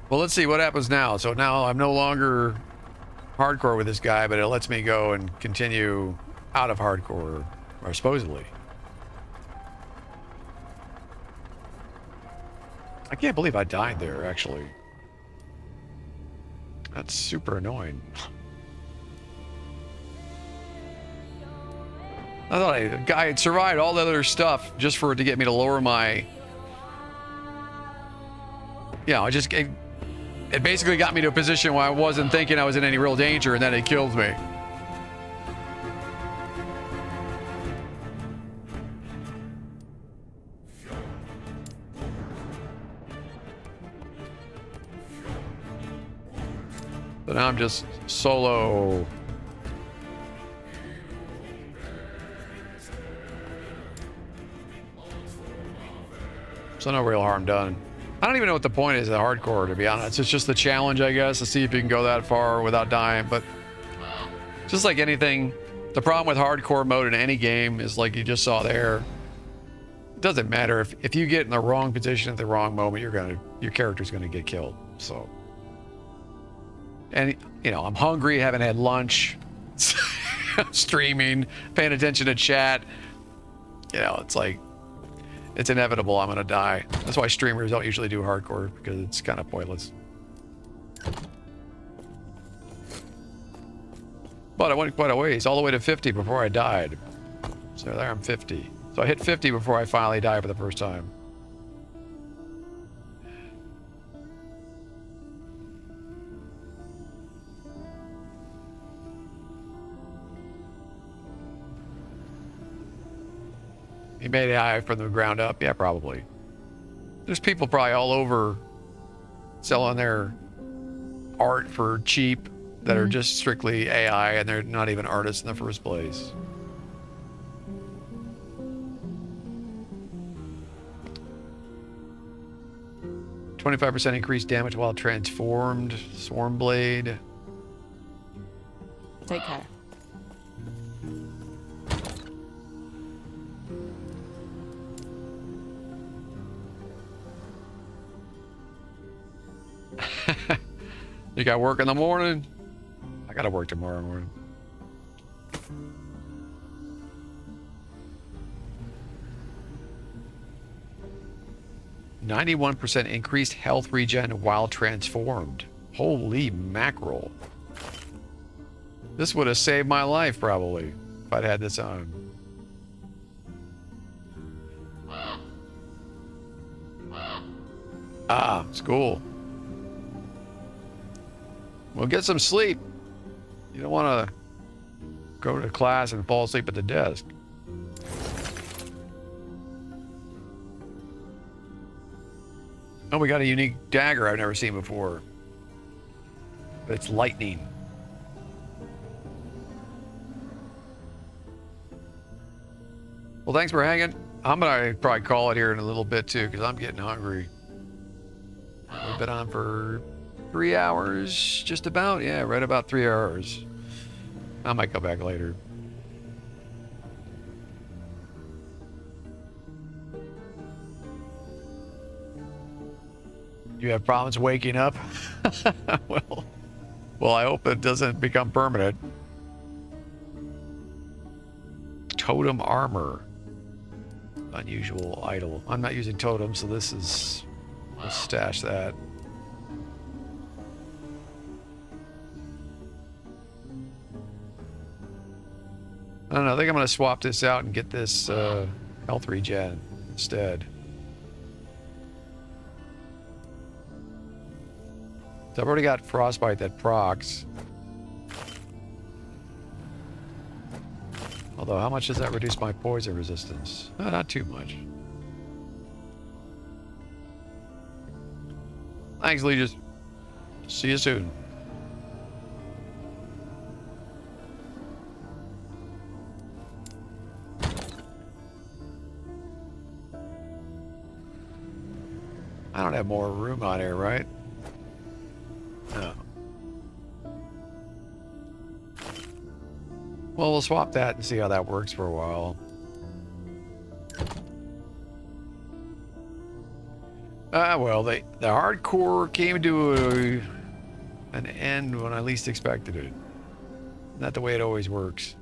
Well, let's see what happens now. So now I'm no longer hardcore with this guy, but it lets me go and continue out of hardcore, or supposedly. I can't believe I died there, actually. That's super annoying. I thought a guy had survived all the other stuff just for it to get me to lower my... Yeah, it basically got me to a position where I wasn't thinking I was in any real danger, and then it killed me. So now I'm just solo. So no real harm done. I don't even know what the point is of hardcore, to be honest. It's just the challenge, I guess, to see if you can go that far without dying. But just like anything, the problem with hardcore mode in any game is, like you just saw there, it doesn't matter if you get in the wrong position at the wrong moment, your character's gonna get killed. So, and you know, I'm hungry, haven't had lunch, I'm streaming, paying attention to chat. You know, it's like, it's inevitable I'm gonna die. That's why streamers don't usually do hardcore, because it's kind of pointless. But I went quite a ways, all the way to 50 before I died. So there I'm 50. So I hit 50 before I finally died for the first time. He made AI from the ground up? Yeah, probably. There's people probably all over selling their art for cheap that are just strictly AI, and they're not even artists in the first place. %25 increased damage while transformed. Swarm Blade. Take care. You got work in the morning? I gotta work tomorrow morning. %91 increased health regen while transformed. Holy mackerel. This would have saved my life, probably, if I'd had this on. Ah, school. Well, get some sleep. You don't want to go to class and fall asleep at the desk. Oh, we got a unique dagger I've never seen before. But it's lightning. Well, thanks for hanging. I'm gonna probably call it here in a little bit too, because I'm getting hungry. We've been on for 3 hours, just about. Yeah, right about 3 hours. I might go back later. You have problems waking up? Well, I hope it doesn't become permanent. Totem armor. Unusual idol. I'm not using totem, so this is... We'll stash that. I don't know. I think I'm going to swap this out and get this health regen instead. So I've already got frostbite that procs. Although, how much does that reduce my poison resistance? Not too much. Thanks, Legis. See you soon. I don't have more room on here, right? No. Well, we'll swap that and see how that works for a while. Well, the hardcore came to an end when I least expected it. Not the way it always works.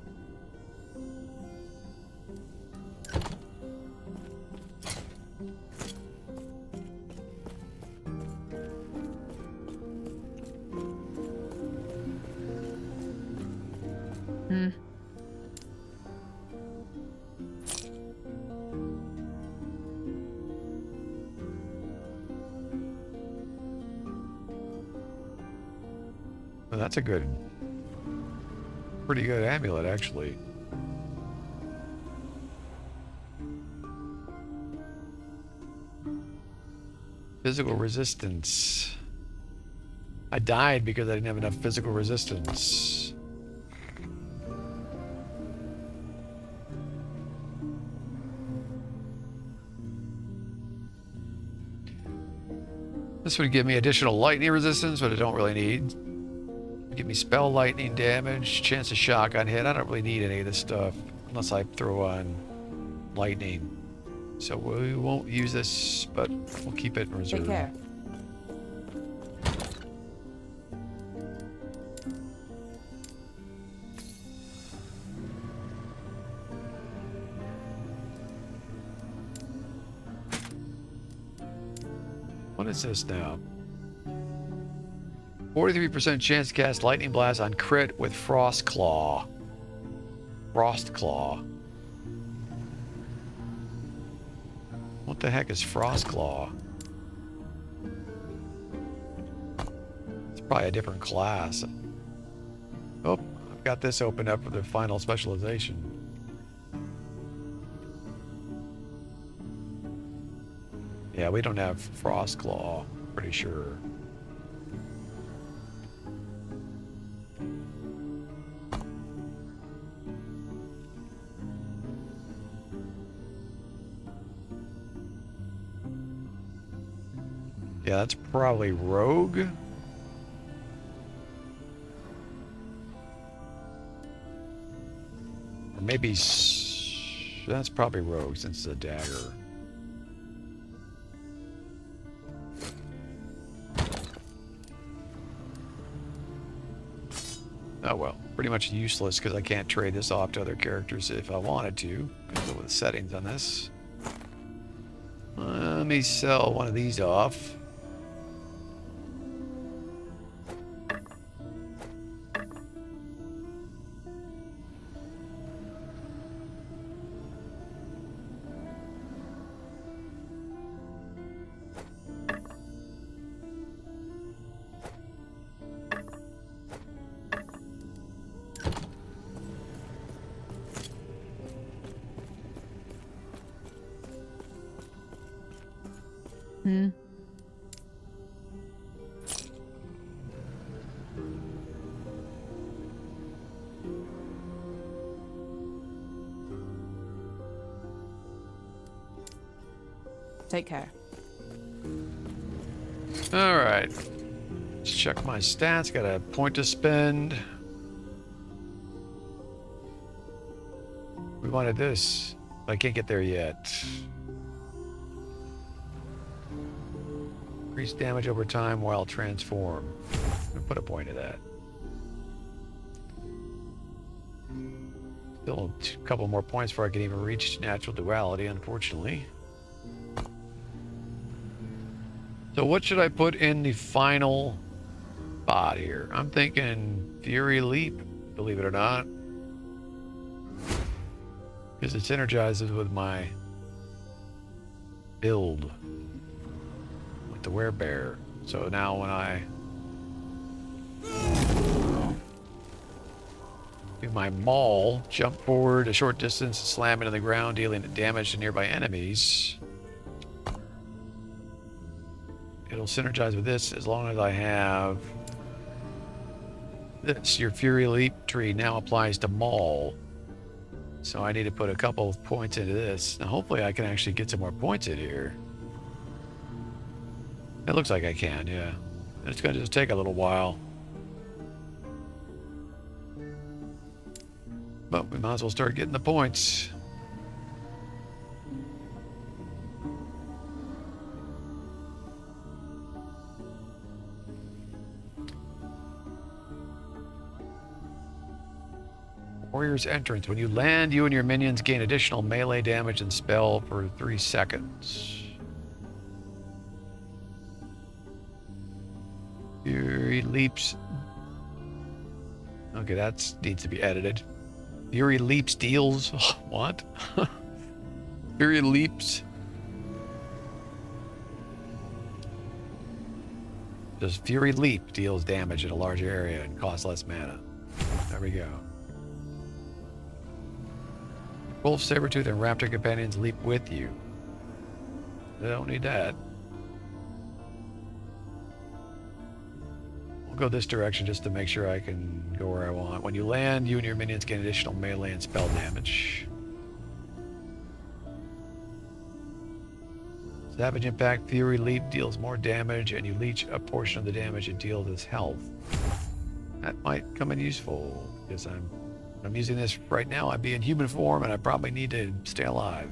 Well, that's a pretty good amulet, actually. Physical resistance. I died because I didn't have enough physical resistance. This would give me additional lightning resistance, but I don't really need. Give me spell lightning damage, chance of shotgun hit. I don't really need any of this stuff unless I throw on lightning. So we won't use this, but we'll keep it in reserve. Take care. What is this now? 43% chance to cast Lightning Blast on crit with Frost Claw. Frost Claw. What the heck is Frost Claw? It's probably a different class. Oh, I've got this opened up for the final specialization. Yeah, we don't have Frost Claw, pretty sure. Yeah, that's probably Rogue. Or maybe... That's probably Rogue since it's a dagger. Oh well, pretty much useless because I can't trade this off to other characters if I wanted to, because of the settings on this. Let me sell one of these off. Take care. All right. Let's check my stats. Got a point to spend. We wanted this. I can't get there yet. Increase damage over time while transform. I'm gonna put a point to that. Still a couple more points before I can even reach natural duality, unfortunately. So what should I put in the final spot here? I'm thinking Fury Leap, believe it or not. Because it synergizes with my build with the werebear. So now when I do my maul, jump forward a short distance, slam into the ground, dealing damage to nearby enemies. It'll synergize with this as long as I have this. Your Fury Leap tree now applies to maul. So I need to put a couple of points into this. Now hopefully I can actually get some more points in here. It looks like I can, yeah. It's going to just take a little while. But we might as well start getting the points. Warrior's Entrance. When you land, you and your minions gain additional melee damage and spell for 3 seconds. Fury Leaps. Okay, that needs to be edited. Fury Leaps deals. What? Fury Leaps. Does Fury Leap deals damage in a larger area and costs less mana? There we go. Wolf, Sabretooth, and Raptor companions leap with you. They don't need that. We'll go this direction just to make sure I can go where I want. When you land, you and your minions gain additional melee and spell damage. Savage Impact, Fury Leap deals more damage, and you leech a portion of the damage it deals as health. That might come in useful, because I'm using this right now. I'd be in human form, and I probably need to stay alive.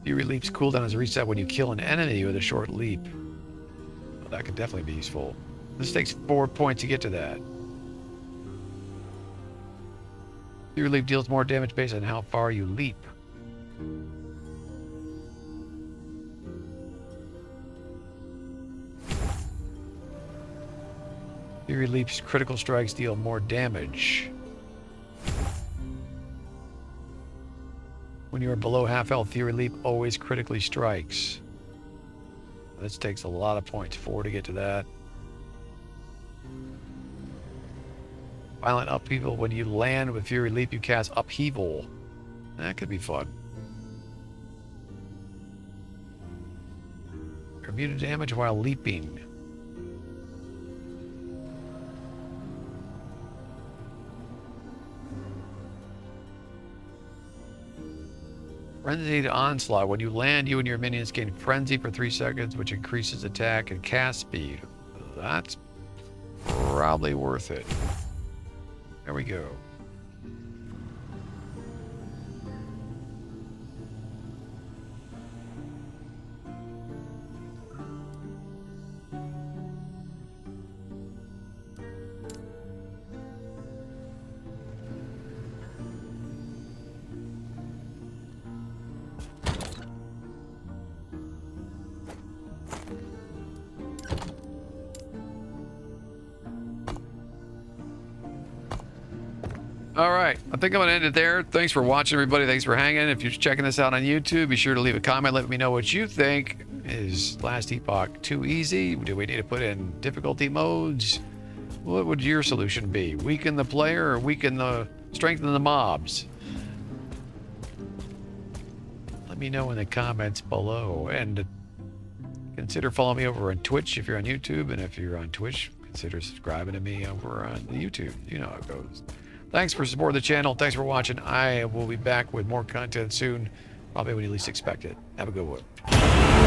Fury Leap's cooldown is reset when you kill an enemy with a short leap. Well, that could definitely be useful. This takes 4 points to get to that. Fury Leap deals more damage based on how far you leap. Fury Leap's critical strikes deal more damage. When you are below half health, Fury Leap always critically strikes. This takes a lot of points. 4 to get to that. Violent Upheaval. When you land with Fury Leap, you cast Upheaval. That could be fun. You're immune to damage while leaping. Frenzied Onslaught. When you land, you and your minions gain Frenzy for 3 seconds, which increases attack and cast speed. That's probably worth it. There we go. All right, I think I'm gonna end it there. Thanks for watching, everybody. Thanks for hanging. If you're checking this out on YouTube, be sure to leave a comment. Let me know what you think. Is Last Epoch too easy? Do we need to put in difficulty modes? What would your solution be? Weaken the player or strengthen the mobs? Let me know in the comments below. And consider following me over on Twitch if you're on YouTube. And if you're on Twitch, consider subscribing to me over on the YouTube. You know how it goes. Thanks for supporting the channel. Thanks for watching. I will be back with more content soon, probably when you least expect it. Have a good one.